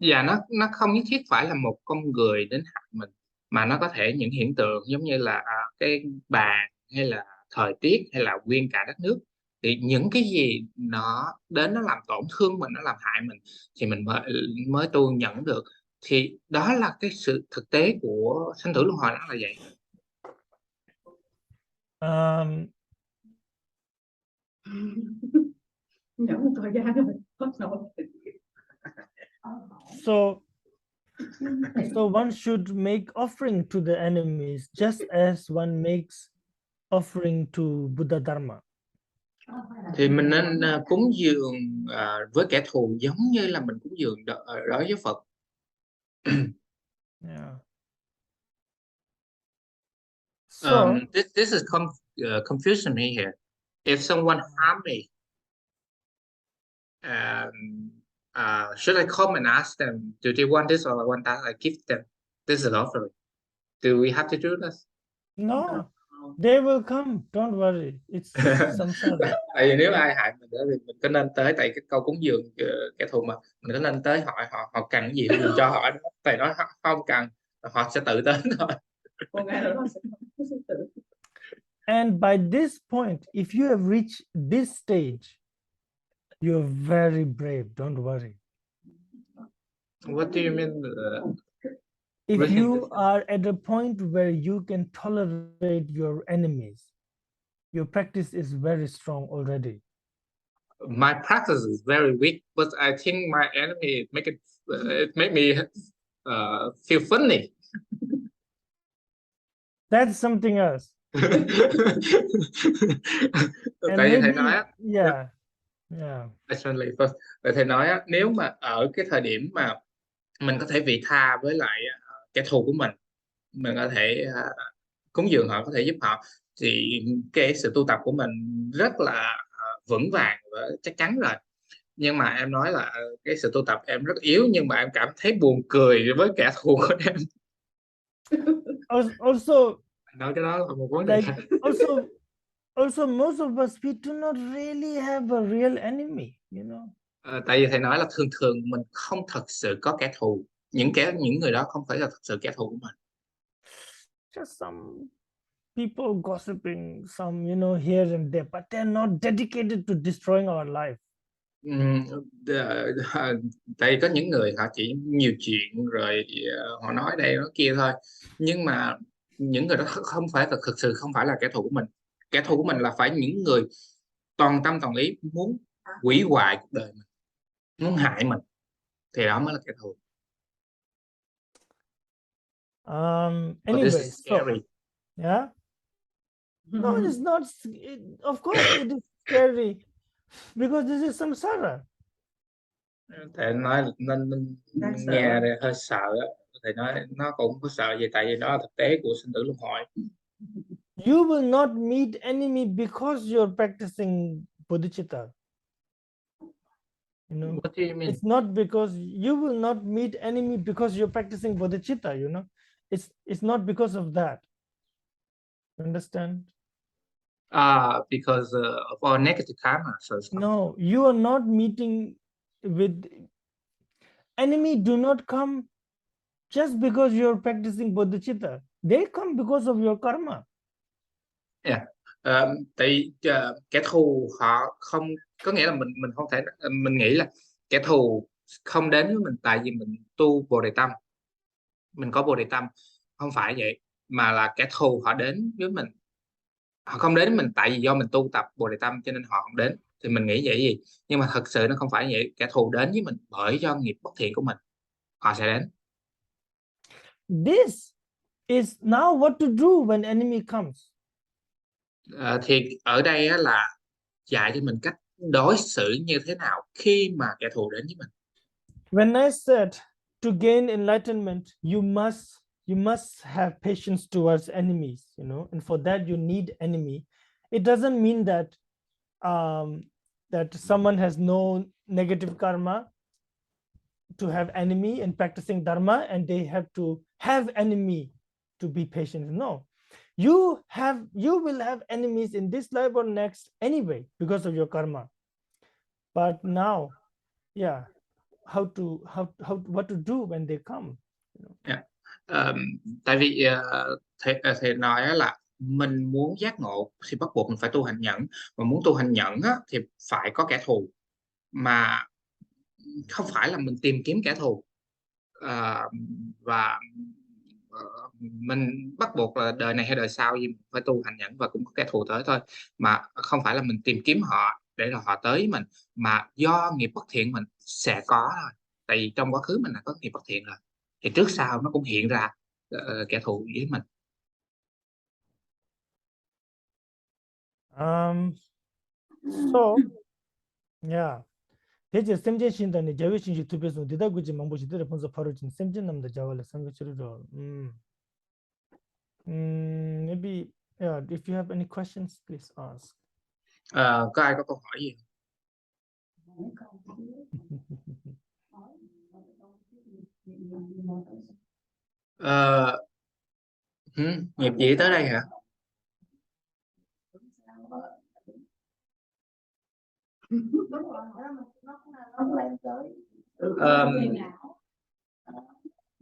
Và nó không nhất thiết phải là một con người đến hại mình, mà nó có thể những hiện tượng giống như là cái bàn, hay là thời tiết, hay là nguyên cả đất nước. Thì những cái gì nó đến nó làm tổn thương mình, nó làm hại mình thì mình mới tu nhẫn được. Thì đó là cái sự thực tế của sanh tử luân hồi, đó là vậy. So one should make offering to the enemies just as one makes offering to Buddha Dharma. Thì mình nên cúng dường với kẻ thù giống như là mình cúng dường đối với Phật. Yeah. So this is confusion me here. If someone harm me, should I come and ask them, do they want this or want that? I give them. This is offering. Do we have to do this? No, they will come. Don't worry. It's samsara. Tại vì nếu ai hại mình đó thì mình có nên tới, tại cái câu cúng dường kẻ thù mà mình có nên tới hỏi họ cần cái gì thì mình cho họ đó. Tại nó không cần, họ sẽ tự đến thôi. And by this point, if you have reached this stage, you're very brave. Don't worry. What do you mean? If Really? you are at a point where you can tolerate your enemies, your practice is very strong already. My practice is very weak, but I think my enemy it make me feel funny. That's something else. And Tại vì thầy maybe, nói á, yeah. actually first, tại thầy nói á, nếu mà ở cái thời điểm mà mình có thể vị tha với lại kẻ thù của mình có thể cúng dường họ, có thể giúp họ, thì cái sự tu tập của mình rất là vững vàng và chắc chắn rồi. Nhưng mà em nói là cái sự tu tập em rất yếu, nhưng mà em cảm thấy buồn cười với kẻ thù của em. Also, Nói cái đó là một vấn đề like, khác. also most of us, we do not really have a real enemy, you know. Tại vì thầy nói là thường thường mình không thật sự có kẻ thù, những người đó không phải là thật sự kẻ thù của mình. Just some people gossiping, some, you know, here and there, but they're not dedicated to destroying our life. Tại vì có những người họ chỉ nhiều chuyện rồi họ nói đây nói kia thôi, nhưng mà những người đó không phải là thực sự không phải là kẻ thù của mình. Kẻ thù của mình là phải những người toàn tâm toàn ý muốn hủy hoại cuộc đời mình, muốn hại mình, thì đó mới là kẻ thù. Anyway, This is scary. So, yeah. No, it's not. Of course, it is scary because this is samsara. Thầy nói nên nghe đây hơi sợ á. Thầy nói nó cũng có sợ gì, tại vì đó là thực tế của sinh tử luân hồi. You will not meet enemy because you're practicing bodhicitta. You know, What do you mean? it's not because you will not meet enemy because you're practicing bodhicitta. You know, it's not because of that. Understand? Because of our negative karma. So No, you are not meeting with enemy. Do not come just because you're practicing bodhicitta. They come because of your karma. Yeah. Tại kẻ thù họ không có nghĩa là mình không thể, mình nghĩ là kẻ thù không đến với mình tại vì mình tu bồ đề tâm, mình có bồ đề tâm, không phải vậy, mà là kẻ thù họ đến với mình, họ không đến với mình tại vì do mình tu tập bồ đề tâm cho nên họ không đến, thì mình nghĩ vậy gì, nhưng mà thật sự nó không phải vậy. Kẻ thù đến với mình bởi do nghiệp bất thiện của mình, họ sẽ đến. This is now what to do when enemy comes. Thì ở đây là dạy cho mình cách đối xử như thế nào khi mà kẻ thù đến với mình. When I said to gain enlightenment, you must have patience towards enemies, you know, and for that you need enemy. It doesn't mean that that someone has no negative karma to have enemy in practicing dharma and they have to have enemy to be patient. No, you will have enemies in this life or next anyway because of your karma. But now, yeah, what to do when they come, you know? Yeah. Tại vì thầy nói là mình muốn giác ngộ thì bắt buộc mình phải tu hành nhẫn, mà muốn tu hành nhẫn á, thì phải có kẻ thù, mà không phải là mình tìm kiếm kẻ thù, và mình bắt buộc là đời này hay đời sau gì phải tu hành nhẫn và cũng có kẻ thù tới thôi, mà không phải là mình tìm kiếm họ để là họ tới mình, mà do nghiệp bất thiện mình sẽ có thôi. Tại vì trong quá khứ mình đã có nghiệp bất thiện rồi, thì trước sau nó cũng hiện ra kẻ thù với mình. So, yeah. 대체 샘전 신단의 자유 신시 투표에서 대다구지 망보시 들어 본서 바로 진 샘전 남다 자월의 상급치로 maybe Yeah, if you have any questions, please ask. Có ai có câu hỏi gì? Nghiệp gì tới đây hả?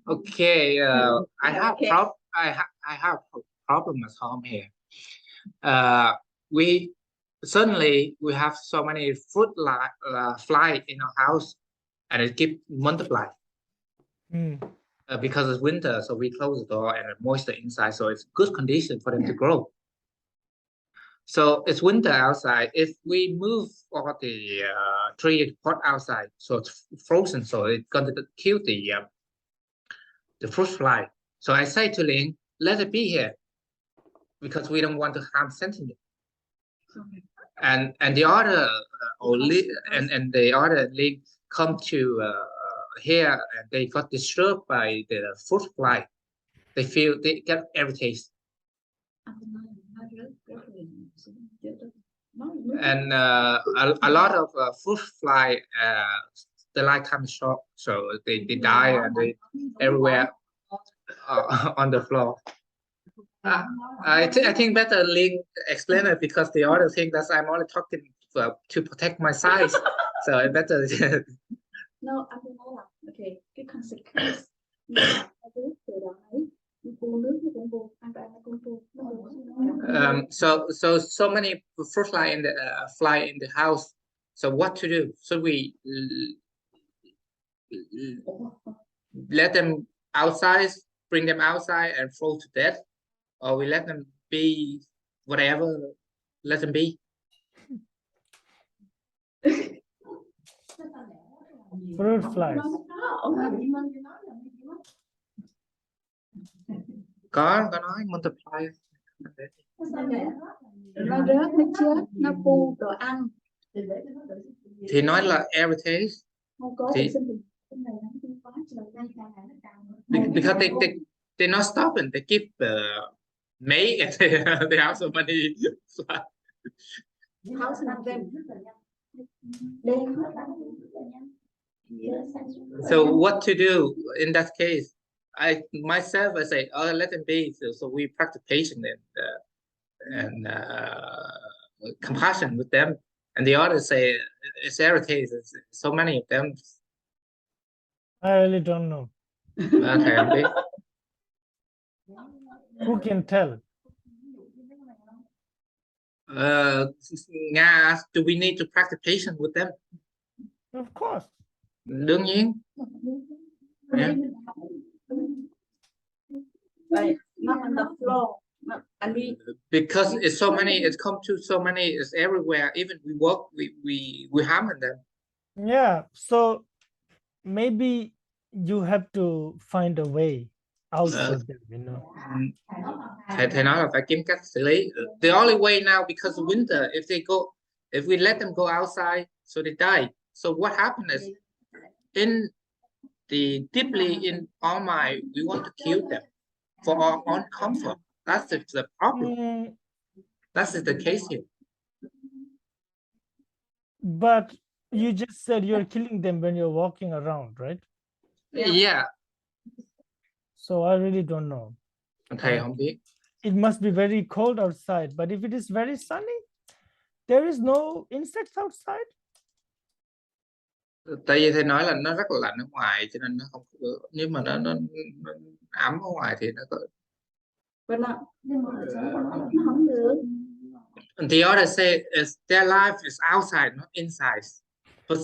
Okay, I have a problem at home here. We suddenly we have so many fruit fly in our house, and it keep multiply. Because it's winter, so we close the door and moisture inside, so it's good condition for them to grow. So it's winter outside. If we move all the tree pot outside, so it's frozen, so it's going to kill the fruit fly. So I say to Ling, let it be here, because we don't want to harm sentient. And the other and the other Ling come to here, and they got disturbed by the fruit fly. They feel they get irritated. And a lot of fruit fly, the lifetime is short, so they die and they everywhere on the floor. I think better Ling explain it, because the other thing that I'm only talking to protect my size, so I better. No, anh nói là okay, cái consequence so many fruit fly in the house. So what to do? Should we let them outside, bring them outside and throw to death, or we let them be whatever, let them be? Fruit flies. Có nói multiply. Nó rớt, nó chết, nó pu đồ ăn. Thì nói là irritate. Because they're not stopping. They keep May and they have so many. How some them? So what to do in that case? I myself, I say, oh, let them be. So we practice patience and compassion with them. And the others say it's irritating. So many of them. I really don't know. Okay. Who can tell? Nga, do we need to practice patience with them? Of course. Đương nhiên. Yeah. Not on the floor. And because it's so many, it's come to so many, it's everywhere. Even we walk, we harm them. Yeah, so maybe you have to find a way out for them, you know. Thầy nói là phải kiếm cách xử lý. The only way now, because of winter, if we let them go outside, so they die. So what happened is, deeply in our mind, we want to kill them for our own comfort. That's the problem. That's the case here. But you just said you're killing them when you're walking around, right? Yeah. So I really don't know. Thầy không biết. It must be very cold outside, but if it is very sunny, there is no insects outside. Tại vì thầy nói là nó rất là lạnh ở ngoài, cho nên nó không, nếu mà nó ấm ở ngoài thì nó có. The others say is their life is outside, not inside. But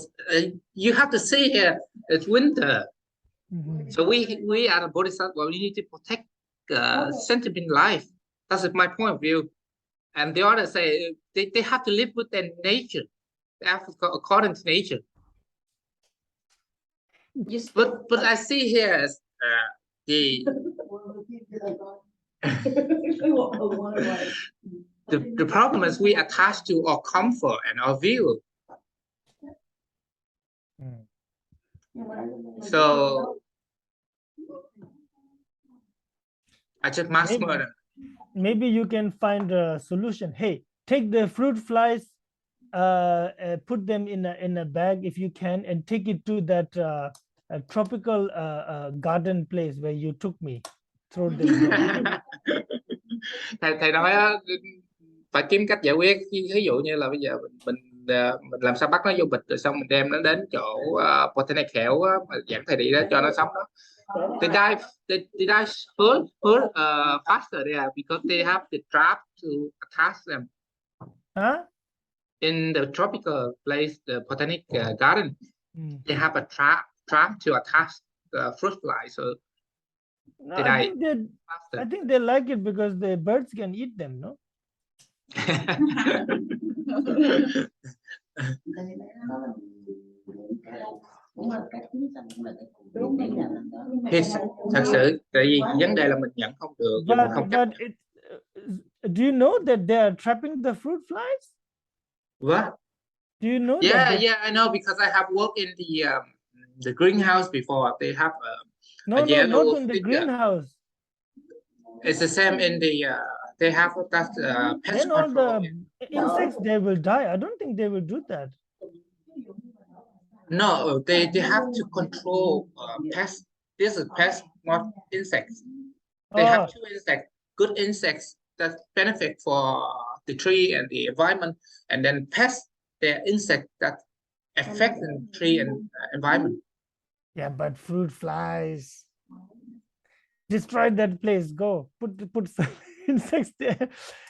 you have to see here, it's winter. So we are the Bodhisattva, we need to protect sentient life. That's my point of view. And the others say they have to live with their nature, according to nature. But I see here is the problem is we attach to our comfort and our view. So I just mass murder. maybe you can find a solution. Hey, take the fruit flies, put them in a bag if you can, and take it to that tropical garden place where you took me. Throw them there. thầy nói á, phải kiếm cách giải quyết. Ví dụ như là bây giờ mình làm sao bắt nó vô bịch rồi xong mình đem nó đến chỗ botanic khéo á, mà dẫn thầy đi đó cho nó sống đó. They die faster there because they have the trap to attach them. Huh? In the tropical place, the botanic garden, they have a trap to attach the fruit fly, so No, they I die think they like it because the birds can eat them, no? Thì thật sự tại vì vấn đề là mình nhận không được, nhưng mình không chấp nhận. Do you know that they are trapping the fruit flies? What? Do you know Yeah, that? I know because I have worked in the greenhouse before. They have No, a yellow not in the figure. greenhouse. It's the same in the. They have that pest Then all control. the insects, they will die. I don't think they will do that. No, they have to control pests. This is pests, not insects. They have two insects, good insects that benefit for the tree and the environment, and then pests, they're insects that affect the tree and environment. Yeah, but fruit flies. Destroy that place. Go put some insects there,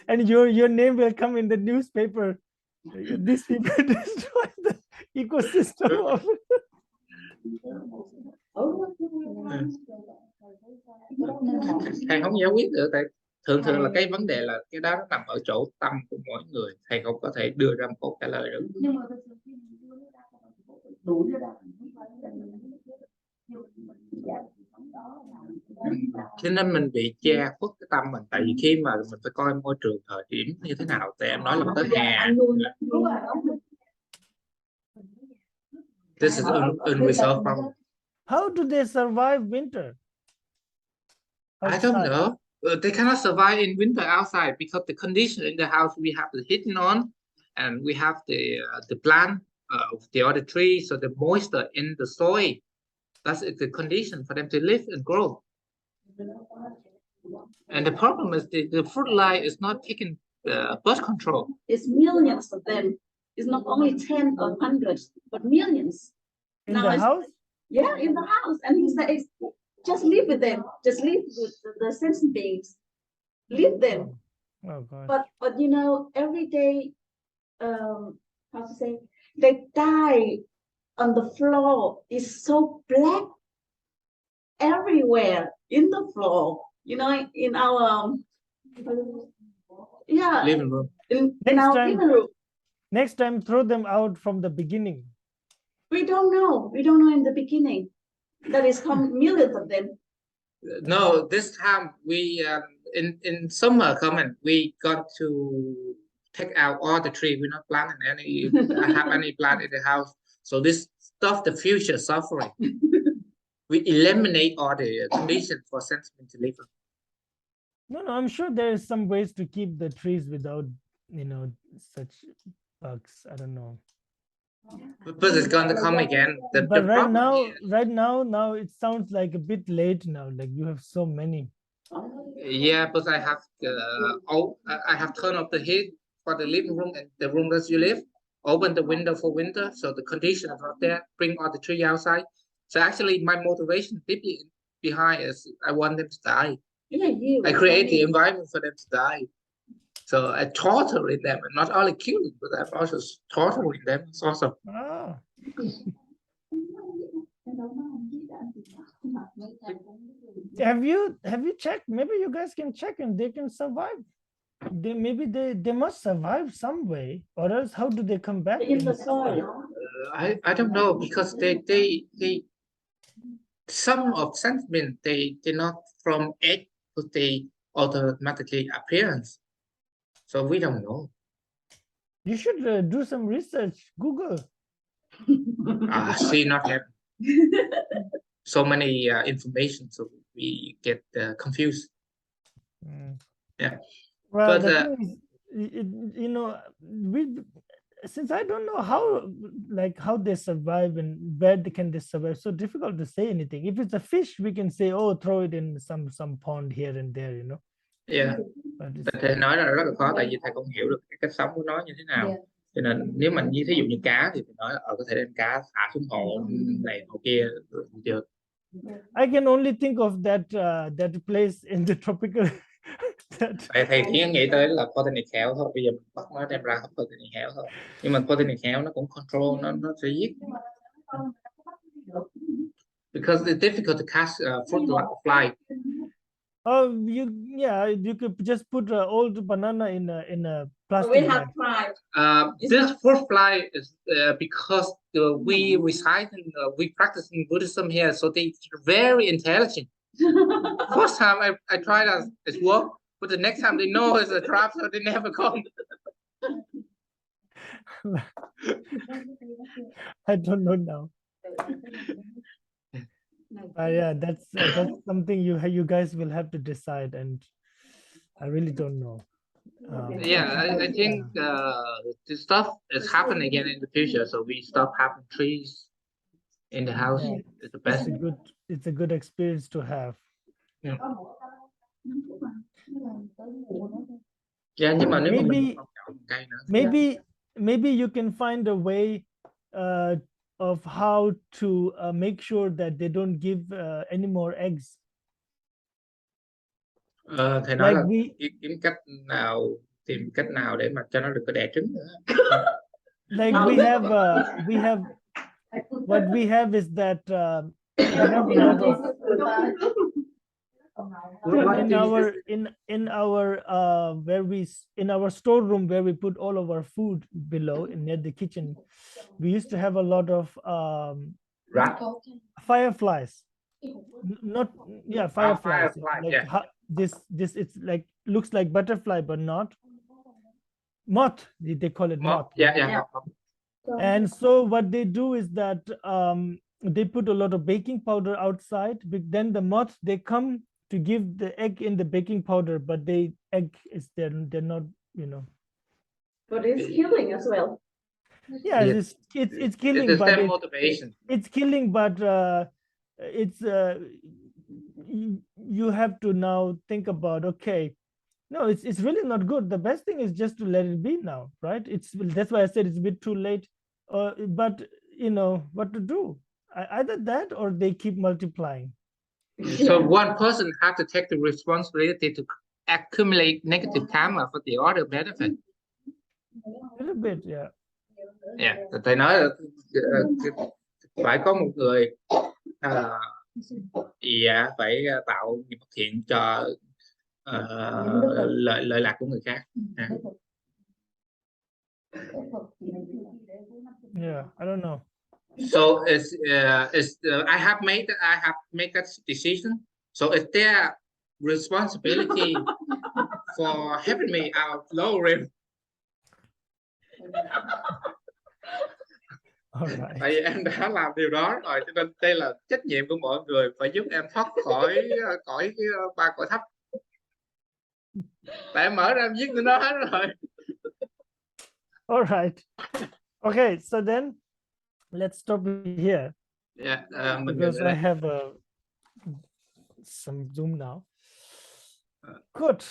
and your name will come in the newspaper. These people destroy the ecosystem of Thầy không giải quyết được, tại thường là cái vấn đề là cái đó nó nằm ở chỗ tâm của mỗi người, thầy không có thể đưa ra một câu trả lời được. Cho nên mình bị che khuất cái tâm mình, tại vì khi mà mình phải coi môi trường thời điểm như thế nào, tại em nói là tới hè. This is unresolved problem. How do they survive winter? I don't know. They cannot survive in winter outside because the condition in the house, we have the heating on, and we have the plant of the other tree, so the moisture in the soil, that's the condition for them to live and grow. And the problem is the fruit fly is not taking birth control. It's millions of them. It's not only 10 or hundreds, but millions. In the house? Yeah, in the house. And he says, just live with them. Just live with the sentient beings. Leave them. Oh God. But you know, every day, how to say, they die on the floor. It's so black everywhere in the floor. You know, in our living room. In our living room. Next time, throw them out from the beginning. We don't know. We don't know in the beginning. That is come millions of them. No, this time we in summer coming, we got to take out all the tree. We're not planting any have any plant in the house. So this stuff the future suffering. We eliminate all the conditions for sentiment to live. No, I'm sure there is some ways to keep the trees without, such bugs. I don't know. But it's going to come again. But right now, it sounds like a bit late now. Like you have so many. Yeah, but I have I have turned off the heat for the living room and the room that you live. Open the window for winter, so the condition is not there. Bring all the tree outside. So actually, my motivation deeply behind is I want them to die. Yeah, I create the environment for them to die. So I torturing them, and not only killing, but I'm also torturing them. It's awesome. Ah. Have you checked? Maybe you guys can check and they can survive. They must survive some way, or else how do they come back in the soil? I don't know, because they some of sentiment they're not from egg, but they automatically appearance. So we don't know. You should do some research. Google. See, not happen. So many information, so we get confused. Yeah. Well, But the thing is, you know, since I don't know how they survive and where can they survive, so difficult to say anything. If it's a fish, we can say, oh, throw it in some pond here and there, you know. yeah. But Thầy nói là rất là khó, tại vì thầy không hiểu được cái cách sống của nó như thế nào. Yeah. Cho nên nếu mà như thí dụ như cá thì thầy nói có thể đem cá thả xuống hồ này hồ kia được. I can only think of that place in the tropical. Thầy chỉ nghĩ tới là protein hell thôi. Bây giờ mình bắt nó đem ra protein hell thôi. Nhưng mà protein hell nó cũng control, nó sẽ giết. Because it's difficult to catch fruit fly. Oh, you could just put an old banana in a plastic We bag. have tried. This fruit fly is because we reside in we practice in Buddhism here, so they're very intelligent. First time I tried it worked, but the next time they know it's a trap, so they never come. I don't know now. Yeah, that's something you guys will have to decide, and I really don't know. Yeah, I think this stuff is happening again in the future, so we stop having trees in the house. Yeah, It's the best. It's a good experience to have. Yeah, nhưng mà nếu mà mình không trồng cây nữa. Maybe you can find a way of how to make sure that they don't give any more eggs. Thầy nói Like là tìm cách nào để mà cho nó đừng có đẻ trứng nữa. Like we have what we have is that we have a lot of in our storeroom where we put all of our food below near the kitchen. We used to have a lot of fireflies. Fireflies. Like yeah. this it's like looks like butterfly but not. Moth, they call it moth. Yeah. And so what they do is that they put a lot of baking powder outside, but then the moths, they come to give the egg in the baking powder, but the egg is they're not, you know. But it's killing as well. Yeah, it's killing. It's the but same motivation. It's killing, but it's you have to now think about, okay, no, it's really not good. The best thing is just to let it be now, right? That's why I said it's a bit too late. But you know what to do. Either that or they keep multiplying. So one person has to take the responsibility to accumulate negative karma for the other benefit. A little bit, yeah. Yeah, thầy nói là phải có một người phải tạo nghiệp bất thiện cho lợi lạc của người khác. Yeah, I don't know. So I have made that decision. So it's their responsibility for helping me out low rim. Tại vì em đã làm điều đó rồi, cho nên đây là trách nhiệm của mọi người phải giúp em thoát khỏi cái ba cõi thấp. Tại em mở ra em giết tụi nó hết rồi. All right. Okay, so then let's stop here. Yeah, because I have some Zoom now. Good.